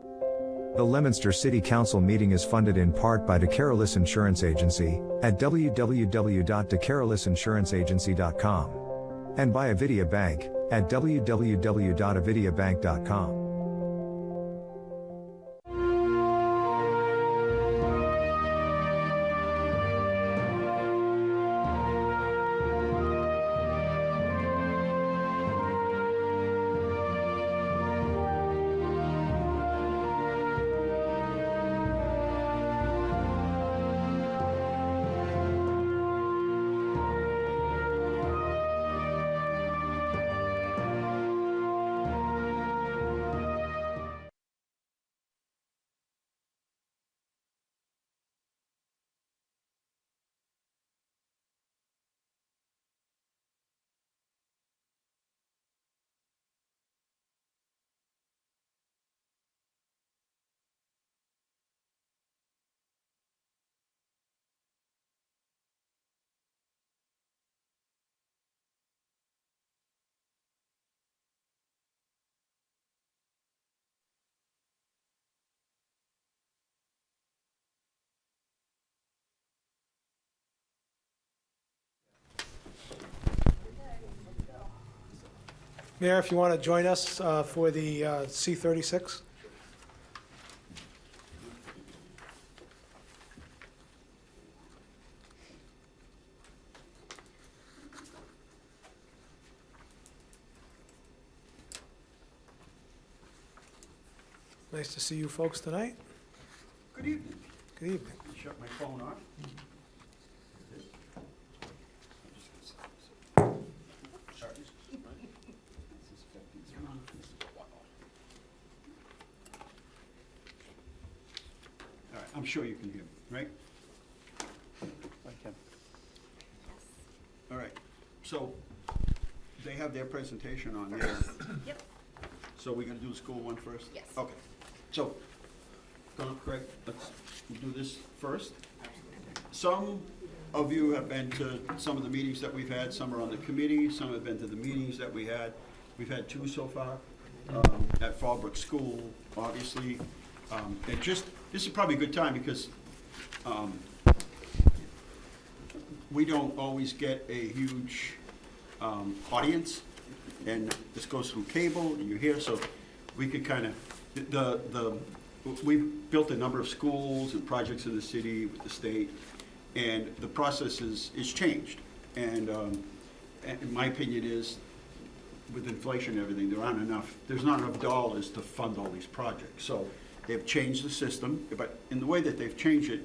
The Leominster City Council meeting is funded in part by DeCarolis Insurance Agency at www.decarolisinsuranceagency.com and by Avidia Bank at www.avidiabank.com. Mayor, if you want to join us for the C-36. Nice to see you folks tonight. Good evening. Good evening. Shut my phone off. All right, I'm sure you can hear me, right? I can. All right, so they have their presentation on there. Yep. So we're gonna do the school one first? Yes. Okay, so, Craig, let's do this first. Some of you have been to some of the meetings that we've had, some are on the committee, some have been to the meetings that we had. We've had 2 so far, at Fallbrook School, obviously. This is probably a good time because, we don't always get a huge, audience. And this goes through cable, and you're here, so we could kind of, we've built a number of schools and projects in the city with the state, and the process is changed. And my opinion is, with inflation and everything, there's not enough dollars to fund all these projects. So they've changed the system, but in the way that they've changed it,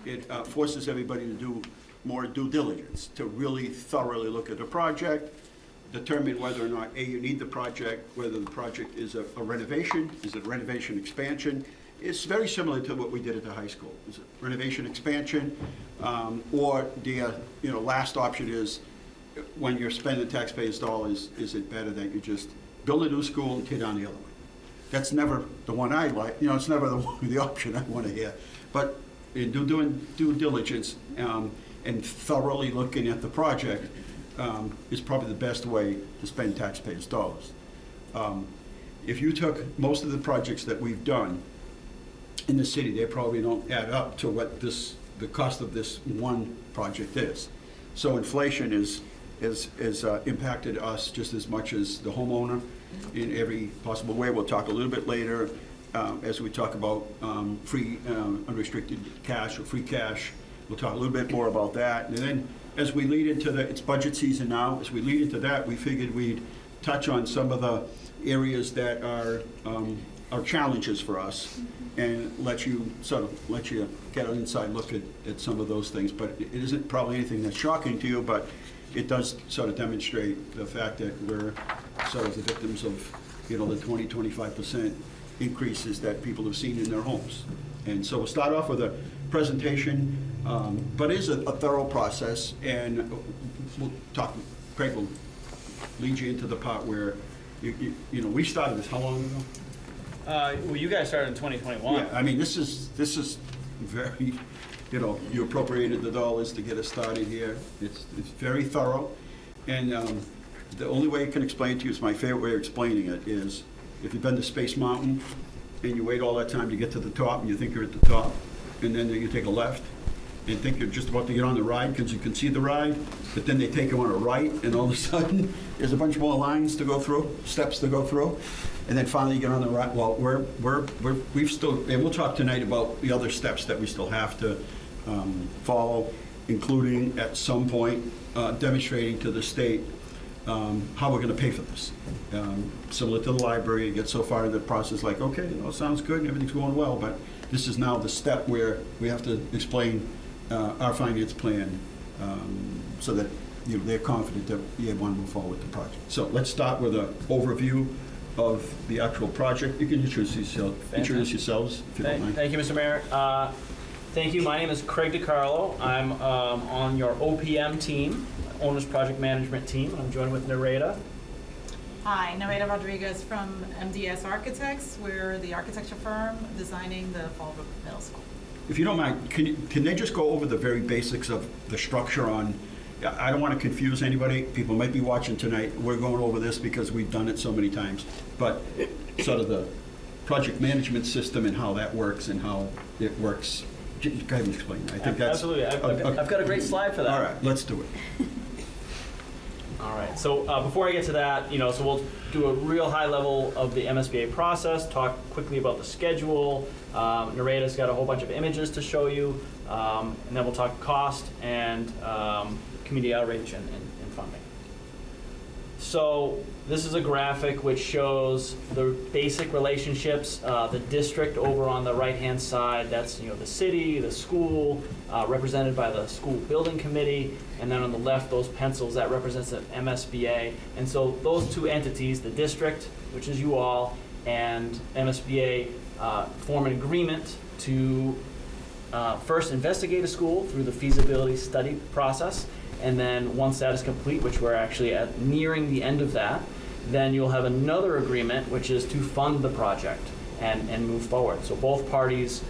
it forces everybody to do more due diligence, to really thoroughly look at a project, determine whether or not, A, you need the project, whether the project is a renovation, is it a renovation expansion. It's very similar to what we did at the high school. Is it renovation expansion, or the last option is, when you're spending taxpayers' dollars, is it better that you just build a new school and tear down the other one? That's never the one I like, it's never the option I want to hear. But in doing due diligence and thoroughly looking at the project, is probably the best way to spend taxpayers' dollars. If you took most of the projects that we've done in the city, they probably don't add up to what the cost of this one project is. So inflation is impacted us just as much as the homeowner in every possible way. We'll talk a little bit later as we talk about free unrestricted cash or free cash. We'll talk a little bit more about that. And then as we lead into it's budget season now, as we lead into that, we figured we'd touch on some of the areas that are challenges for us and let you get an inside look at some of those things. But it isn't probably anything that's shocking to you, but it does sort of demonstrate the fact that we're sort of the victims of, the 20-25% increases that people have seen in their homes. And so we'll start off with a presentation, but it is a thorough process, and we'll talk, Craig will lead you into the part where, we started this how long ago? Well, you guys started in 2021. Yeah, I mean, this is very, you appropriated the dollars to get us started here. It's very thorough, and the only way I can explain to you, is my favorite way of explaining it, is if you've been to Space Mountain, and you wait all that time to get to the top, and you think you're at the top, and then you take a left, and think you're just about to get on the ride, because you can see the ride, but then they take you on a right, and all of a sudden, there's a bunch more lines to go through, steps to go through, and then finally you get on the right. Well, we've still, and we'll talk tonight about the other steps that we still have to follow, including at some point demonstrating to the state how we're going to pay for this. Similar to the library, you get so far in the process, like, okay, sounds good, and everything's going well, but this is now the step where we have to explain our finance plan so that they're confident that you want to move forward with the project. So let's start with an overview of the actual project. You can introduce yourselves if you don't mind. Thank you, Mr. Mayor. Thank you. My name is Craig DiCarlo. I'm on your OPM team, Owners Project Management team. I'm joined with Nareda. Hi, Nareda Rodriguez from MDS Architects. We're the architecture firm designing the Fallbrook Middle School. If you don't mind, can they just go over the very basics of the structure on, I don't want to confuse anybody. People might be watching tonight. We're going over this because we've done it so many times. But sort of the project management system and how that works and how it works. Go ahead and explain. I think that's... Absolutely. I've got a great slide for that. All right, let's do it. All right, so before I get to that, so we'll do a real high level of the MSBA process, talk quickly about the schedule. Nareda's got a whole bunch of images to show you, and then we'll talk cost and community outreach and funding. So this is a graphic which shows the basic relationships. The district over on the right-hand side, that's the city, the school, represented by the school building committee, and then on the left, those pencils, that represents the MSBA. And so those two entities, the district, which is you all, and MSBA, form an agreement to first investigate a school through the feasibility study process. And then once that is complete, which we're actually nearing the end of that, then you'll have another agreement, which is to fund the project and move forward. So both parties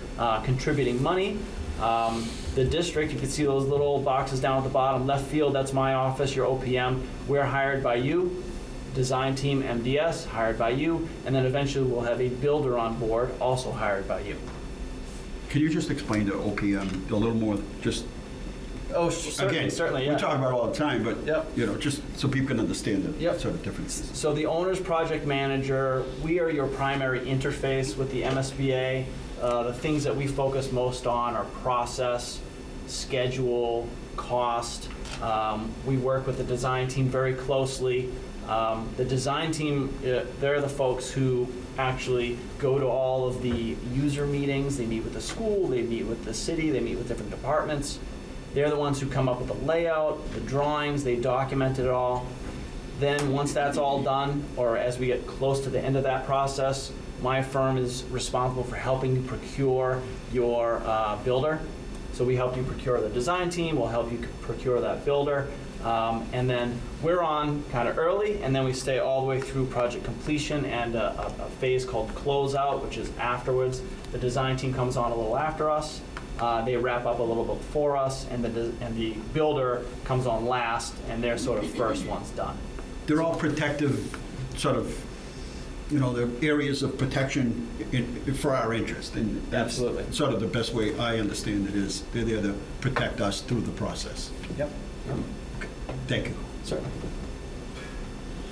contributing money. The district, you can see those little boxes down at the bottom. Left field, that's my office, your OPM. We're hired by you. Design team, MDS, hired by you. And then eventually we'll have a builder on board, also hired by you. Can you just explain to OPM a little more, just... Oh, certainly, Again, certainly, yeah. we talk about it all the time, but Yep. just so people can understand the Yep. sort of differences. So the owner's project manager, we are your primary interface with the MSBA. The things that we focus most on are process, schedule, cost. We work with the design team very closely. The design team, they're the folks who actually go to all of the user meetings. They meet with the school, they meet with the city, they meet with different departments. They're the ones who come up with the layout, the drawings, they document it all. Then once that's all done, or as we get close to the end of that process, my firm is responsible for helping you procure your builder. So we help you procure the design team, we'll help you procure that builder. And then we're on kind of early, and then we stay all the way through project completion and a phase called closeout, which is afterwards. The design team comes on a little after us. They wrap up a little bit before us, and the builder comes on last, and they're sort of first ones done. They're all protective, sort of, they're areas of protection for our interest. And that's Absolutely. sort of the best way I understand it is they're there to protect us through the process. Yep. Thank you. Certainly.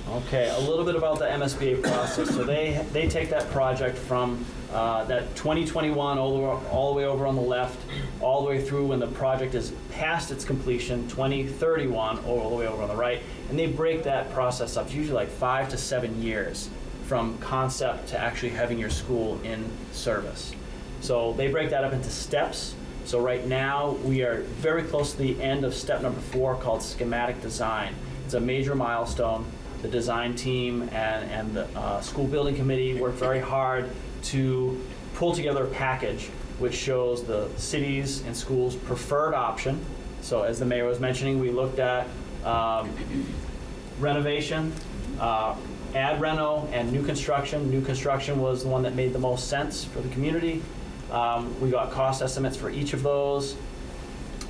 Okay, a little bit about the MSBA process. So they take that project from that 2021 all the way over on the left, all the way through when the project is past its completion, 2031 all the way over on the right, and they break that process up. It's usually like 5 to 7 years from concept to actually having your school in service. So they break that up into steps. So right now we are very close to the end of step number 4 called schematic design. It's a major milestone. The design team and the school building committee worked very hard to pull together a package which shows the city's and schools' preferred option. So as the mayor was mentioning, we looked at renovation, ad reno, and new construction. New construction was the one that made the most sense for the community. We got cost estimates for each of those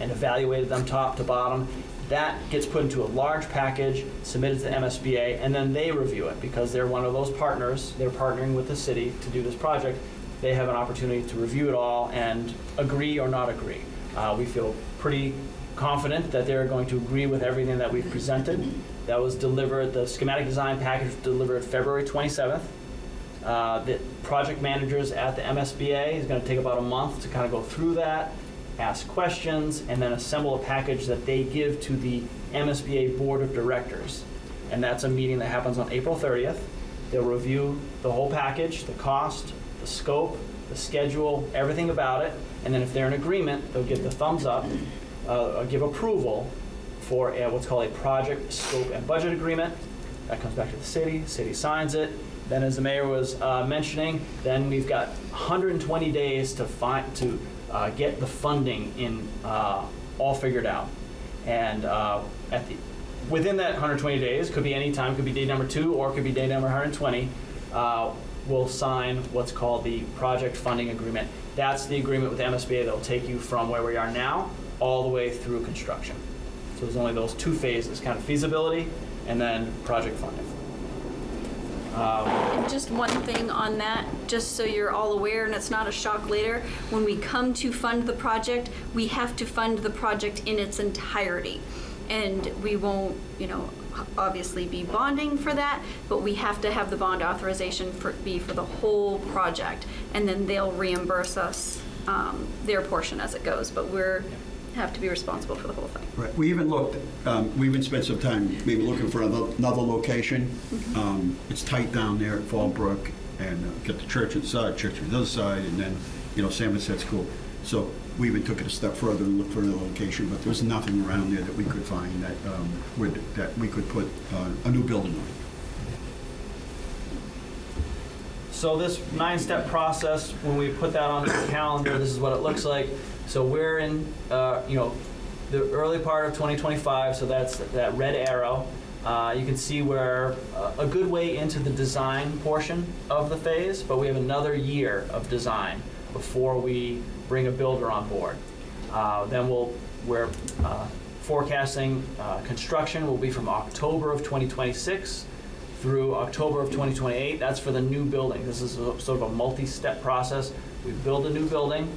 and evaluated them top to bottom. That gets put into a large package, submitted to the MSBA, and then they review it because they're one of those partners. They're partnering with the city to do this project. they have an opportunity to review it all and agree or not agree. We feel pretty confident that they're going to agree with everything that we've presented. That was delivered, the schematic design package was delivered February 27th. The project managers at the MSBA is going to take about a month to kind of go through that, ask questions, and then assemble a package that they give to the MSBA Board of Directors. And that's a meeting that happens on April 30th. They'll review the whole package, the cost, the scope, the schedule, everything about it. And then if they're in agreement, they'll give the thumbs up, give approval for what's called a project scope and budget agreement. That comes back to the city signs it. Then, as the mayor was mentioning, then we've got 120 days to get the funding in all figured out. And within that 120 days, could be any time, could be day number 2 or could be day number 120, we'll sign what's called the project funding agreement. That's the agreement with MSBA that will take you from where we are now all the way through construction. So there's only those 2 phases, kind of feasibility and then project funding. And just one thing on that, just so you're all aware and it's not a shock later, when we come to fund the project, we have to fund the project in its entirety. And we won't, obviously be bonding for that, but we have to have the bond authorization be for the whole project. And then they'll reimburse us their portion as it goes, but we're have to be responsible for the whole thing. Right. We even looked, we even spent some time maybe looking for another location. It's tight down there at Fallbrook, and got the church on the side, church on the other side, and then, Somerset School. So we even took it a step further and looked for another location, but there was nothing around there that we could find that we could put a new building on. So this 9-step process, when we put that on the calendar, this is what it looks like. So we're in, the early part of 2025, so that's that red arrow. You can see we're a good way into the design portion of the phase, but we have another year of design before we bring a builder on board. Then we're forecasting construction will be from October of 2026 through October of 2028. That's for the new building. This is sort of a multi-step process. We build a new building.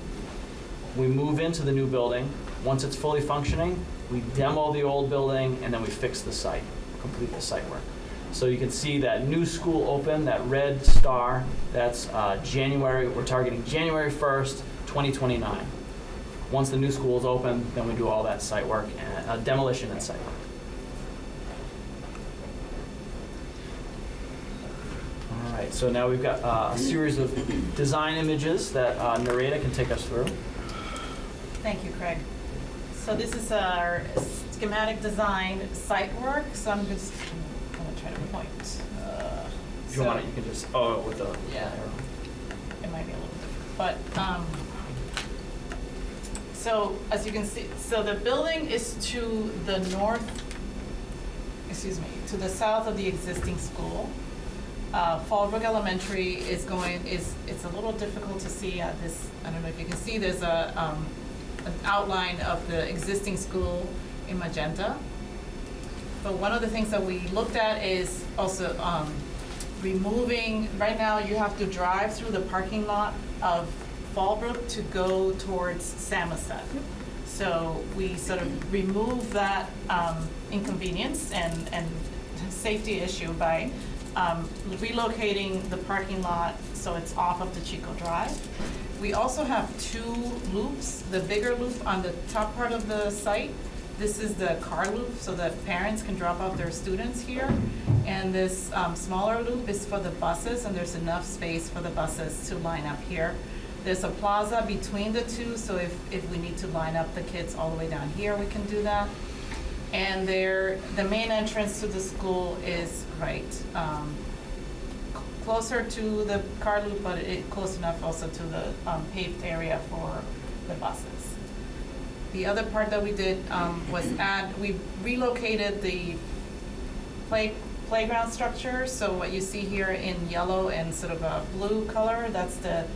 We move into the new building. Once it's fully functioning, we demo the old building, and then we fix the site, complete the site work. So you can see that new school open, that red star, that's January, we're targeting January 1st, 2029. Once the new school is open, then we do all that site work, and demolition and site work. All right, so now we've got a series of design images that Nareda can take us through. Thank you, Craig. So this is our schematic design site work. So I'm going to try to point. If you want it, you can just, with the yeah, arrow. It might be a little different, but so as you can see, so the building is to the to the south of the existing school. Fallbrook Elementary it's a little difficult to see at this. I don't know if you can see. There's an outline of the existing school in magenta. But one of the things that we looked at is also removing, right now you have to drive through the parking lot of Fallbrook to go towards Samoset. So we sort of remove that inconvenience and safety issue by relocating the parking lot so it's off of the Chico Drive. We also have 2 loops, the bigger loop on the top part of the site. This is the car loop so that parents can drop off their students here. And this smaller loop is for the buses, and there's enough space for the buses to line up here. There's a plaza between the 2, so if we need to line up the kids all the way down here, we can do that. And the main entrance to the school is closer to the car loop, but close enough also to the paved area for the buses. The other part that we did was we relocated the playground structure. So what you see here in yellow and sort of a blue color, that's the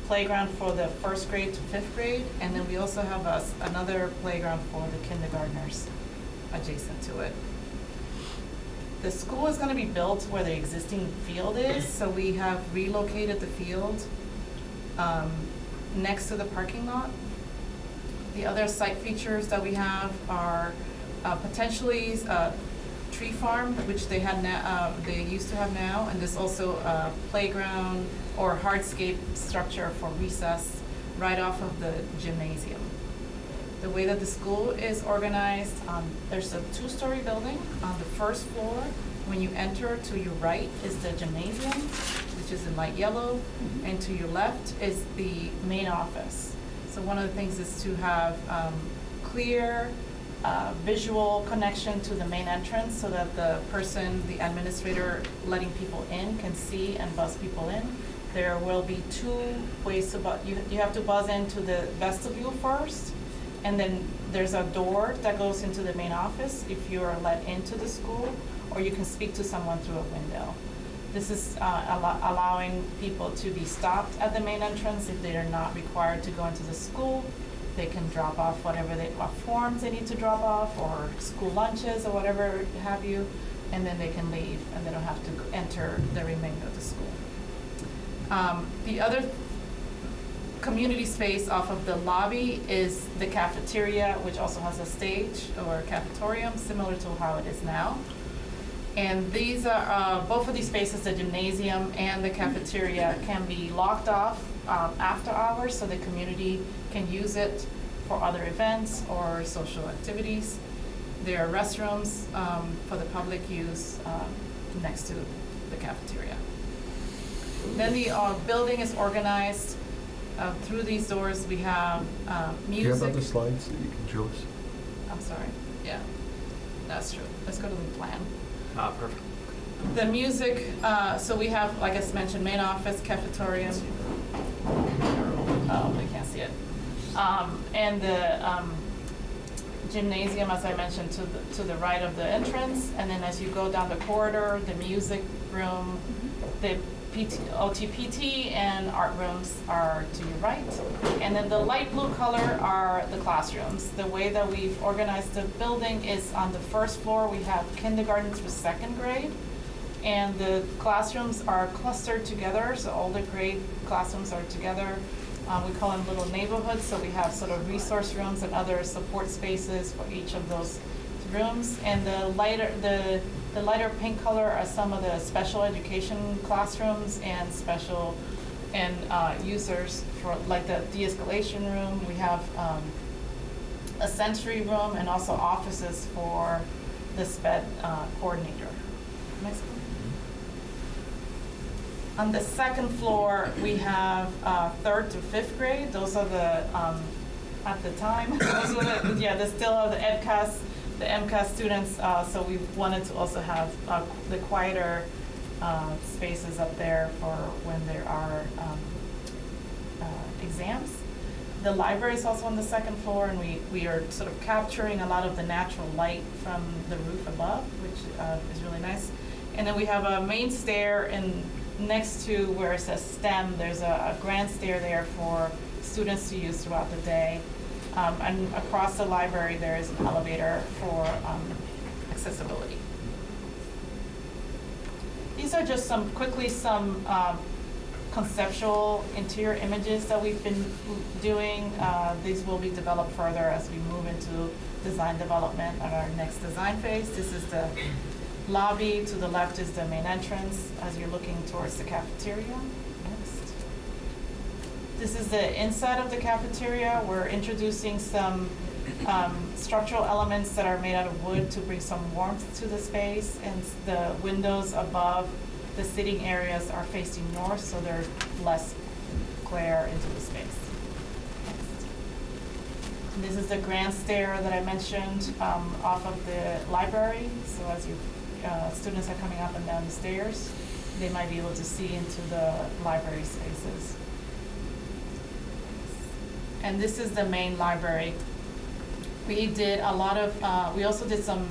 playground for the 1st grade to 5th grade. And then we also have another playground for the kindergartners adjacent to it. The school is going to be built where the existing field is, so we have relocated the field next to the parking lot. The other site features that we have are potentially tree farm, which they had they used to have now, and there's also a playground or hardscape structure for recess right off of the gymnasium. The way that the school is organized, there's a 2-story building. On the first floor, when you enter, to your right is the gymnasium, which is in light yellow, and to your left is the main office. So one of the things is to have clear visual connection to the main entrance so that the person, the administrator letting people in can see and buzz people in. There will be 2 ways to buzz. You have to buzz into the vestibule first, and then there's a door that goes into the main office if you are let into the school, or you can speak to someone through a window. This is allowing people to be stopped at the main entrance if they are not required to go into the school. They can drop off what forms they need to drop off, or school lunches, or whatever have you, and then they can leave, and they don't have to enter the remainder of the school. The other community space off of the lobby is the cafeteria, which also has a stage or a cafetorium, similar to how it is now. And these are, both of these spaces, the gymnasium and the cafeteria, can be locked off after hours, so the community can use it for other events or social activities. There are restrooms for the public use next to the cafeteria. Then the building is organized through these doors. We have music. Do you have other slides that you can show us? I'm sorry. Yeah, that's true. Let's go to the plan. Perfect. The music, so we have, like I mentioned, main office, cafeteria. Oh, they can't see it. And the gymnasium, as I mentioned, to the right of the entrance. And then as you go down the corridor, the music room, the OTPT and art rooms are to your right. And then the light blue color are the classrooms. The way that we've organized the building is on the first floor, we have kindergarten through 2nd grade. And the classrooms are clustered together, so all the grade classrooms are together. We call them little neighborhoods, so we have sort of resource rooms and other support spaces for each of those rooms. And the lighter pink color are some of the special education classrooms and special users for, like, the de-escalation room. We have a sensory room and also offices for the SPED coordinator. Next one. On the 2nd floor, we have 3rd to 5th grade. Those are the, at the time, those were the, they still have the MCAS students, so we wanted to also have the quieter spaces up there for when there are exams. The library is also on the 2nd floor, and we are sort of capturing a lot of the natural light from the roof above, which is really nice. And then we have a main stair, and next to where it says STEM, there's a grand stair there for students to use throughout the day. And across the library, there is an elevator for accessibility. These are just some conceptual interior images that we've been doing. These will be developed further as we move into design development on our next design phase. This is the lobby. To the left is the main entrance as you're looking towards the cafeteria. Next. This is the inside of the cafeteria. We're introducing some structural elements that are made out of wood to bring some warmth to the space, and the windows above the sitting areas are facing north, so there's less glare into the space. Next. And this is the grand stair that I mentioned off of the library. So as you students are coming up and down the stairs, they might be able to see into the library spaces. And this is the main library. We did a lot of, we also did some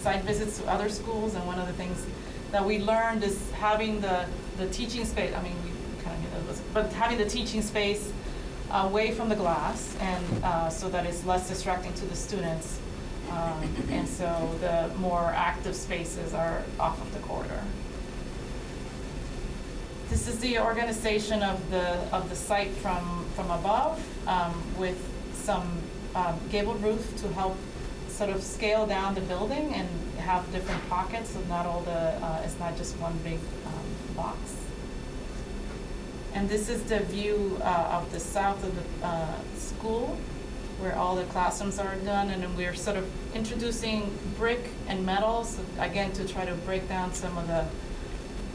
site visits to other schools, and one of the things that we learned is having the teaching space, I mean, we kind of knew that was, but having the teaching space away from the glass, and so that it's less distracting to the students. And so the more active spaces are off of the corridor. This is the organization of the site from above, with some gabled roof to help sort of scale down the building and have different pockets, so not all it's not just one big box. And this is the view of the south of the school, where all the classrooms are done, and then we're sort of introducing brick and metal, so again, to try to break down some of the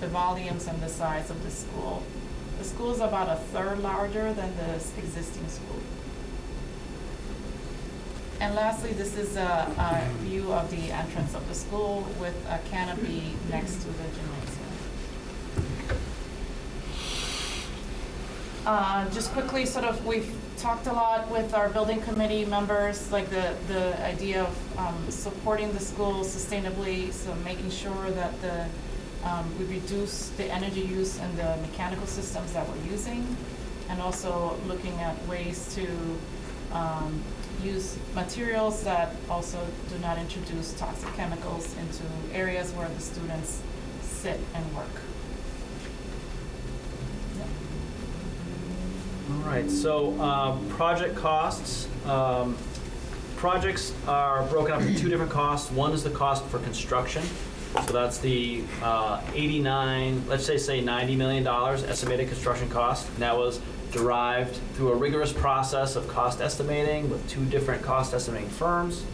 volumes and the size of the school. The school is about a third larger than the existing school. And lastly, this is a view of the entrance of the school with a canopy next to the gymnasium. Just quickly, sort of, we've talked a lot with our building committee members, like the idea of supporting the school sustainably, so making sure that we reduce the energy use in the mechanical systems that we're using, and also looking at ways to use materials that also do not introduce toxic chemicals into areas where the students sit and work. All right, so project costs. Projects are broken up into two different costs. One is the cost for construction. So that's the 89, let's say $90 million estimated construction cost. And that was derived through a rigorous process of cost estimating with two different cost estimating firms.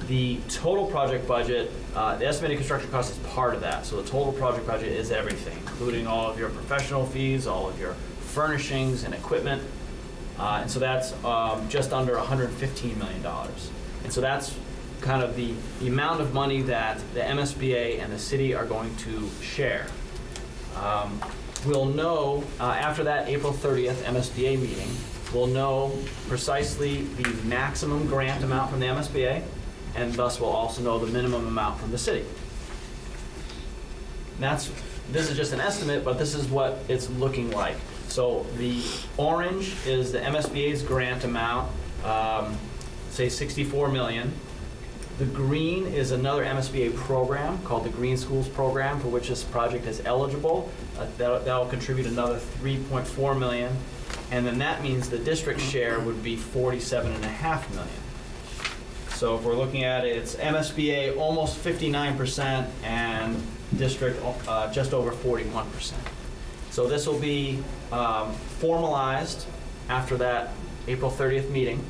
The total project budget, the estimated construction cost is part of that. So the total project budget is everything, including all of your professional fees, all of your furnishings and equipment. And so that's just under $115 million. And so that's kind of the amount of money that the MSBA and the city are going to share. We'll know after that April 30th MSBA meeting, we'll know precisely the maximum grant amount from the MSBA, and thus we'll also know the minimum amount from the city. This is just an estimate, but this is what it's looking like. So the orange is the MSBA's grant amount, say $64 million. The green is another MSBA program called the Green Schools Program, for which this project is eligible. That will contribute another $3.4 million. And then that means the district share would be $47.5 million. So if we're looking at it, it's MSBA almost 59% and district just over 41%. So this will be formalized after that April 30th meeting.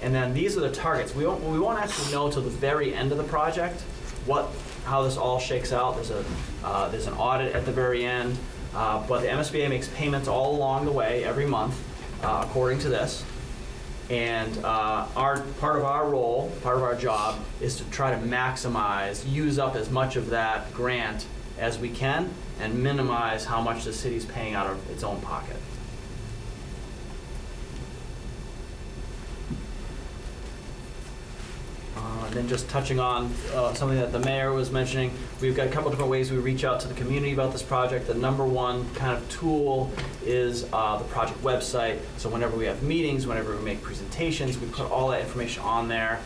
And then these are the targets. We won't actually know till the very end of the project how this all shakes out. There's an audit at the very end, but the MSBA makes payments all along the way every month, according to this. And part of our job is to try to use up as much of that grant as we can, and minimize how much the city's paying out of its own pocket. And then just touching on something that the mayor was mentioning, we've got a couple different ways we reach out to the community about this project. The number one kind of tool is the project website. So whenever we have meetings, whenever we make presentations, we put all that information on there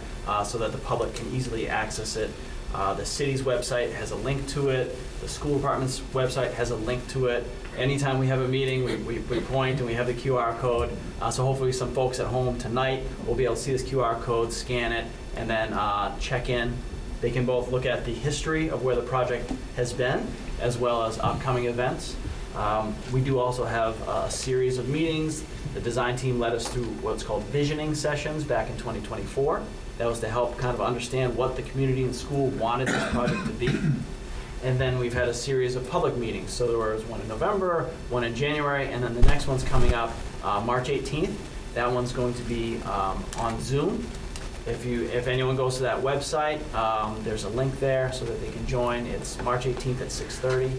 so that the public can easily access it. The city's website has a link to it. The school department's website has a link to it. Anytime we have a meeting, we point and we have the QR code. So hopefully some folks at home tonight will be able to see this QR code, scan it, and then check in. They can both look at the history of where the project has been, as well as upcoming events. We do also have a series of meetings. The design team led us through what's called visioning sessions back in 2024. That was to help kind of understand what the community and school wanted this project to be. And then we've had a series of public meetings. So there was one in November, one in January, and then the next one's coming up March 18th. That one's going to be on Zoom. If anyone goes to that website, there's a link there so that they can join. It's March 18th at 6:30.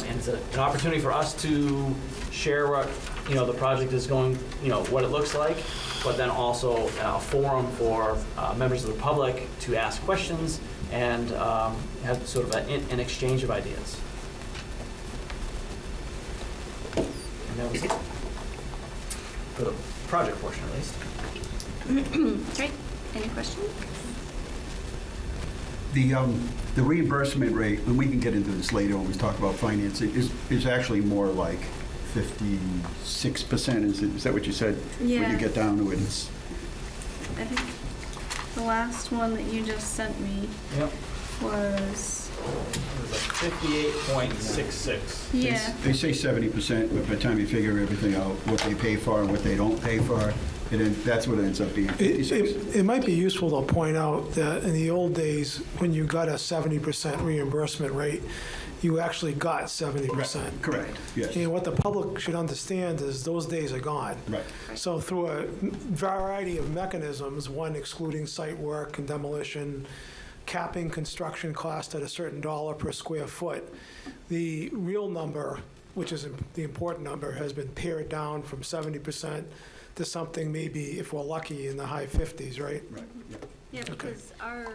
And it's an opportunity for us to share what the project is going, what it looks like, but then also a forum for members of the public to ask questions and have sort of an exchange of ideas. And that was it for the project portion, at least. Great. Any questions? The reimbursement rate, and we can get into this later when we talk about financing, is actually more like 56%, is that what you said? When Yeah. you get down to it, it's, I think the last one that you just sent me Yep. was, It was like 58.66. yeah. they say 70%, but by the time you figure everything out, what they pay for and what they don't pay for, that's what it ends up being. 56. It might be useful to point out that in the old days, when you got a 70% reimbursement rate, you actually got 70%. Correct, yes. And what the public should understand is those days are gone. Right. So through a variety of mechanisms, one excluding site work and demolition, capping construction cost at a certain dollar per square foot, the real number, which is the important number, has been pared down from 70% to something maybe, if we're lucky, in the high 50s, right? Right, yeah. Yeah, because our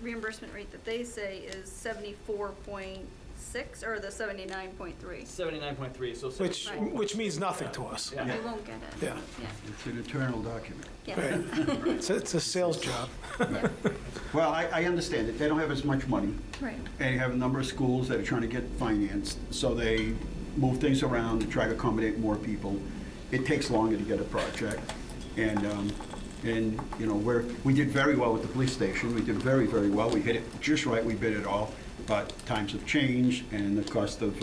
reimbursement rate that they say is 74.6 or the 79.3. 79.3, so. Which means nothing to us. Yeah. We won't get it. Yeah. Yeah. It's an eternal document. Yeah. Right. It's a sales job. Well, I understand it. They don't have as much money. Right. And you have a number of schools that are trying to get financed, so they move things around to try to accommodate more people. It takes longer to get a project, and you know, we did very well with the police station. We did very, very well. We hit it just right. We bid it all, but times have changed, and the cost of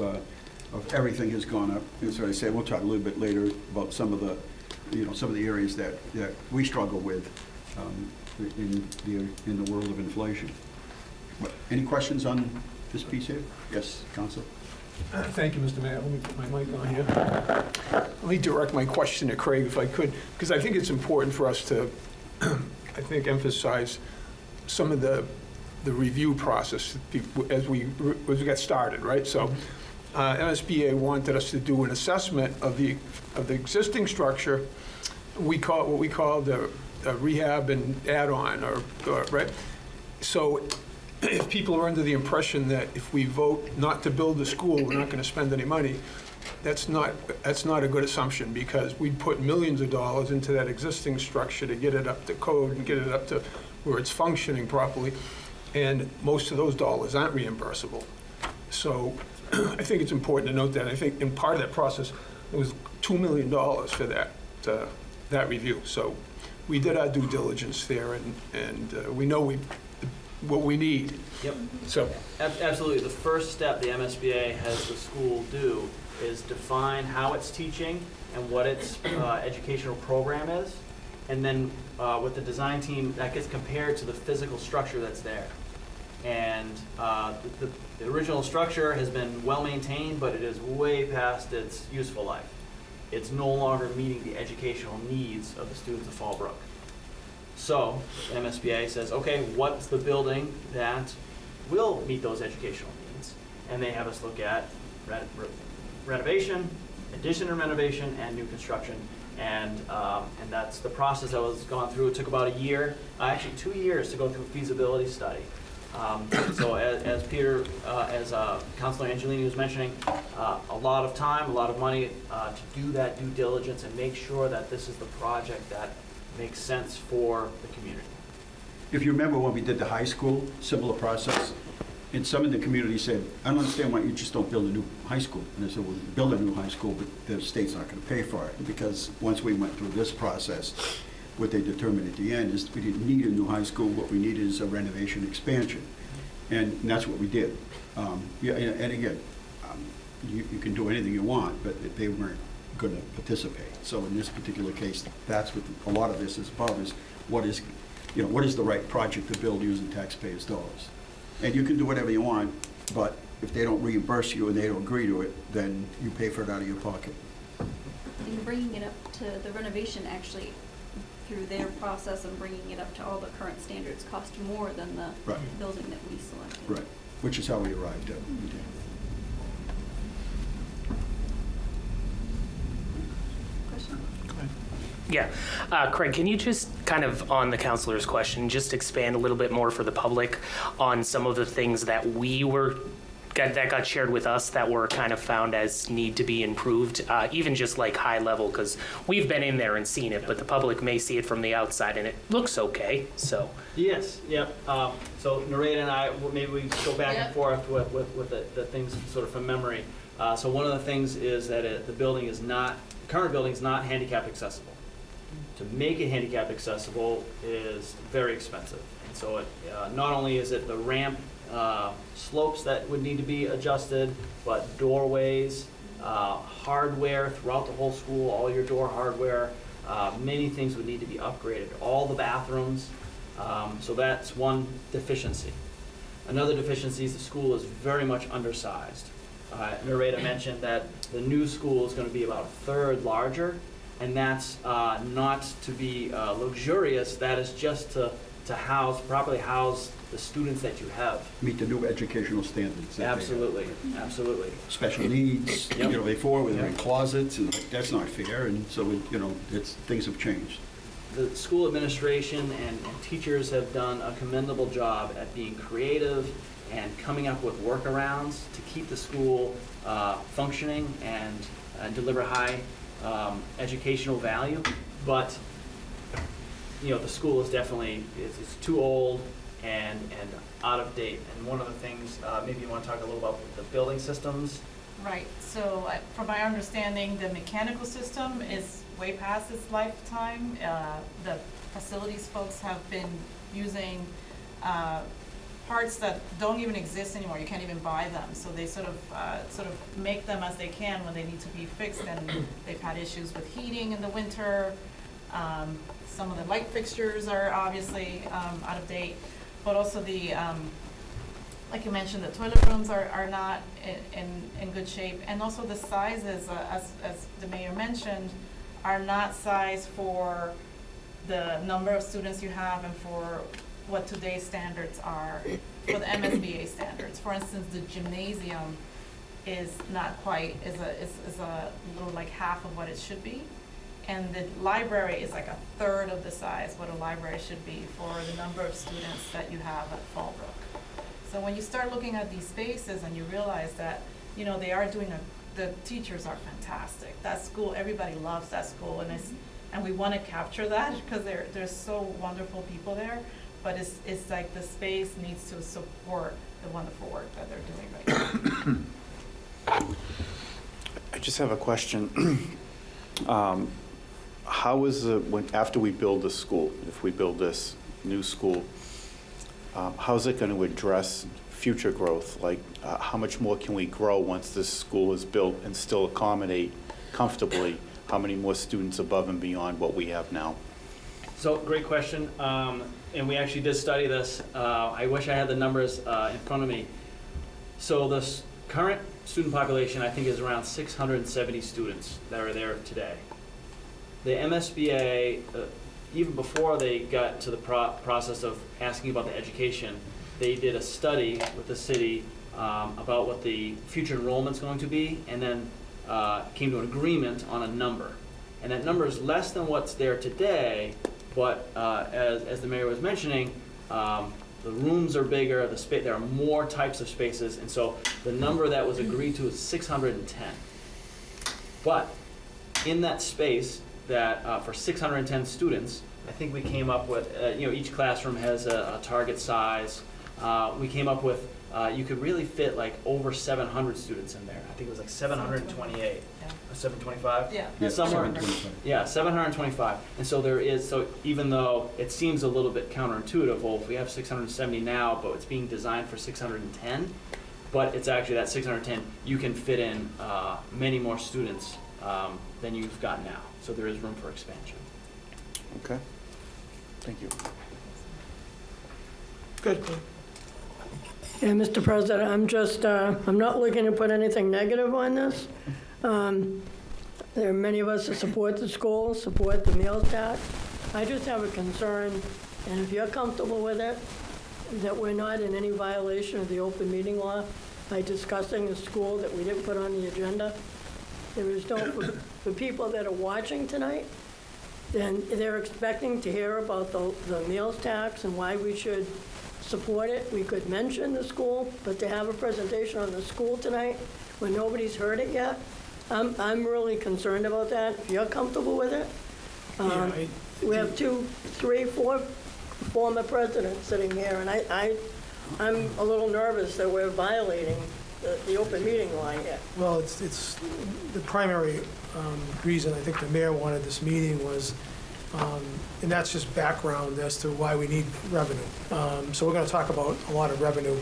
everything has gone up. And so I said, we'll talk a little bit later about some of the, you know, some of the areas that we struggle with in the world of inflation. But any questions on this piece here? Yes, Council. Thank you, Mr. Mayor. Let me put my mic on here. Let me direct my question to Craig if I could, because I think it's important for us to, I think, emphasize some of the review process as we got started, right? So MSBA wanted us to do an assessment of the existing structure. What we call the rehab and add-on, or right? So if people are under the impression that if we vote not to build the school, we're not going to spend any money, that's not a good assumption, because we'd put millions of dollars into that existing structure to get it up to code and get it up to where it's functioning properly, and most of those dollars aren't reimbursable. So I think it's important to note that. I think in part of that process, it was $2 million for that review. So we did our due diligence there, and we know what we need. Yep. So, Absolutely. The first step the MSBA has the school do is define how it's teaching and what its educational program is. And then with the design team, that gets compared to the physical structure that's there. And the original structure has been well maintained, but it is way past its useful life. It's no longer meeting the educational needs of the students of Fallbrook. So MSBA says, okay, what's the building that will meet those educational needs? And they have us look at renovation, addition and renovation, and new construction. And that's the process that was gone through. It took about a year, actually 2 years, to go through a feasibility study. So as Peter, as Councilor Angelini was mentioning, a lot of time, a lot of money to do that due diligence and make sure that this is the project that makes sense for the community. If you remember when we did the high school, similar process, and some in the community said, I don't understand why you just don't build a new high school. And I said, well, build a new high school, but the state's not going to pay for it. Because once we went through this process, what they determined at the end is we didn't need a new high school. What we need is a renovation expansion. And that's what we did. Yeah, and again, you can do anything you want, but they weren't going to participate. So in this particular case, that's what a lot of this is about, is what is the right project to build using taxpayers' dollars. And you can do whatever you want, but if they don't reimburse you and they don't agree to it, then you pay for it out of your pocket. And bringing it up to the renovation, actually, through their process and bringing it up to all the current standards, cost more than the Right. building that we selected. Right, which is how we arrived at. Question? Yeah. Craig, can you just kind of, on the counselor's question, just expand a little bit more for the public on some of the things that we were that got shared with us that were kind of found as need to be improved, even just like high level, because we've been in there and seen it, but the public may see it from the outside and it looks okay, so. Yes, yep. So Nareda and I, maybe we go back and Yep. forth with the things sort of from memory. So one of the things is that the building is not, the current building is not handicap accessible. To make it handicap accessible is very expensive. And so it, not only is it the ramp slopes that would need to be adjusted, but doorways, hardware throughout the whole school, all your door hardware, many things would need to be upgraded, all the bathrooms. So that's one deficiency. Another deficiency is the school is very much undersized. Nareda mentioned that the new school is going to be about a third larger, and that's not to be luxurious, that is just to properly house the students that you have. Meet the new educational standards. that they have. Absolutely, absolutely. Special needs, Yep. before, we were in Yep. closets, and that's not fair, and so, things have changed. The school administration and teachers have done a commendable job at being creative and coming up with workarounds to keep the school functioning and deliver high educational value. But, the school is definitely, it's too old and out of date. And one of the things, maybe you want to talk a little about the building systems. Right, so from my understanding, the mechanical system is way past its lifetime. The facilities folks have been using parts that don't even exist anymore. You can't even buy them. So they sort of make them as they can when they need to be fixed. And they've had issues with heating in the winter. Some of the light fixtures are obviously out of date, but also the like you mentioned, the toilet rooms are not in good shape, and also the sizes, as the mayor mentioned, are not sized for the number of students you have and for what today's standards are, for the MSBA standards. For instance, the gymnasium is not quite, is a little like half of what it should be. And the library is like a third of the size what a library should be for the number of students that you have at Fallbrook. So when you start looking at these spaces and you realize that, they are doing the teachers are fantastic. That school, everybody loves that school, and we want to capture that because there's so wonderful people there. But it's like the space needs to support the wonderful work that they're doing right now. I just have a question. How is after we build the school, if we build this new school, how is it going to address future growth? Like, how much more can we grow once this school is built and still accommodate comfortably how many more students above and beyond what we have now? So, great question. And we actually did study this. I wish I had the numbers in front of me. So the current student population, I think, is around 670 students that are there today. The MSBA, even before they got to the process of asking about the education, they did a study with the city about what the future enrollment's going to be, and then came to an agreement on a number. And that number is less than what's there today, but as the mayor was mentioning, the rooms are bigger, there are more types of spaces, and so the number that was agreed to is 610. But in that space, that for 610 students, I think we came up with, each classroom has a target size. We came up with, you could really fit like over 700 students in there. I think it was like 728, Yeah. 725? Yeah. Somewhere, 725. yeah, 725. And so even though it seems a little bit counterintuitive, well, if we have 670 now, but it's being designed for 610, but it's actually that 610, you can fit in many more students than you've got now. So there is room for expansion. Okay. Thank you. Good. Yeah, Mr. President, I'm not looking to put anything negative on this. There are many of us that support the school, support the meals tax. I just have a concern, and if you're comfortable with it, that we're not in any violation of the open meeting law by discussing the school that we didn't put on the agenda. There is no, for people that are watching tonight, then they're expecting to hear about the meals tax and why we should support it, we could mention the school, but to have a presentation on the school tonight when nobody's heard it yet, I'm really concerned about that. If you're comfortable with it. We have 2, 3, 4 former presidents sitting here, and I'm a little nervous that we're violating the open meeting law here. Well, it's the primary reason I think the mayor wanted this meeting was, and that's just background as to why we need revenue. So we're going to talk about a lot of revenue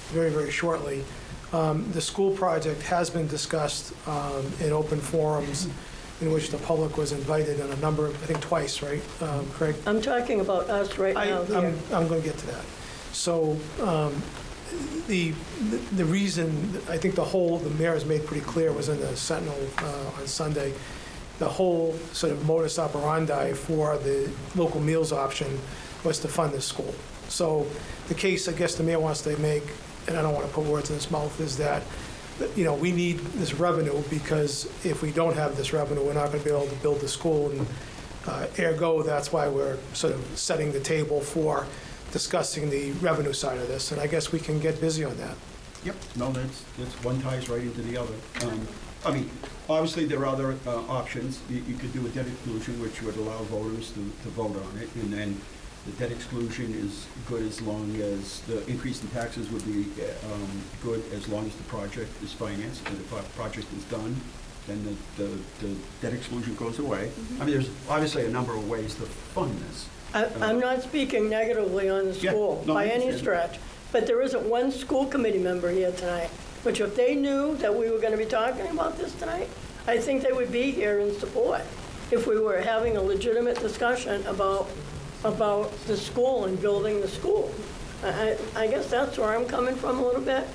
very, very shortly. The school project has been discussed in open forums in which the public was invited on a number, I think twice, right, Craig? I'm talking about us right now here. I'm going to get to that. So the reason, I think the mayor has made pretty clear was in the Sentinel on Sunday, the whole sort of modus operandi for the local meals option was to fund the school. So the case I guess the mayor wants to make, and I don't want to put words in his mouth, is that, we need this revenue because if we don't have this revenue, we're not going to be able to build the school. And ergo, that's why we're sort of setting the table for discussing the revenue side of this. And I guess we can get busy on that. Yep, no, that's one ties right into the other. I mean, obviously, there are other options. You could do a debt exclusion, which would allow voters to vote on it, and then the debt exclusion is good as long as the increase in taxes would be good as long as the project is financed. And if a project is done, then the debt exclusion goes away. I mean, there's obviously a number of ways to fund this. I'm not speaking negatively on the school no, by I any understand. stretch, but there isn't one school committee member here tonight, which if they knew that we were going to be talking about this tonight, I think they would be here in support if we were having a legitimate discussion about the school and building the school. I guess that's where I'm coming from a little bit.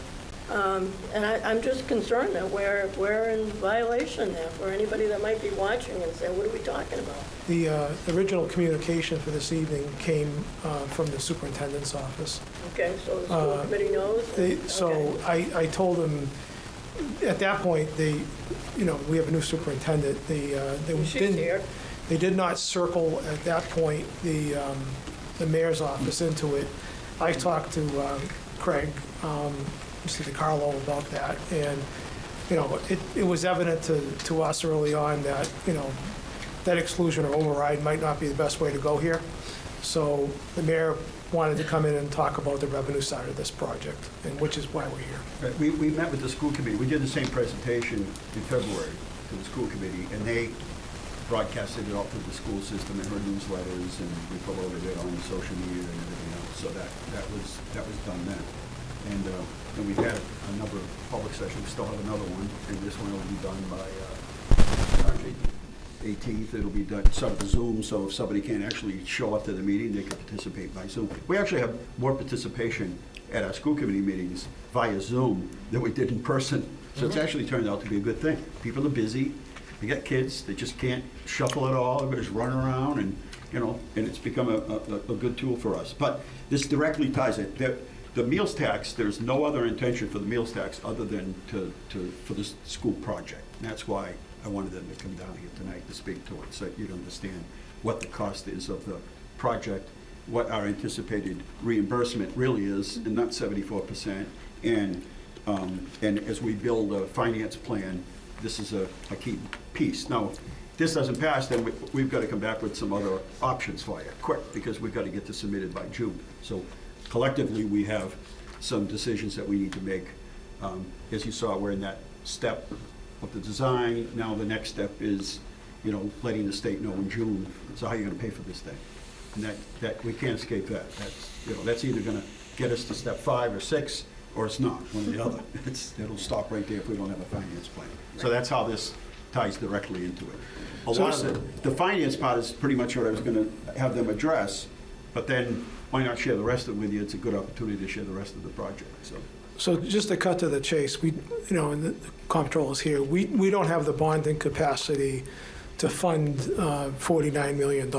And I'm just concerned that we're in violation there for anybody that might be watching and say, what are we talking about? The original communication for this evening came from the superintendent's office. Okay, so the school committee knows? So Okay. I told them, at that point, we have a new superintendent. She's here. They did not circle at that point the mayor's office into it. I talked to Craig, Mr. DiCarlo, about that, and it was evident to us early on that that exclusion or override might not be the best way to go here. So the mayor wanted to come in and talk about the revenue side of this project, and which is why we're here. Right, we met with the school committee. We did the same presentation in February to the school committee, and they broadcasted it all through the school system in her newsletters, and we promoted it on social media and everything else. So that was done then. And we've had a number of public sessions. We still have another one, and this one will be done by March 18th. It'll be done sort of Zoom, so if somebody can't actually show up to the meeting, they can participate by Zoom. We actually have more participation at our school committee meetings via Zoom than we did in person. So it's actually turned out to be a good thing. People are busy. They got kids. They just can't shuffle it all. Everybody's running around, and and it's become a good tool for us. But this directly ties it. The meals tax, there's no other intention for the meals tax other than for this school project. And that's why I wanted them to come down here tonight to speak to it, so you'd understand what the cost is of the project, what our anticipated reimbursement really is, and not 74%. And as we build a finance plan, this is a key piece. Now, if this doesn't pass, then we've got to come back with some other options for you, quick, because we've got to get this submitted by June. So collectively, we have some decisions that we need to make. As you saw, we're in that step of the design. Now the next step is, letting the state know in June, so how are you going to pay for this thing? And that we can't escape that. That's either going to get us to step 5 or 6, or it's not, one or the other. It'll stop right there if we don't have a finance plan. So that's how this ties directly into it. A lot of the finance part is pretty much what I was going to have them address, but then why not share the rest of it with you? It's a good opportunity to share the rest of the project. So just to cut to the chase, and the comptroller's here, we don't have the bonding capacity to fund $49 million.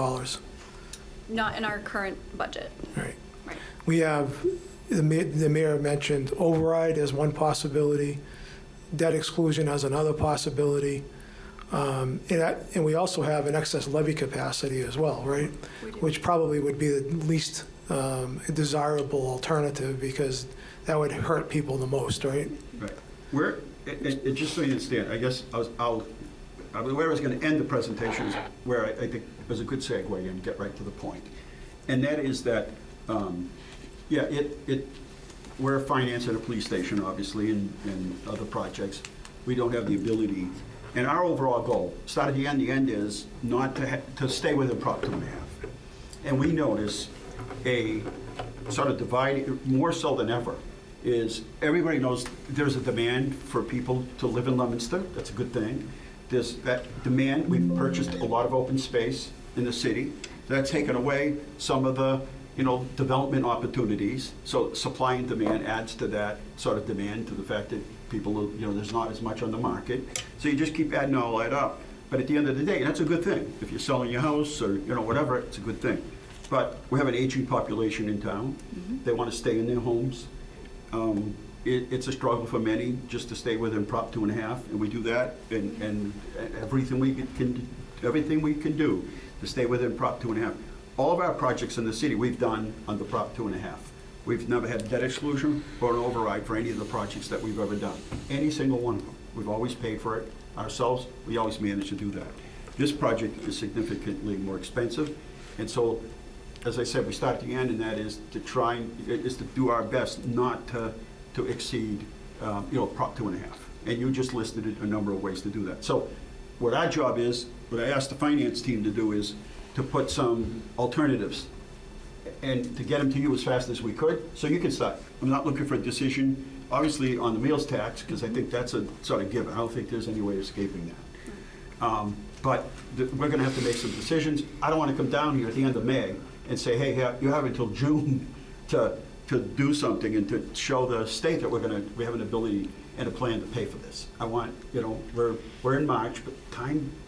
Not in our current budget. Right. Right. We have, the mayor mentioned override as one possibility, debt exclusion as another possibility, and we also have an excess levy capacity as well, right? We do. Which probably would be the least a desirable alternative, because that would hurt people the most, right? Right. Where, and just so you understand, I guess where I was going to end the presentation is where I think was a good segue and get right to the point. And that is that, we're financing a police station, obviously, and other projects. We don't have the ability. And our overall goal, start at the end is not to stay within Prop 2.5. And we notice a sort of divide, more so than ever, is everybody knows there's a demand for people to live in Leominster. That's a good thing. There's that demand. We've purchased a lot of open space in the city. That's taken away some of the, development opportunities. So supply and demand adds to that sort of demand, to the fact that people, there's not as much on the market. So you just keep adding all that up. But at the end of the day, that's a good thing. If you're selling your house or, whatever, it's a good thing. But we have an aging population in town. Mm-hmm. They want to stay in their homes. It's a struggle for many just to stay within Prop 2.5, and we do that, and everything we can do to stay within Prop 2.5. All of our projects in the city we've done under Prop 2.5. We've never had debt exclusion or an override for any of the projects that we've ever done. Any single one of them. We've always paid for it ourselves. We always manage to do that. This project is significantly more expensive, and so, as I said, we start at the end, and that is to do our best not to exceed, Prop 2.5. And you just listed a number of ways to do that. So what our job is, what I asked the finance team to do is to put some alternatives and to get them to you as fast as we could, so you can start. I'm not looking for a decision, obviously, on the meals tax, because I think that's a sort of given. I don't think there's any way of escaping that. But we're going to have to make some decisions. I don't want to come down here at the end of May and say, hey, you have until June to do something and to show the state that we have an ability and a plan to pay for this. I want, we're in March, but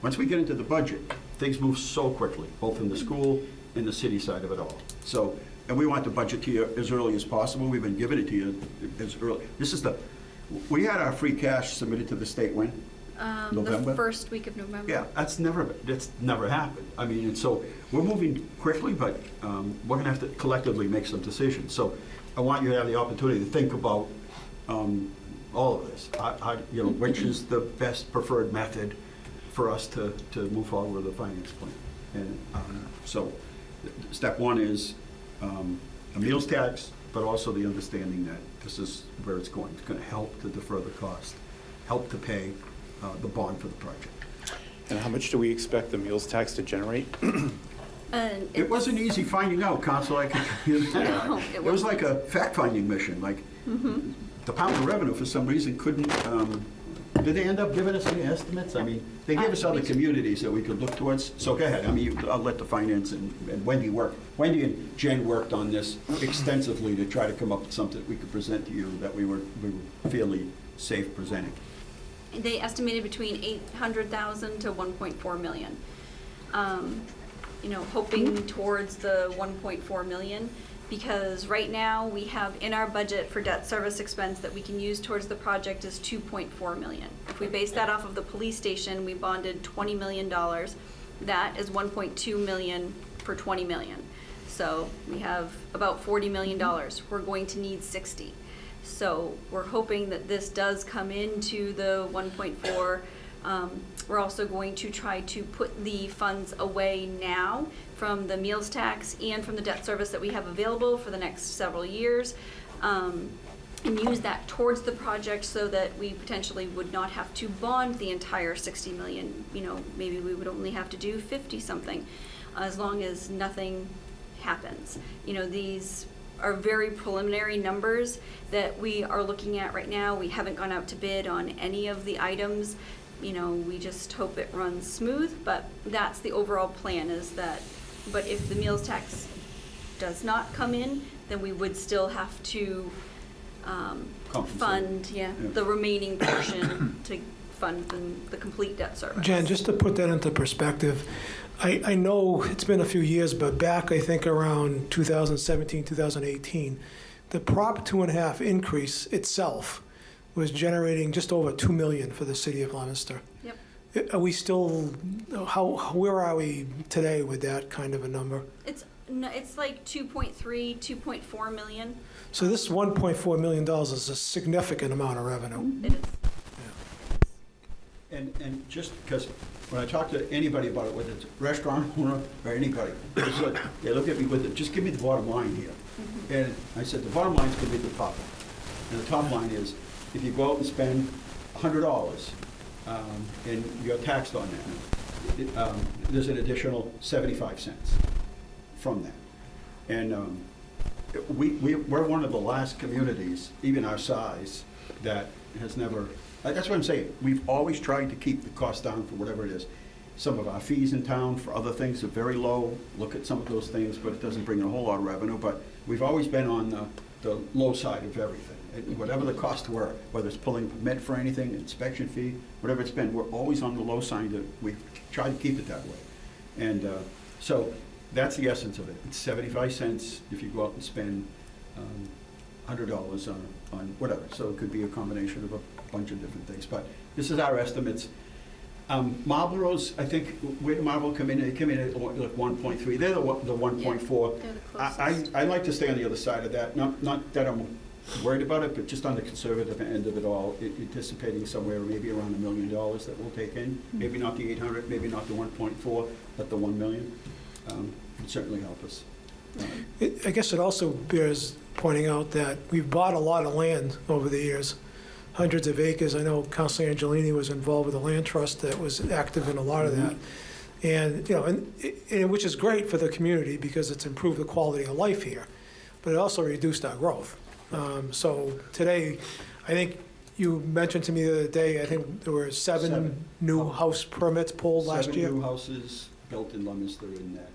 once we get into the budget, things move so quickly, both in the school and the city side of it all. So, and we want the budget to you as early as possible. We've been giving it to you as early. We had our free cash submitted to the state when? November? The first week of November. Yeah, that's never happened. I mean, and so we're moving quickly, but we're gonna have to collectively make some decisions. So I want you to have the opportunity to think about all of this. Which is the best preferred method for us to move forward with the finance plan. And so step one is a meals tax, but also the understanding that this is where it's going. It's gonna help to defer the cost, help to pay the bond for the project. And how much do we expect the meals tax to generate? It wasn't easy finding out, Council, I can tell you that. No, It was like a fact-finding mission, like Mm-hmm. the Department of Revenue for some reason couldn't, did they end up giving us any estimates? I mean, they gave us other communities that we could look towards, so go ahead, I'll let the finance and Wendy work. Wendy and Jen worked on this extensively to try to come up with something that we could present to you that we were fairly safe presenting. They estimated between 800,000 to 1.4 million. Hoping towards the 1.4 million, because right now we have in our budget for debt service expense that we can use towards the project is 2.4 million. If we base that off of the police station, we bonded $20 million. That is 1.2 million for 20 million. So we have about $40 million. We're going to need 60. So we're hoping that this does come into the 1.4. We're also going to try to put the funds away now from the meals tax and from the debt service that we have available for the next several years, and use that towards the project so that we potentially would not have to bond the entire 60 million. Maybe we would only have to do 50 something, as long as nothing happens. These are very preliminary numbers that we are looking at right now. We haven't gone out to bid on any of the items. We just hope it runs smooth, but that's the overall plan, is that, but if the meals tax does not come in, then we would still have to fund the remaining portion to fund the complete debt service. Jen, just to put that into perspective, I know it's been a few years, but back, I think, around 2017, 2018, the Prop 2.5 increase itself was generating just over $2 million for the city of Leominster. Yep. Are we still, where are we today with that kind of a number? It's No, it's like 2.3, 2.4 million. So this $1.4 million is a significant amount of revenue. It is. And just because when I talk to anybody about it, whether it's a restaurant owner or anybody, it's like, they look at me with it, just give me the bottom line here. And I said, the bottom line is going to be the top line. And the top line is, if you go out and spend $100 and you're taxed on that, there's an additional 75 cents from that. And we're one of the last communities, even our size, that has never, that's what I'm saying, we've always tried to keep the cost down for whatever it is. Some of our fees in town for other things are very low, look at some of those things, but it doesn't bring in a whole lot of revenue, but we've always been on the low side of everything. And whatever the costs were, whether it's pulling permit for anything, inspection fee, whatever it's been, we're always on the low side, that we try to keep it that way. And so that's the essence of it. It's 75 cents if you go out and spend $100 on whatever. So it could be a combination of a bunch of different things. But this is our estimates. Marlboro's, I think, where did Marlboro come in? They come in at like 1.3. They're the 1.4. They're the closest. I like to stay on the other side of that. Not that I'm worried about it, but just on the conservative end of it all, anticipating somewhere maybe around $1 million that we'll take in. Maybe not the 800, maybe not the 1.4, but the 1 million would certainly help us. I guess it also bears pointing out that we've bought a lot of land over the years, hundreds of acres. I know Councilor Angelini was involved with a land trust that was active in a lot of that. And, you know, and which is great for the community because it's improved the quality of life here, but it also reduced our growth. So today, I think you mentioned to me the other day, I think there were seven new house permits pulled last year. 7 new houses built in Leominster in that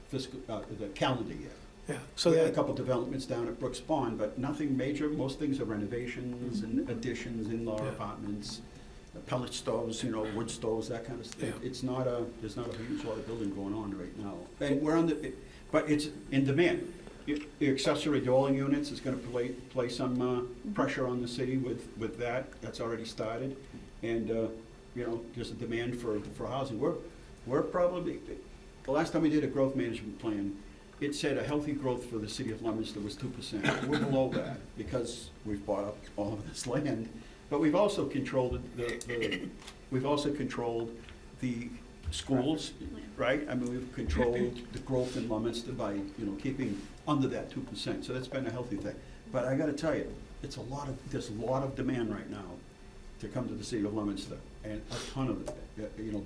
fiscal, the calendar year. Yeah, so We had a that, couple developments down at Brooks Pond, but nothing major. Most things are renovations and additions, in-law Yeah. apartments, pellet stoves, wood stoves, that kind of stuff. Yeah. There's not a huge lot of building going on right now. And we're but it's in demand. The accessory dwelling units is gonna play some pressure on the city with that. That's already started. And, there's a demand for housing. We're probably, the last time we did a growth management plan, it said a healthy growth for the city of Leominster was 2%. We're below that because we've bought up all of this land. But we've also controlled the schools, right? I mean, we've controlled the growth in Leominster by, keeping under that 2%. So that's been a healthy thing. But I gotta tell you, there's a lot of demand right now to come to the city of Leominster, and a ton of,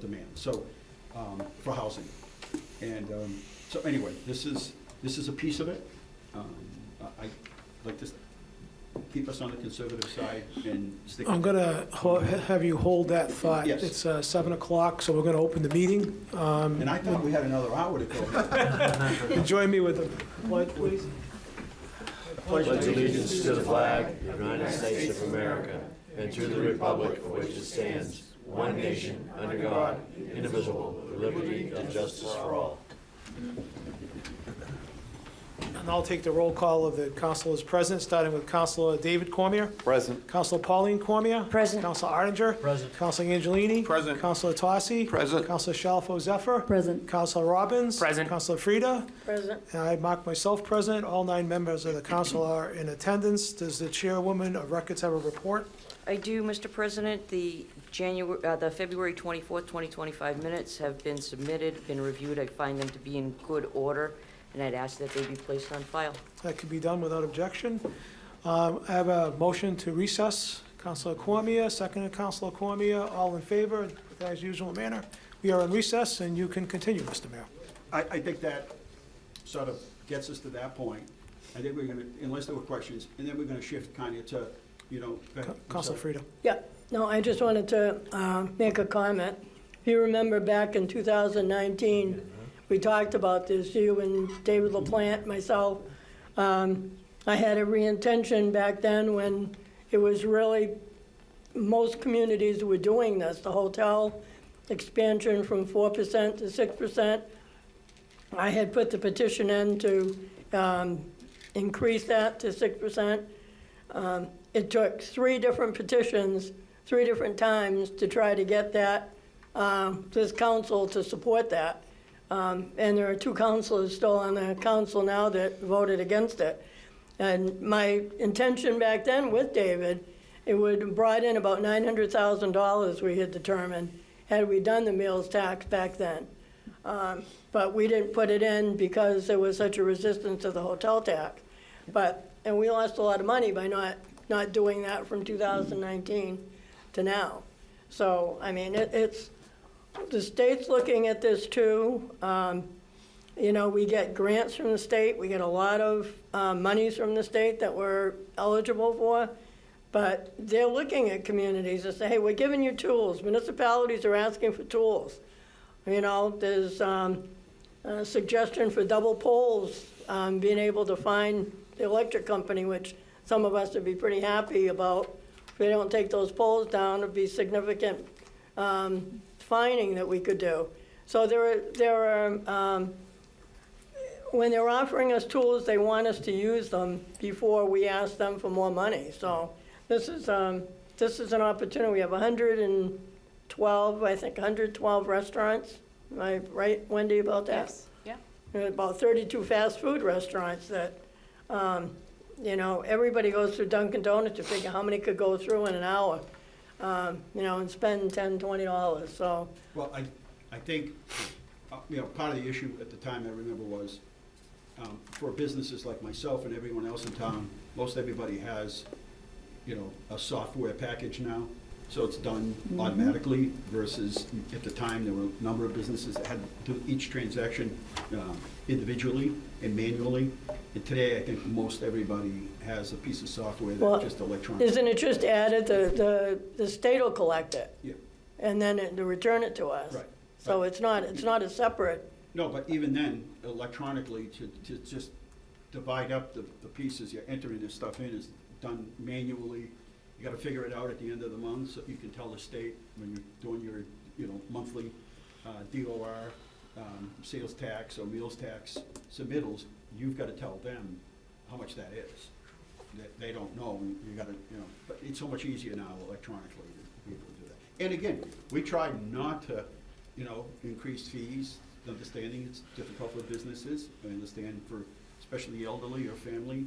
demand. So, for housing. And, so anyway, this is a piece of it. I'd like to keep us on the conservative side and stick. I'm gonna have you hold that thought. Yes. It's 7 o'clock, so we're gonna open the meeting. And I thought we had another hour to go. Join me with the pledge, please. Pledge allegiance to the flag of the United States of America and to the republic for which it stands, one nation, under God, indivisible, with liberty and justice for all. And I'll take the roll call of the councilors present, starting with Councilor David Cormier. Present. Councilor Pauline Cormier. Present. Councilor Arndinger. Present. Councilor Angelini. Present. Councilor Tossi. Present. Councilor Shalfo Zephyr. Present. Councilor Robbins. Present. Councilor Frida. Present. And I mark myself present. All 9 members of the council are in attendance. Does the chairwoman of records have a report? I do, Mr. President. The February 24th, 2025 minutes have been submitted, been reviewed. I find them to be in good order, and I'd ask that they be placed on file. That can be done without objection. I have a motion to recess. Councilor Cormier, seconded Councilor Cormier, all in favor, as usual manner. We are in recess, and you can continue, Mr. Mayor. I think that sort of gets us to that point. I think we're gonna, unless there were questions, and then we're gonna shift kind of to, Councilor Frida. Yeah, no, I just wanted to make a comment. If you remember back in 2019, we talked about this, you and David LaPlante, myself. I had a reintention back then when it was really, most communities were doing this, the hotel expansion from 4% to 6%. I had put the petition in to increase that to 6%. It took 3 different petitions, 3 different times to try to get that, this council to support that. And there are 2 councilors still on the council now that voted against it. And my intention back then with David, it would have brought in about $900,000 we had determined, had we done the meals tax back then. But we didn't put it in because there was such a resistance to the hotel tax. And we lost a lot of money by not doing that from 2019 to now. So, I mean, the state's looking at this too. You know, we get grants from the state. We get a lot of monies from the state that we're eligible for. But they're looking at communities and say, hey, we're giving you tools. Municipalities are asking for tools. You know, there's a suggestion for double poles, being able to find the electric company, which some of us would be pretty happy about. If they don't take those poles down, it'd be significant fining that we could do. So there are when they're offering us tools, they want us to use them before we ask them for more money. So this is an opportunity. We have 112, I think, 112 restaurants. Am I right, Wendy, about that? Yes, yeah. And about 32 fast food restaurants that, you know, everybody goes through Dunkin' Donuts to figure how many could go through in an hour, you know, and spend $10, $20. So. Well, I think, you know, part of the issue at the time I remember was, for businesses like myself and everyone else in town, most everybody has, you know, a software package now. So it's done automatically versus at the time there were a number of businesses that had to do each transaction individually and manually. And today I think most everybody has a piece of software that's just electronic. Isn't it just added, the state will collect it? Yeah. And then to return it to us? Right. So it's not a separate. No, but even then, electronically, to just divide up the pieces, you're entering this stuff in is done manually. You gotta figure it out at the end of the month, so you can tell the state when you're doing your, you know, monthly DOR, sales tax or meals tax submittals, you've gotta tell them how much that is. They don't know, and you gotta, you know, but it's so much easier now electronically to be able to do that. And again, we tried not to, you know, increase fees, understanding it's difficult for businesses. I understand for especially the elderly or family,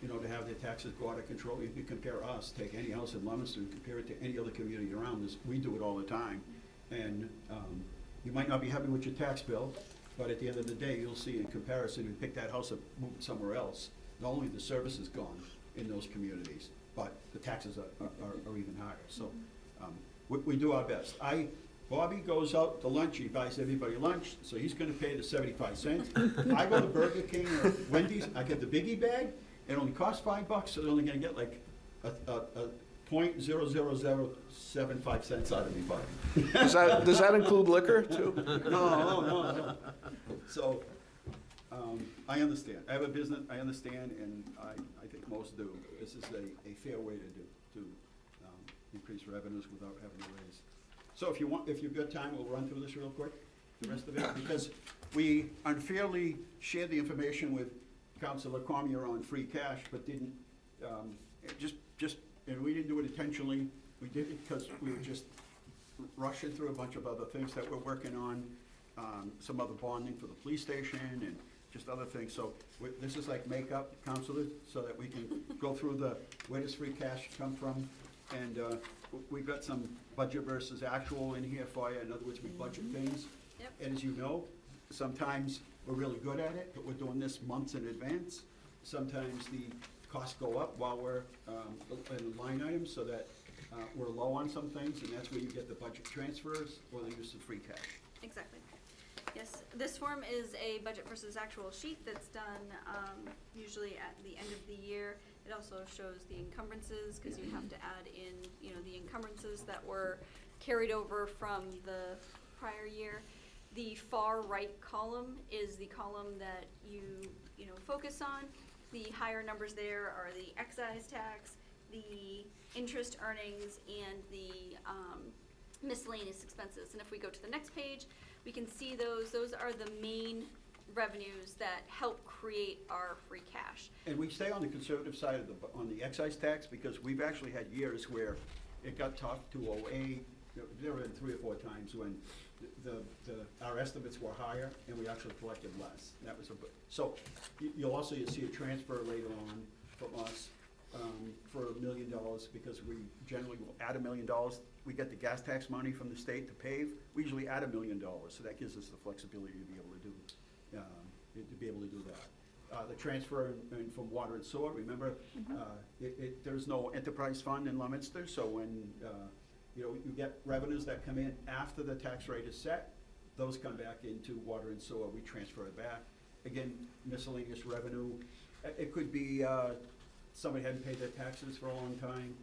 you know, to have their taxes go out of control. You can compare us, take any house in Leominster and compare it to any other community around us. We do it all the time. And you might not be happy with your tax bill, but at the end of the day, you'll see in comparison, you pick that house up, move it somewhere else. Not only the service is gone in those communities, but the taxes are even higher. So we do our best. Bobby goes out to lunch, he buys everybody lunch, so he's gonna pay the 75 cents. I go to Burger King or Wendy's, I get the biggie bag, it only costs $5, so they're only gonna get like a .00075 cents out of me, Bobby. Does that include liquor too? No. So, I understand. I have a business, I understand, and I think most do. This is a fair way to increase revenues without having to raise. So if you've got time, we'll run through this real quick, the rest of it, because we unfairly shared the information with Councilor Cormier on free cash, but didn't, and we didn't do it intentionally. We did it because we were just rushing through a bunch of other things that we're working on, some other bonding for the police station and just other things. So this is like makeup, Councilor, so that we can go through where does free cash come from? And we've got some budget versus actual in here for you. In other words, we budget things. Yep. And as you know, sometimes we're really good at it, but we're doing this months in advance. Sometimes the costs go up while we're in line items, so that we're low on some things, and that's where you get the budget transfers or the use of free cash. Exactly. Yes, this form is a budget versus actual sheet that's done usually at the end of the year. It also shows the encumbrances, because you have to add in, you know, the encumbrances that were carried over from the prior year. The far right column is the column that you focus on. The higher numbers there are the excise tax, the interest earnings, and the miscellaneous expenses. And if we go to the next page, we can see those are the main revenues that help create our free cash. And we stay on the conservative side of on the excise tax, because we've actually had years where it got tough, 2008. There were 3 or 4 times when our estimates were higher, and we actually collected less. That was so you'll see a transfer later on from us for $1 million, because we generally will add $1 million. We get the gas tax money from the state to pave. We usually add $1 million, so that gives us the flexibility to be able to do that. The transfer from water and sewer, remember, there's no enterprise fund in Leominster, so when you get revenues that come in after the tax rate is set, those come back into water and sewer, we transfer it back. Again, miscellaneous revenue, it could be somebody hadn't paid their taxes for a long time,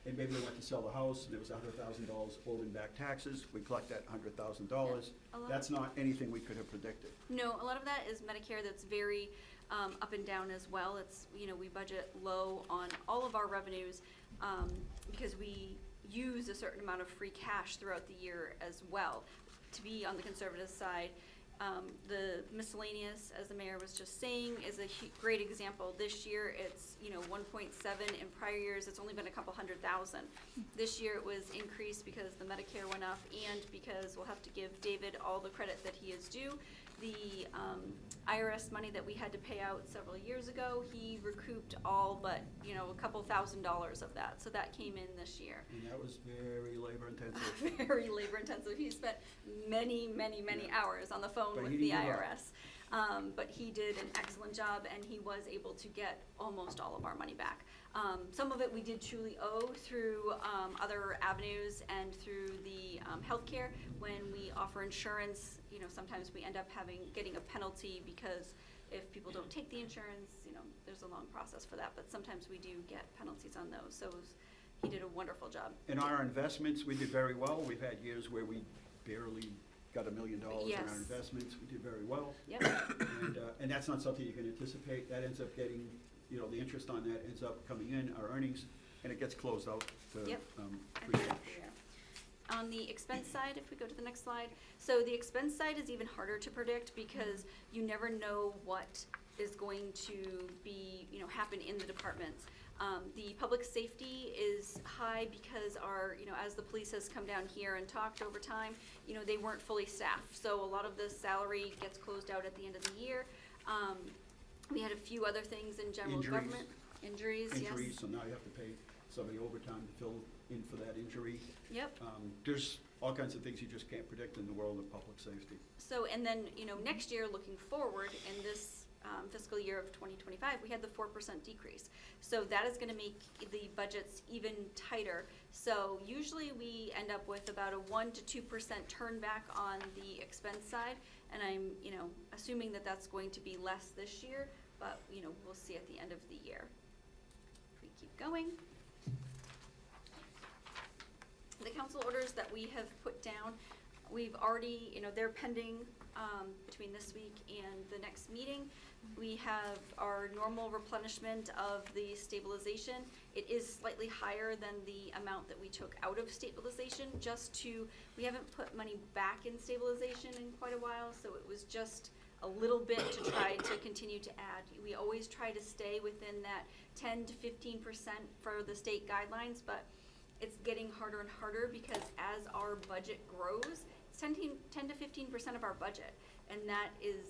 and maybe they went to sell the house, and there was $100,000 owed in back taxes, we collect that $100,000. That's not anything we could have predicted. No, a lot of that is Medicare that's very up and down as well. It's, we budget low on all of our revenues because we use a certain amount of free cash throughout the year as well. To be on the conservative side, the miscellaneous, as the mayor was just saying, is a great example. This year it's 1.7. In prior years it's only been a couple $100,000. This year it was increased because the Medicare went up, and because we'll have to give David all the credit that he is due. The IRS money that we had to pay out several years ago, he recouped all but a couple $1,000s of that. So that came in this year. And that was very labor intensive. Very labor intensive. He spent many hours on the phone with the IRS. But he did an excellent job, and he was able to get almost all of our money back. Some of it we did truly owe through other avenues and through the healthcare. When we offer insurance, sometimes we end up getting a penalty because if people don't take the insurance, there's a long process for that. But sometimes we do get penalties on those. So he did a wonderful job. In our investments, we did very well. We've had years where we barely got $1 million in our investments. We did very well. Yep. And that's not something you can anticipate. That ends up getting, the interest on that ends up coming in, our earnings, and it gets closed out to free cash. On the expense side, if we go to the next slide, so the expense side is even harder to predict because you never know what is going to be, happen in the departments. The public safety is high because as the police has come down here and talked over time, they weren't fully staffed. So a lot of the salary gets closed out at the end of the year. We had a few other things in general government. Injuries, yes. So now you have to pay somebody overtime to fill in for that injury. Yep. There's all kinds of things you just can't predict in the world of public safety. So, and then, next year, looking forward in this fiscal year of 2025, we had the 4% decrease. So that is going to make the budgets even tighter. So usually we end up with about a 1 to 2% turn back on the expense side, and I'm assuming that that's going to be less this year, but we'll see at the end of the year. If we keep going. The council orders that we have put down, we've already, they're pending between this week and the next meeting. We have our normal replenishment of the stabilization. It is slightly higher than the amount that we took out of stabilization, we haven't put money back in stabilization in quite a while, so it was just a little bit to try to continue to add. We always try to stay within that 10 to 15% for the state guidelines, but it's getting harder and harder because as our budget grows, it's 10 to 15% of our budget. And that is,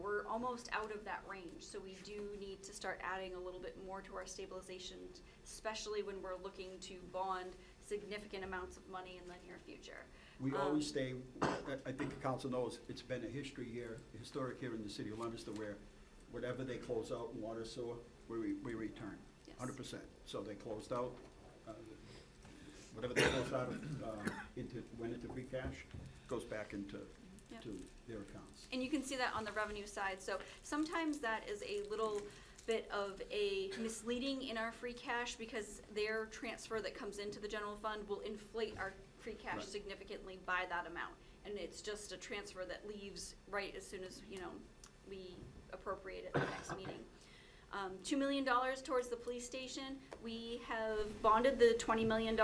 we're almost out of that range. So we do need to start adding a little bit more to our stabilization, especially when we're looking to bond significant amounts of money in the near future. We always stay, I think the council knows, it's been a historic here in the city of Leominster, where whatever they close out in water sewer, we return, Yes. 100%. So they closed out, whatever they closed out went into free cash, goes back into to their accounts. And you can see that on the revenue side. So sometimes that is a little bit of a misleading in our free cash because their transfer that comes into the general fund will inflate our free cash significantly by that amount. And it's just a transfer that leaves right as soon as, we appropriate it at the next meeting. $2 million towards the police station. We have bonded the $20 million.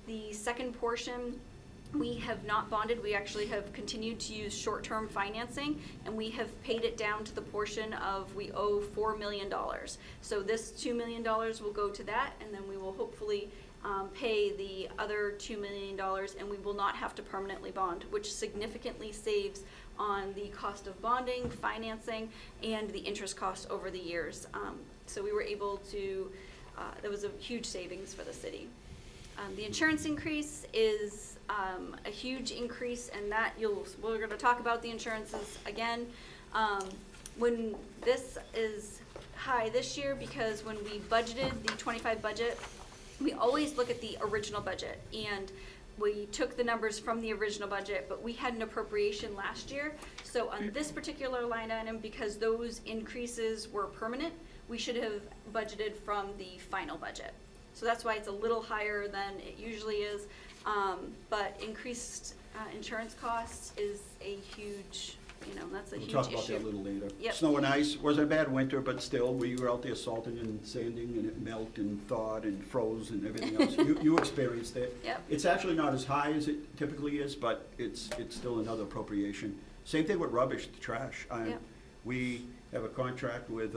The second portion, we have not bonded. We actually have continued to use short-term financing, and we have paid it down to the portion of we owe $4 million. So this $2 million will go to that, and then we will hopefully pay the other $2 million, and we will not have to permanently bond, which significantly saves on the cost of bonding, financing, and the interest costs over the years. So we were able to, that was a huge savings for the city. The insurance increase is a huge increase, and that we're going to talk about the insurances again. When this is high this year, because when we budgeted the 25 budget, we always look at the original budget, and we took the numbers from the original budget, but we had an appropriation last year. So on this particular line item, because those increases were permanent, we should have budgeted from the final budget. So that's why it's a little higher than it usually is. But increased insurance costs is a huge, that's a huge issue. We'll talk about that a little later. Yep. Snow and ice, wasn't a bad winter, but still, we were out there salting and sanding, and it melted and thawed and froze and everything else. You experienced it. Yep. It's actually not as high as it typically is, but it's still another appropriation. Same thing with rubbish, the trash. Yep. We have a contract with,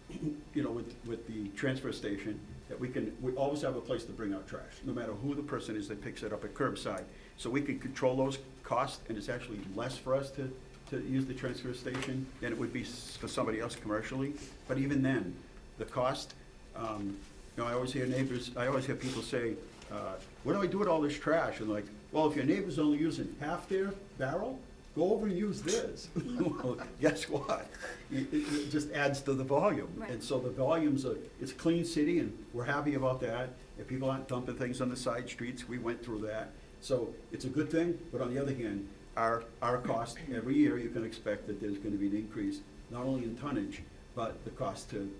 with the transfer station, that we always have a place to bring out trash, no matter who the person is that picks it up at curbside. So we can control those costs, and it's actually less for us to use the transfer station than it would be for somebody else commercially. But even then, the cost, I always hear people say, what do I do with all this trash? And like, well, if your neighbor's only using half their barrel, go over and use theirs. Well, guess what? It just adds to the volume. Right. And so the volumes it's a clean city, and we're happy about that. If people aren't dumping things on the side streets, we went through that. So it's a good thing, but on the other hand, our cost, every year you can expect that there's gonna be an increase, not only in tonnage, but the cost to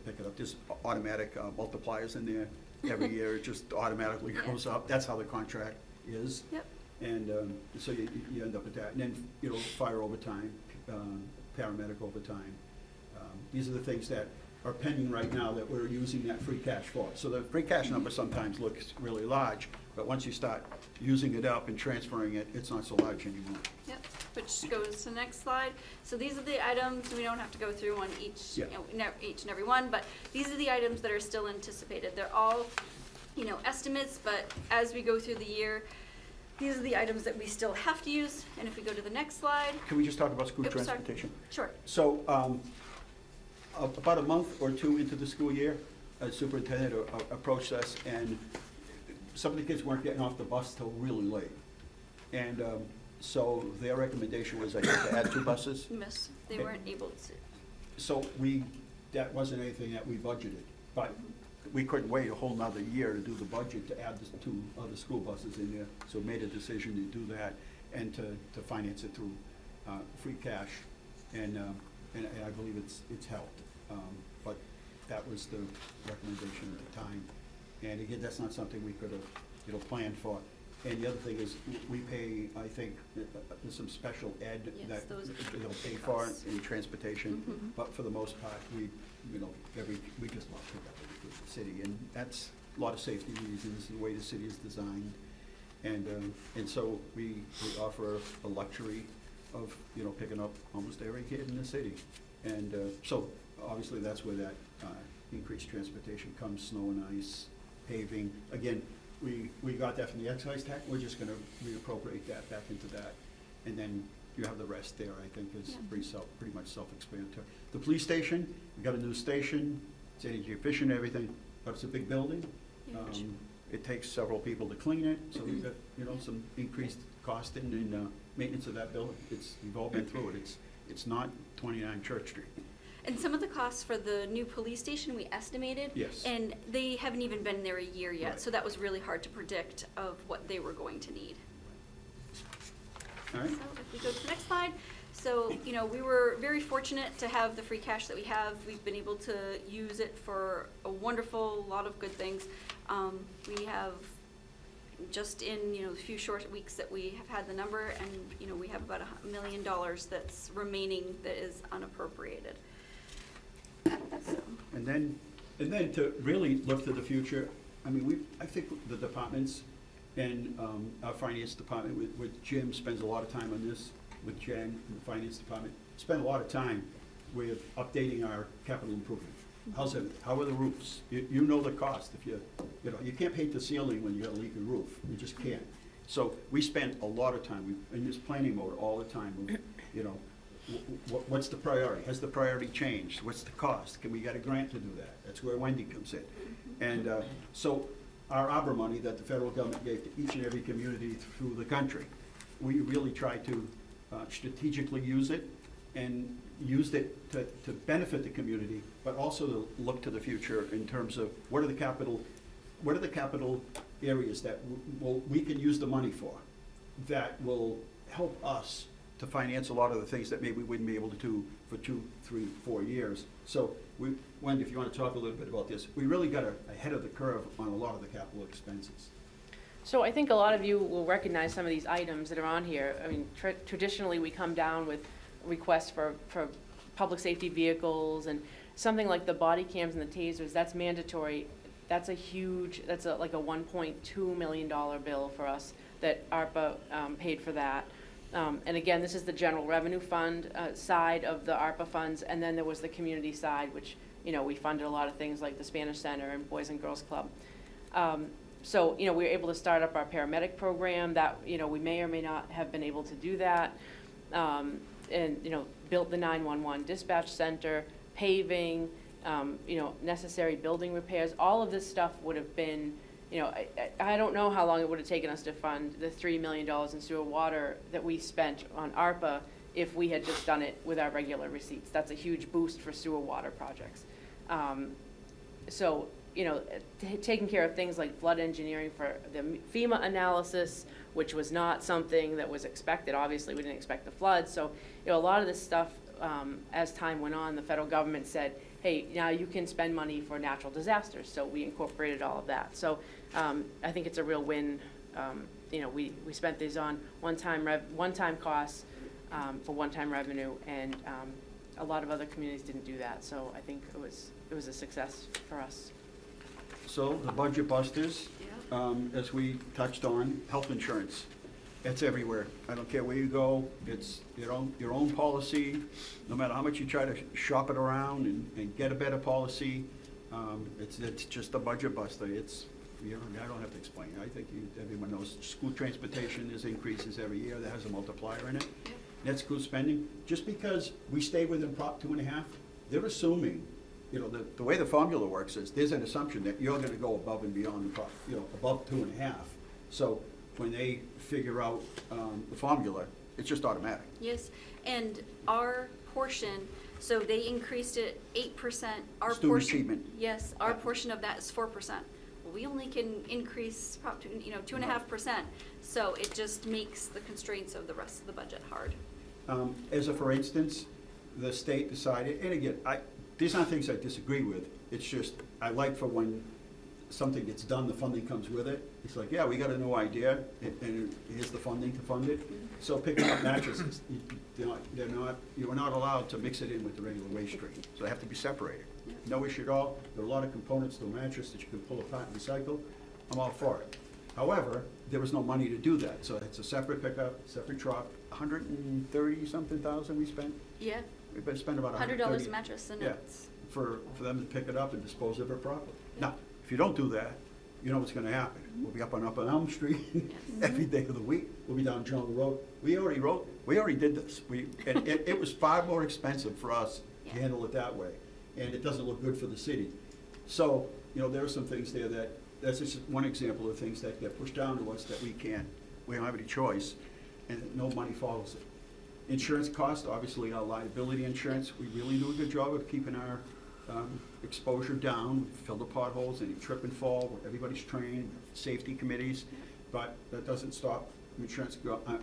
pick it up. There's automatic multipliers in there. Every year it just automatically goes up. That's how the contract is. Yep. And so you end up with that. And then, fire overtime, paramedic overtime. These are the things that are pending right now that we're using that free cash for. So the free cash number sometimes looks really large, but once you start using it up and transferring it, it's not so large anymore. Yep, which goes to the next slide. So these are the items, we don't have to go through on each, Yeah. Each and every one, but these are the items that are still anticipated. They're all, estimates, but as we go through the year, these are the items that we still have to use. And if we go to the next slide. Can we just talk about school Yep, sorry. transportation? Sure. So, about a month or two into the school year, a superintendent approached us, and some of the kids weren't getting off the bus till really late. And so their recommendation was, I think, to add 2 buses. Miss, they Okay. weren't able to. So that wasn't anything that we budgeted, but we couldn't wait a whole nother year to do the budget to add the 2 other school buses in there. So we made a decision to do that and to finance it through free cash. And I believe it's helped. But that was the recommendation at the time. And again, that's not something we could have, planned for. And the other thing is, we pay, I think, there's some special ed Yes, that those they'll pay for costs. in transportation. Mhm. But for the most part, we just love pickup in the city. And that's a lot of safety reasons, the way the city is designed. And so we offer a luxury of, picking up almost every kid in the city. And so obviously that's where that increased transportation comes, snow and ice, paving. Again, we got that from the excise tax, we're just gonna reappropriate that back into that. And then you have the rest there, I think, is Yeah. pretty much self-explanatory. The police station, we got a new station, it's energy efficient, everything, but it's a big building. Huge. It takes several people to clean it, so we've got, some increased cost in maintenance of that building. We've all been through it. It's not 29 Church Street. And some of the costs for the new police station, we estimated. Yes. And they haven't even been there a year yet, Right. so that was really hard to predict of what they were going to need. All right? So if we go to the next slide. So, we were very fortunate to have the free cash that we have. We've been able to use it for a wonderful lot of good things. We have, just in, a few short weeks that we have had the number, and, we have about $1 million that's remaining that is unappropriated. So, And then to really look to the future, I think the departments and our finance department with Jim spends a lot of time on this, with Jen in the finance department, spend a lot of time with updating our capital improvement. How's it, how are the roofs? You know the cost. If you know, you can't paint the ceiling when you got a leaky roof. You just can't. So we spend a lot of time, we in this planning mode all the time, you know, what's the priority? Has the priority changed? What's the cost? Can we get a grant to do that? That's where Wendy comes in. And so our ARPA money that the federal government gave to each and every community through the country, we really try to strategically use it and used it to benefit the community, but also to look to the future in terms of what are the capital areas that we can use the money for, that will help us to finance a lot of the things that maybe we wouldn't be able to do for 2, 3, 4 years. So Wendy, if you want to talk a little bit about this, we really got ahead of the curve on a lot of the capital expenses. So I think a lot of you will recognize some of these items that are on here. I mean, traditionally, we come down with requests for public safety vehicles, and something like the body cams and the tasers, that's mandatory. That's like a $1.2 million bill for us that ARPA paid for that. And again, this is the general revenue fund side of the ARPA funds, and then there was the community side, which, you know, we funded a lot of things like the Spanish Center and Boys and Girls Club. So, you know, we were able to start up our paramedic program that, you know, we may or may not have been able to do that. And, you know, built the 911 dispatch center, paving, you know, necessary building repairs. All of this stuff would have been, you know, I don't know how long it would have taken us to fund the $3 million in sewer water that we spent on ARPA if we had just done it with our regular receipts. That's a huge boost for sewer water projects. So, you know, taking care of things like flood engineering for the FEMA analysis, which was not something that was expected. Obviously, we didn't expect the flood. So, you know, a lot of this stuff, as time went on, the federal government said, hey, now you can spend money for natural disasters. So we incorporated all of that. So I think it's a real win. You know, we spent these on one-time costs for one-time revenue, and a lot of other communities didn't do that. So I think it was a success for us. So the budget busters, as we touched on, health insurance. It's everywhere. I don't care where you go. It's your own policy. No matter how much you try to shop it around and get a better policy, it's just a budget buster. It's, you know, I don't have to explain. I think everyone knows school transportation is increases every year. That has a multiplier in it. Net school spending. Just because we stay within Prop 2.5, they're assuming, you know, the way the formula works is there's an assumption that you're going to go above and beyond the prop, you know, above 2.5. So when they figure out the formula, it's just automatic. Yes, and our portion, so they increased it 8%. Our Student portion, achievement. yes, our portion of that is 4%. Well, we only can increase, you know, 2.5%. So it just makes the constraints of the rest of the budget hard. As a for instance, the state decided, and again, these aren't things I disagree with. It's just I like for when something gets done, the funding comes with it. It's like, yeah, we got a new idea, and here's the funding to fund it. So picking up mattresses, you're not allowed to mix it in with the regular waste stream. So they have to be separated. No issue at all. There are a lot of components to a mattress that you can pull apart and recycle. I'm all for it. However, there was no money to do that. So it's a separate pickup, separate truck, 130-something thousand we spent. Yeah. We spent about $100 a mattress, and it's for them to pick it up and dispose of it properly. Now, if you don't do that, you know what's going to happen. We'll be up on Elm Street every day of the week. We'll be down Jungle Road. We already did this. It was far more expensive for us to handle it that way, and it doesn't look good for the city. So, you know, there are some things there that's just one example of things that get pushed down to us that we don't have any choice, and no money follows it. Insurance costs, obviously our liability insurance, we really do a good job of keeping our exposure down, fill the potholes, any trip and fall, everybody's trained, safety committees, but that doesn't stop insurance.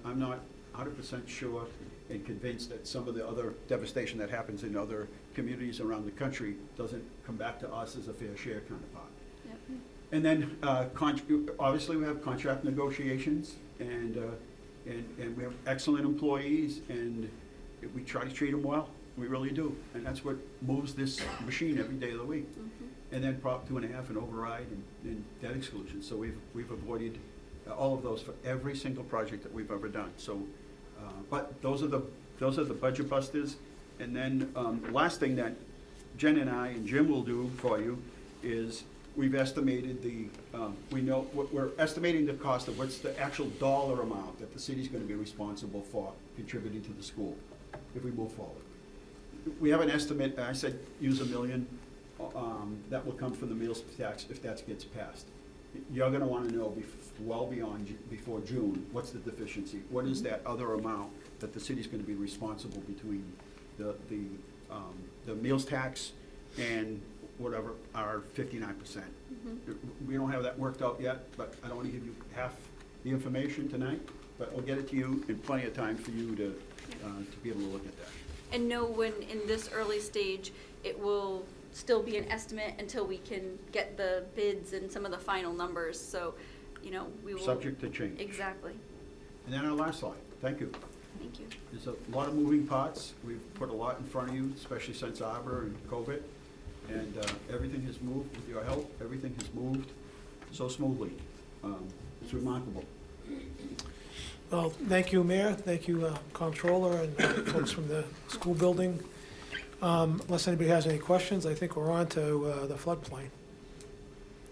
I'm not 100% sure and convinced that some of the other devastation that happens in other communities around the country doesn't come back to us as a fair share counterpart. Yep. And then obviously we have contract negotiations, and we have excellent employees, and we try to treat them well. We really do, and that's what moves this machine every day of the week. Mm-hmm. And then Prop 2.5 and override and debt exclusion. So we've avoided all of those for every single project that we've ever done. So, but those are the budget busters. And then the last thing Jen and I and Jim will do for you is we've estimated we're estimating the cost of what's the actual dollar amount that the city's gonna be responsible for contributing to the school if we move forward. We have an estimate, I said use $1 million, that will come from the meals tax if that gets passed. You're gonna wanna know before June, what's the deficiency? What is that other amount that the city's gonna be responsible between the meals tax and whatever, our 59%. We don't have that worked out yet, but I don't wanna give you half the information tonight, but I'll get it to you in plenty of time for you to be able to look at that. And know when, in this early stage, it will still be an estimate until we can get the bids and some of the final numbers, so, you know, we will. Subject to change. Exactly. And then our last slide, thank you. Thank you. There's a lot of moving parts. We've put a lot in front of you, especially since Arbor and COVID. And everything has moved, with your help, everything has moved so smoothly. It's remarkable. Well, thank you, Mayor, thank you, Comptroller, and folks from the school building. Unless anybody has any questions, I think we're on to the floodplain.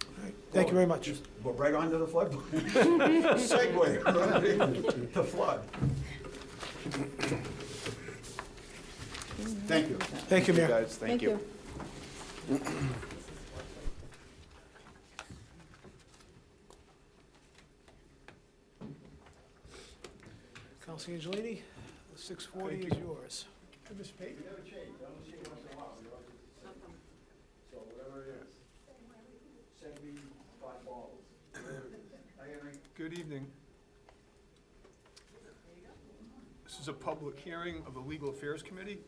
All right, thank you very much. Just go right on to the floodplain. Segue right into the flood. Thank you. Thank you, Mayor. Guys, thank you. Councilor Angelini, 640 is yours. Ms. Pate? So whatever it is, send me 5 balls. Good evening. This is a public hearing of the Legal Affairs Committee.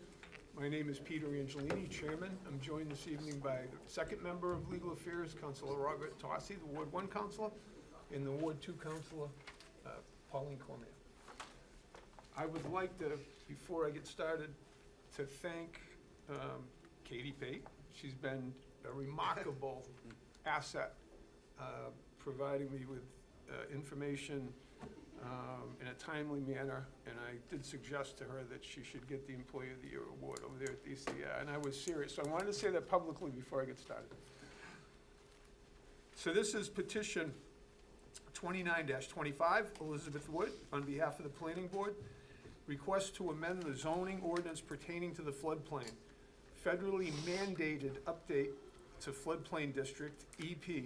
My name is Peter Angelini, Chairman. I'm joined this evening by the second member of Legal Affairs, Councilor Robert Tossi, the Ward 1 Councilor, and the Ward 2 Councilor, Pauline Cormier. I would like to, before I get started, to thank Katie Pate. She's been a remarkable asset, providing me with information in a timely manner, and I did suggest to her that she should get the Employee of the Year award over there at DCR, and I was serious. So I wanted to say that publicly before I get started. So this is petition 29-25, Elizabeth Wood, on behalf of the Planning Board. Request to amend the zoning ordinance pertaining to the floodplain. Federally mandated update to floodplain district, EP.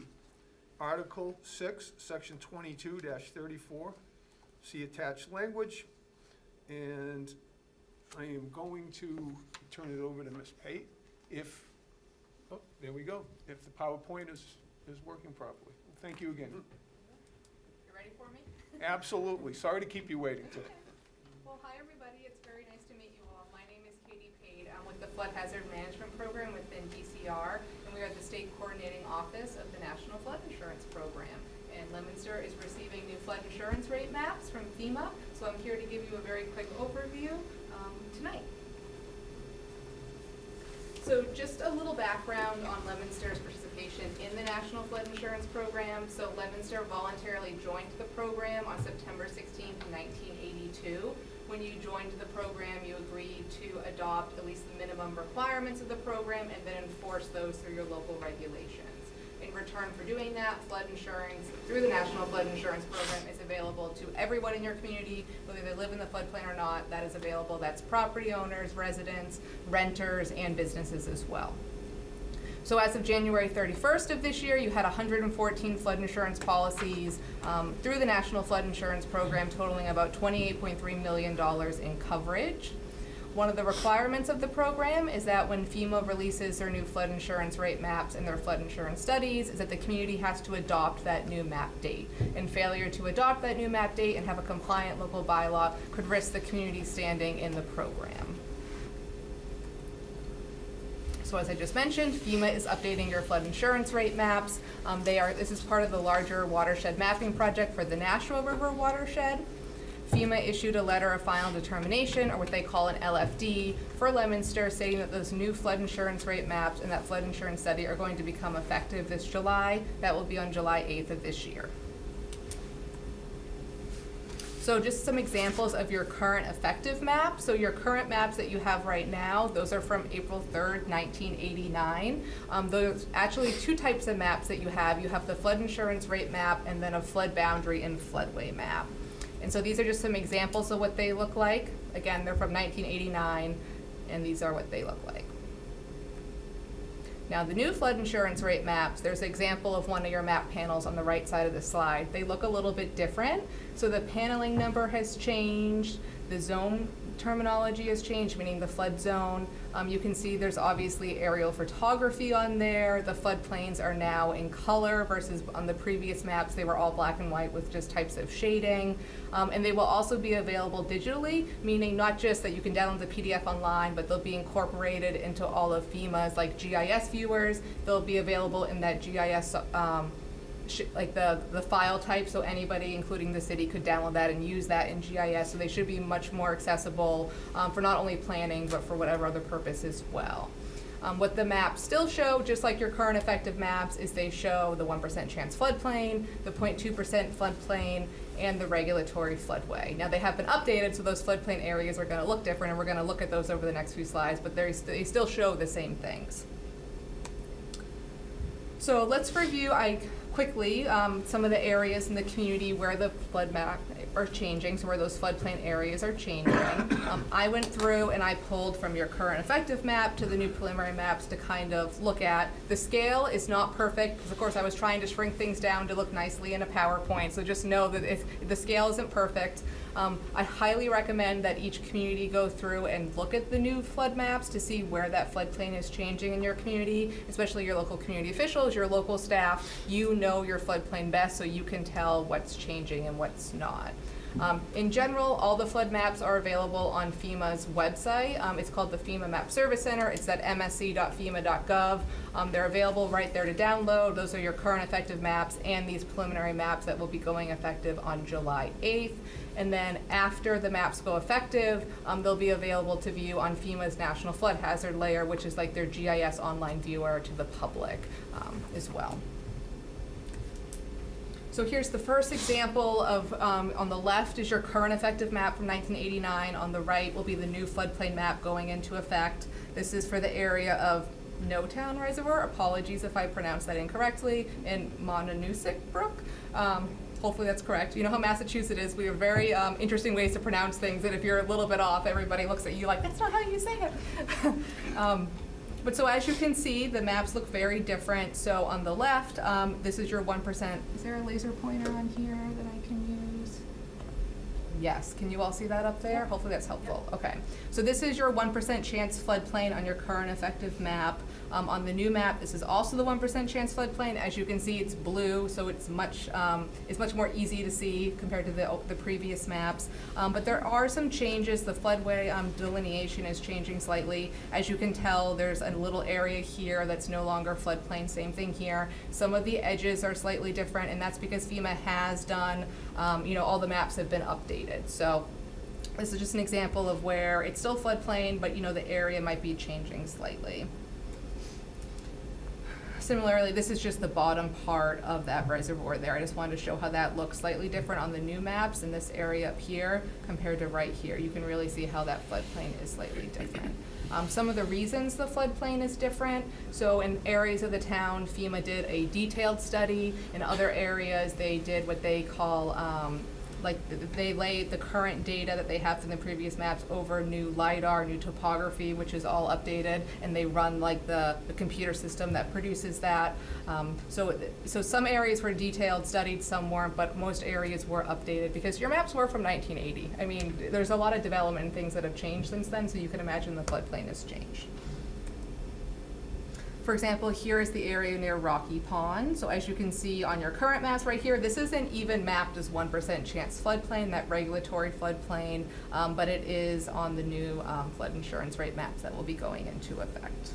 Article 6, Section 22-34. See attached language. And I am going to turn it over to Ms. Pate if, oh, there we go, if the PowerPoint is working properly. Thank you again. You ready for me? Absolutely. Sorry to keep you waiting, too. Well, hi, everybody. It's very nice to meet you all. My name is Katie Pate. I'm with the Flood Hazard Management Program within DCR, and we are the state coordinating office of the National Flood Insurance Program. And Leominster is receiving new flood insurance rate maps from FEMA, so I'm here to give you a very quick overview tonight. So just a little background on Leominster's participation in the National Flood Insurance Program. So Leominster voluntarily joined the program on September 16, 1982. When you joined the program, you agreed to adopt at least the minimum requirements of the program and then enforce those through your local regulations. In return for doing that, flood insurance through the National Flood Insurance Program is available to everyone in your community, whether they live in the floodplain or not. That is available. That's property owners, residents, renters, and businesses as well. So as of January 31st of this year, you had 114 flood insurance policies through the National Flood Insurance Program, totaling about $28.3 million in coverage. One of the requirements of the program is that when FEMA releases their new flood insurance rate maps and their flood insurance studies, is that the community has to adopt that new map date. And failure to adopt that new map date and have a compliant local bylaw could risk the community standing in the program. So as I just mentioned, FEMA is updating your flood insurance rate maps. This is part of the larger watershed mapping project for the Nashua River watershed. FEMA issued a letter of final determination, or what they call an LFD, for Leominster, stating that those new flood insurance rate maps and that flood insurance study are going to become effective this July. That will be on July 8th of this year. So just some examples of your current effective map. So your current maps that you have right now, those are from April 3rd, 1989. There's actually two types of maps that you have. You have the flood insurance rate map and then a flood boundary and floodway map. And so these are just some examples of what they look like. Again, they're from 1989, and these are what they look like. Now, the new flood insurance rate maps, there's an example of one of your map panels on the right side of the slide. They look a little bit different. So the paneling number has changed, the zone terminology has changed, meaning the flood zone. You can see there's obviously aerial photography on there. The floodplains are now in color versus on the previous maps, they were all black and white with just types of shading. And they will also be available digitally, meaning not just that you can download the PDF online, but they'll be incorporated into all of FEMA's like GIS viewers. They'll be available in that GIS like the file type, so anybody, including the city, could download that and use that in GIS. So they should be much more accessible for not only planning, but for whatever other purpose as well. What the maps still show, just like your current effective maps, is they show the 1% chance floodplain, the 0.2% floodplain, and the regulatory floodway. Now they have been updated, so those floodplain areas are going to look different, and we're going to look at those over the next few slides, but they still show the same things. So let's review quickly some of the areas in the community where the flood map are changing, so where those floodplain areas are changing. I went through and I pulled from your current effective map to the new preliminary maps to kind of look at. The scale is not perfect, because of course I was trying to shrink things down to look nicely in a PowerPoint, so just know that if the scale isn't perfect. I highly recommend that each community go through and look at the new flood maps to see where that floodplain is changing in your community, especially your local community officials, your local staff. You know your floodplain best, so you can tell what's changing and what's not. In general, all the flood maps are available on FEMA's website. It's called the FEMA Map Service Center. It's at msc.fema.gov. They're available right there to download. Those are your current effective maps and these preliminary maps that will be going effective on July 8th. And then after the maps go effective, they'll be available to view on FEMA's National Flood Hazard Layer, which is like their GIS online viewer to the public as well. So here's the first example of, on the left is your current effective map from 1989. On the right will be the new floodplain map going into effect. This is for the area of No Town Reservoir, apologies if I pronounced that incorrectly, in Mononusic Brook. Hopefully that's correct. You know how Massachusetts is. We have very interesting ways to pronounce things, and if you're a little bit off, everybody looks at you like, that's not how you say it. But so as you can see, the maps look very different. So on the left, this is your 1%. Is there a laser pointer on here that I can use? Yes, can you all see that up there? Hopefully that's helpful. Okay, so this is your 1% chance floodplain on your current effective map. On the new map, this is also the 1% chance floodplain. As you can see, it's blue, so it's much more easy to see compared to the previous maps. But there are some changes. The floodway delineation is changing slightly. As you can tell, there's a little area here that's no longer floodplain. Same thing here. Some of the edges are slightly different, and that's because FEMA has done, all the maps have been updated. So this is just an example of where it's still floodplain, but the area might be changing slightly. Similarly, this is just the bottom part of that reservoir there. I just wanted to show how that looks slightly different on the new maps in this area up here compared to right here. You can really see how that floodplain is slightly different. Some of the reasons the floodplain is different, so in areas of the town, FEMA did a detailed study. In other areas, they did what they call they lay the current data that they have from the previous maps over new LiDAR, new topography, which is all updated, and they run like the computer system that produces that. So some areas were detailed, studied, some weren't, but most areas were updated because your maps were from 1980. I mean, there's a lot of development and things that have changed since then, so you can imagine the floodplain has changed. For example, here is the area near Rocky Pond. So as you can see on your current maps right here, this isn't even mapped as 1% chance floodplain, that regulatory floodplain, but it is on the new flood insurance rate maps that will be going into effect.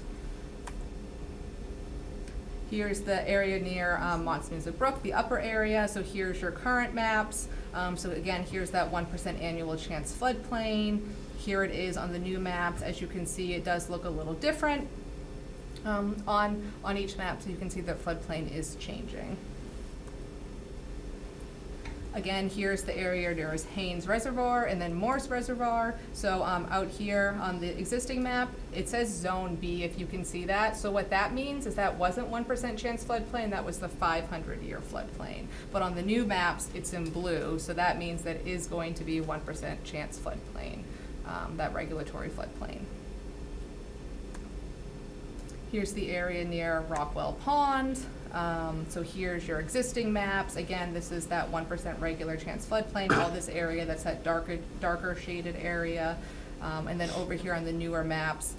Here's the area near Mononusic Brook, the upper area. So here's your current maps. So again, here's that 1% annual chance floodplain. Here it is on the new maps. As you can see, it does look a little different. On each map, so you can see the floodplain is changing. Again, here's the area, there's Haynes Reservoir and then Morse Reservoir. So out here on the existing map, it says Zone B, if you can see that. So what that means is that wasn't 1% chance floodplain, that was the 500-year floodplain. But on the new maps, it's in blue, so that means that it is going to be 1% chance floodplain, that regulatory floodplain. Here's the area near Rockwell Pond. So here's your existing maps. Again, this is that 1% regular chance floodplain. All this area, that's that darker shaded area. And then over here on the newer maps,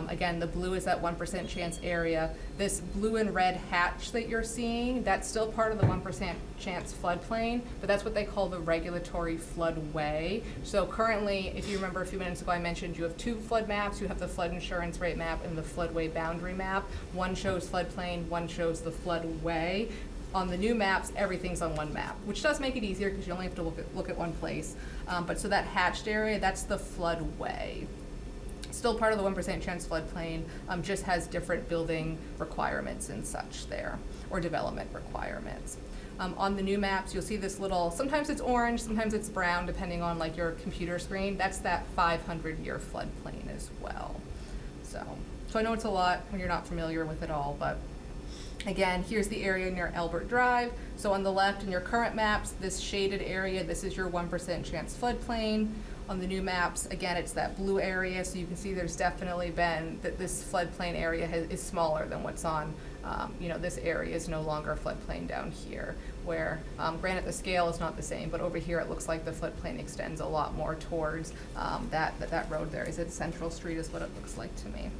again, the blue is that 1% chance area. This blue and red hatch that you're seeing, that's still part of the 1% chance floodplain, but that's what they call the regulatory floodway. So currently, if you remember a few minutes ago, I mentioned you have two flood maps. You have the flood insurance rate map and the floodway boundary map. One shows floodplain, one shows the floodway. On the new maps, everything's on one map, which does make it easier because you only have to look at one place. But so that hatched area, that's the floodway. Still part of the 1% chance floodplain, just has different building requirements and such there, or development requirements. On the new maps, you'll see this little, sometimes it's orange, sometimes it's brown, depending on like your computer screen. That's that 500-year floodplain as well. So I know it's a lot when you're not familiar with it all, but again, here's the area near Albert Drive. So on the left in your current maps, this shaded area, this is your 1% chance floodplain. On the new maps, again, it's that blue area, so you can see there's definitely been, that this floodplain area is smaller than what's on, this area is no longer a floodplain down here, where, granted, the scale is not the same, but over here it looks like the floodplain extends a lot more towards that road there. Is it Central Street is what it looks like to me.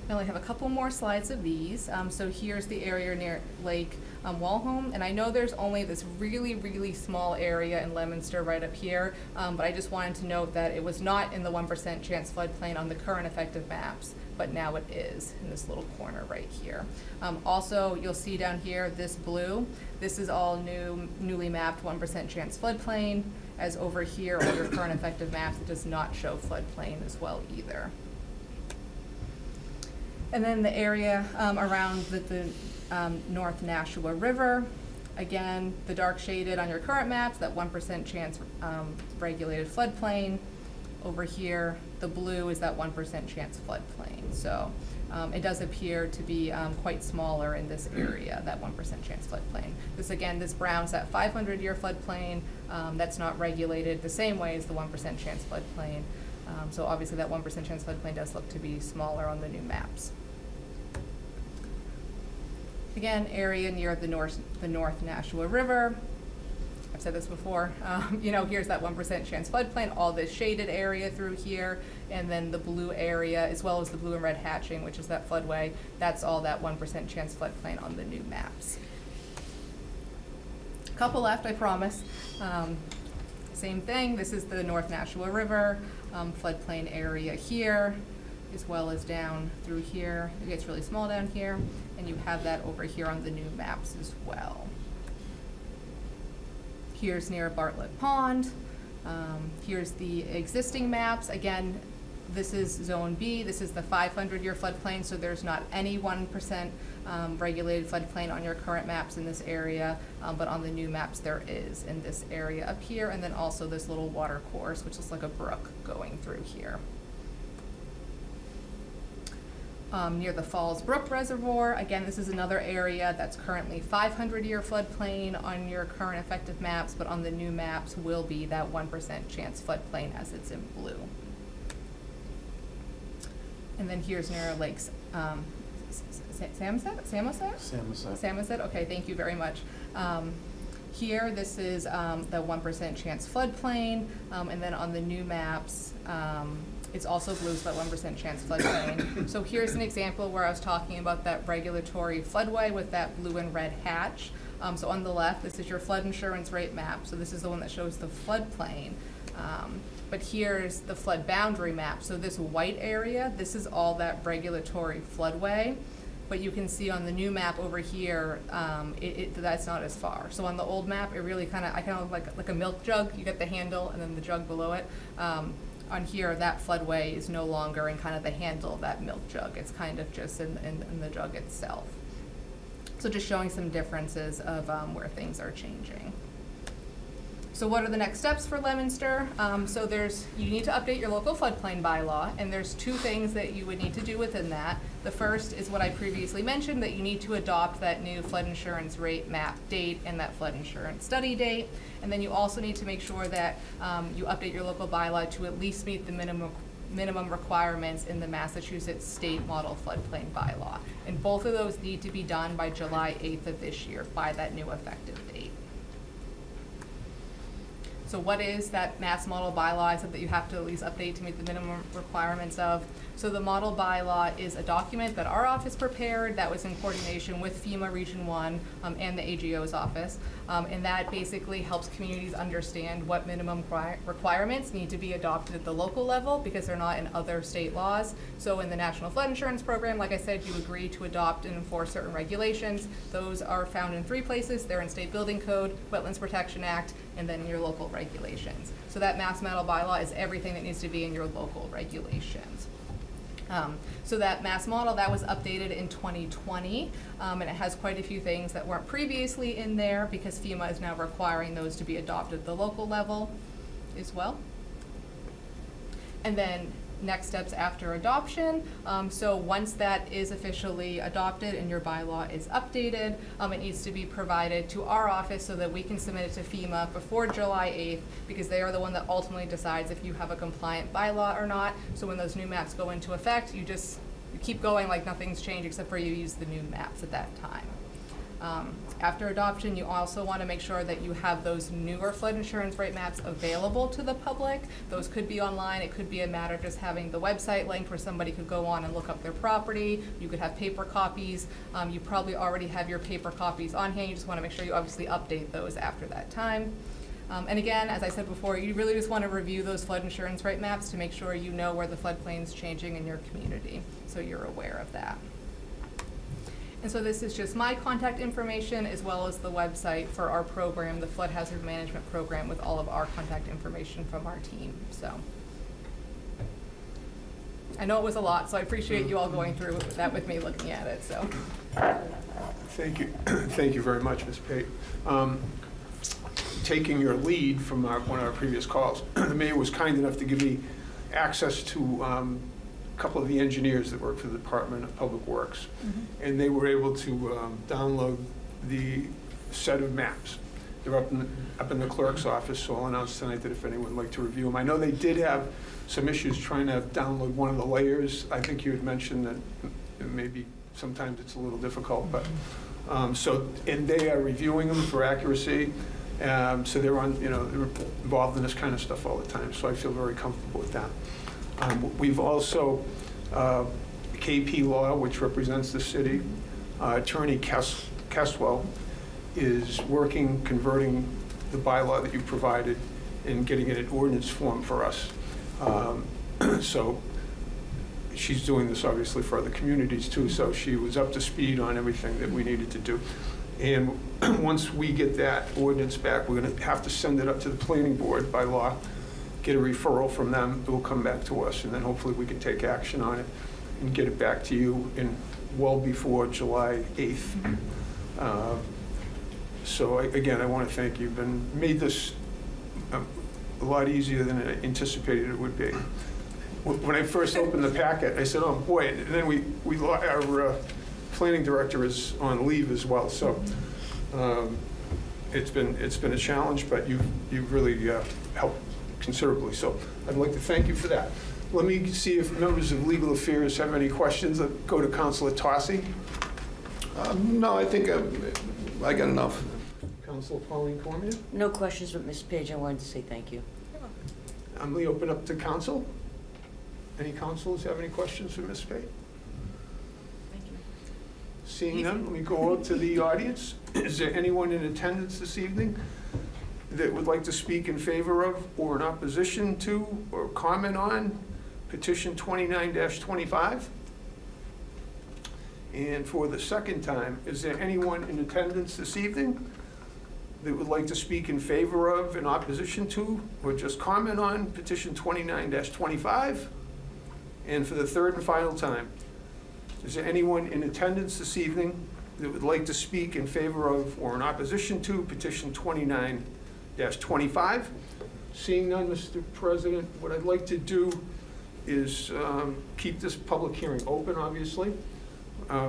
I only have a couple more slides of these. So here's the area near Lake Walholm, and I know there's only this really, really small area in Leominster right up here, but I just wanted to note that it was not in the 1% chance floodplain on the current effective maps, but now it is in this little corner right here. Also, you'll see down here this blue. This is all newly mapped 1% chance floodplain, as over here on your current effective maps, it does not show floodplain as well either. And then the area around the North Nashua River, again, the dark shaded on your current maps, that 1% chance regulated floodplain. Over here, the blue is that 1% chance floodplain. So it does appear to be quite smaller in this area, that 1% chance floodplain. This brown's that 500-year floodplain that's not regulated the same way as the 1% chance floodplain. So obviously that 1% chance floodplain does look to be smaller on the new maps. Again, area near the North Nashua River. I've said this before. Here's that 1% chance floodplain, all this shaded area through here, and then the blue area, as well as the blue and red hatching, which is that floodway. That's all that 1% chance floodplain on the new maps. Couple left, I promise. Same thing. This is the North Nashua River floodplain area here, as well as down through here. It gets really small down here, and you have that over here on the new maps as well. Here's near Bartlett Pond. Here's the existing maps. Again, this is Zone B. This is the 500-year floodplain, so there's not any 1% regulated floodplain on your current maps in this area, but on the new maps there is in this area up here, and then also this little water course, which is like a brook going through here. Near the Falls Brook Reservoir, again, this is another area that's currently 500-year floodplain on your current effective maps, but on the new maps will be that 1% chance floodplain as it's in blue. And then here's near Lakes Samoset? Okay, thank you very much. Here, this is the 1% chance floodplain, and then on the new maps, it's also blue, so that 1% chance floodplain. So here's an example where I was talking about that regulatory floodway with that blue and red hatch. So on the left, this is your flood insurance rate map. So this is the one that shows the floodplain. But here's the flood boundary map. So this white area, this is all that regulatory floodway. But you can see on the new map over here, that's not as far. So on the old map, it really I kind of like a milk jug. You get the handle and then the jug below it. On here, that floodway is no longer in kind of the handle of that milk jug. It's kind of just in the jug itself. So just showing some differences of where things are changing. So what are the next steps for Leominster? So you need to update your local floodplain bylaw, and there's two things that you would need to do within that. The first is what I previously mentioned, that you need to adopt that new flood insurance rate map date and that flood insurance study date. And then you also need to make sure that you update your local bylaw to at least meet the minimum requirements in the Massachusetts State Model Floodplain Bylaw. And both of those need to be done by July 8th of this year, by that new effective date. So what is that Mass Model Bylaw? I said that you have to at least update to meet the minimum requirements of. So the Model Bylaw is a document that our office prepared that was in coordination with FEMA Region 1 and the AGO's office. And that basically helps communities understand what minimum requirements need to be adopted at the local level because they're not in other state laws. So in the National Flood Insurance Program, like I said, you agree to adopt and enforce certain regulations. Those are found in 3 places. They're in State Building Code, Wetlands Protection Act, and then your local regulations. So that Mass Model Bylaw is everything that needs to be in your local regulations. So that Mass Model, that was updated in 2020, and it has quite a few things that weren't previously in there because FEMA is now requiring those to be adopted at the local level as well. And then next steps after adoption. So once that is officially adopted and your bylaw is updated, it needs to be provided to our office so that we can submit it to FEMA before July 8th because they are the one that ultimately decides if you have a compliant bylaw or not. So when those new maps go into effect, you keep going like nothing's changed except for you use the new maps at that time. After adoption, you also want to make sure that you have those newer flood insurance rate maps available to the public. Those could be online. It could be a matter of just having the website linked where somebody could go on and look up their property. You could have paper copies. You probably already have your paper copies on hand. You just want to make sure you obviously update those after that time. And again, as I said before, you really just want to review those flood insurance rate maps to make sure you know where the floodplain is changing in your community, so you're aware of that. And so this is just my contact information as well as the website for our program, the Flood Hazard Management Program, with all of our contact information from our team. So I know it was a lot, so I appreciate you all going through that with me, looking at it. So Thank you. Thank you very much, Ms. Pate. Taking your lead from one of our previous calls, the mayor was kind enough to give me access to a couple of the engineers that work for the Department of Public Works. And they were able to download the set of maps. They're up in the clerk's office, so I'll announce tonight that if anyone would like to review them. I know they did have some issues trying to download one of the layers. I think you had mentioned that maybe sometimes it's a little difficult, but and they are reviewing them for accuracy. So they're involved in this kind of stuff all the time, so I feel very comfortable with that. We've also, KP Law, which represents the city, Attorney Keswell is working, converting the bylaw that you provided and getting it in ordinance form for us. So she's doing this obviously for other communities too, so she was up to speed on everything that we needed to do. And once we get that ordinance back, we're going to have to send it up to the planning board by law, get a referral from them, it will come back to us, and then hopefully we can take action on it and get it back to you well before July 8th. So again, I want to thank you. You've made this a lot easier than I anticipated it would be. When I first opened the packet, I said, oh boy, and then our planning director is on leave as well, so it's been a challenge, but you've really helped considerably, so I'd like to thank you for that. Let me see if members of Legal Affairs have any questions. Go to Councilor Tossi. No, I think I got enough. Councilor Pauline Cormier. No questions, but Ms. Page, I wanted to say thank you. I'm going to open up to council. Any councilors have any questions for Ms. Pate? Seeing none, let me go out to the audience. Is there anyone in attendance this evening that would like to speak in favor of or in opposition to or comment on petition 29-25? And for the second time, is there anyone in attendance this evening that would like to speak in favor of, in opposition to, or just comment on petition 29-25? And for the third and final time, is there anyone in attendance this evening that would like to speak in favor of or in opposition to petition 29-25? Seeing none, Mr. President, what I'd like to do is keep this public hearing open, obviously.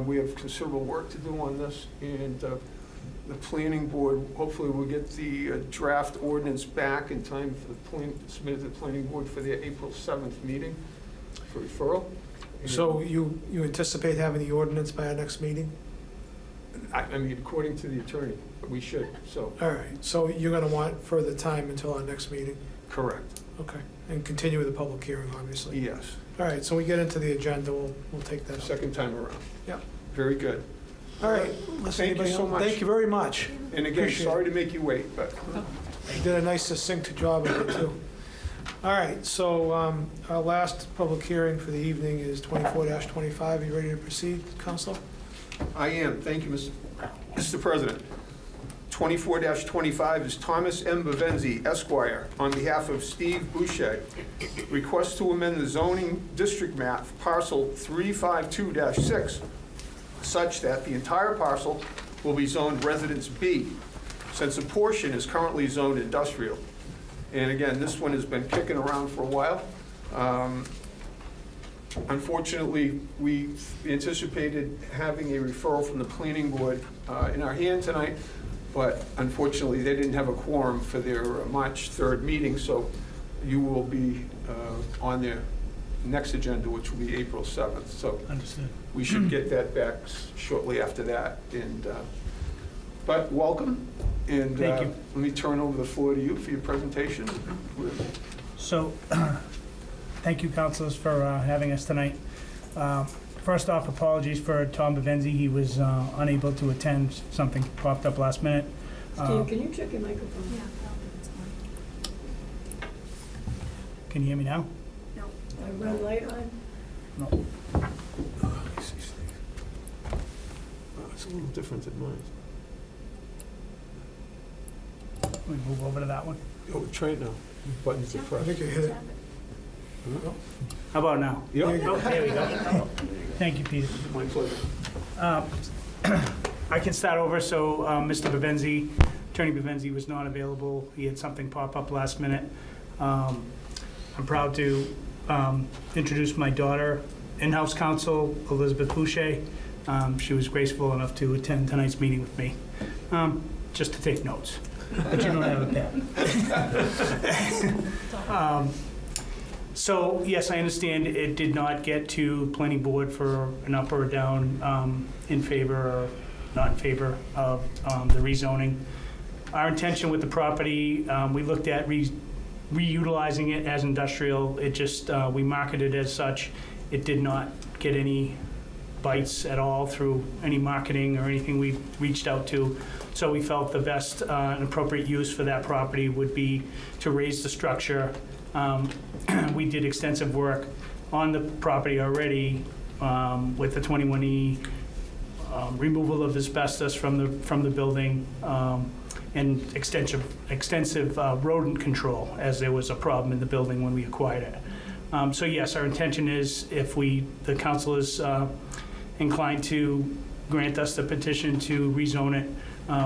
We have considerable work to do on this, and the planning board, hopefully we'll get the draft ordinance back in time for the submitted to the planning board for their April 7th meeting for referral. So you anticipate having the ordinance by our next meeting? I mean, according to the attorney, we should, so. All right, so you're gonna want further time until our next meeting? Correct. Okay, and continue with the public hearing, obviously? Yes. All right, so we get into the agenda, we'll take that up. Second time around. Yep. Very good. All right. Unless Thank you anybody so else- much. Thank you very much. And again, Appreciate sorry it. to make you wait, but You did a nice succinct job of it, too. All right, so our last public hearing for the evening is 24-25. You ready to proceed, Counselor? I am. Thank you, Mr. President. 24-25 is Thomas M. Bavenzi, Esquire, on behalf of Steve Boucher. Request to amend the zoning district map, parcel 352-6, such that the entire parcel will be zoned Residence B, since a portion is currently zoned industrial. And again, this one has been kicking around for a while. Unfortunately, we anticipated having a referral from the planning board in our hand tonight, but unfortunately, they didn't have a quorum for their March 3rd meeting, so you will be on their next agenda, which will be April 7th. So Understood. we should get that back shortly after that. And but welcome, and Thank you. let me turn over the floor to you for your presentation. So, thank you, councilors, for having us tonight. First off, apologies for Tom Bavenzi. He was unable to attend. Something popped up last minute. Steve, can you check your microphone? Yeah, Can you hear me now? no. Red light on? No. It's a little different than mine. Let me move over to that one. Oh, try it now. Buttons to I press. think you hit it. How about now? Yep. Oh, there we go. Thank you, Peter. My pleasure. I can start over. So, Mr. Bavenzi, Attorney Bavenzi was not available. He had something pop up last minute. I'm proud to introduce my daughter, in-house counsel, Elizabeth Boucher. She was graceful enough to attend tonight's meeting with me, just to take notes. But you don't have a pen. So, yes, I understand it did not get to planning board for an up or down in favor or not in favor of the rezoning. Our intention with the property, we looked at reutilizing it as industrial. It just, we marketed it as such. It did not get any bites at all through any marketing or anything we reached out to. So we felt the best and appropriate use for that property would be to raise the structure. We did extensive work on the property already with the 21E, removal of asbestos from the building, and extensive rodent control, as there was a problem in the building when we acquired it. So yes, our intention is, if the council is inclined to grant us the petition to rezone it,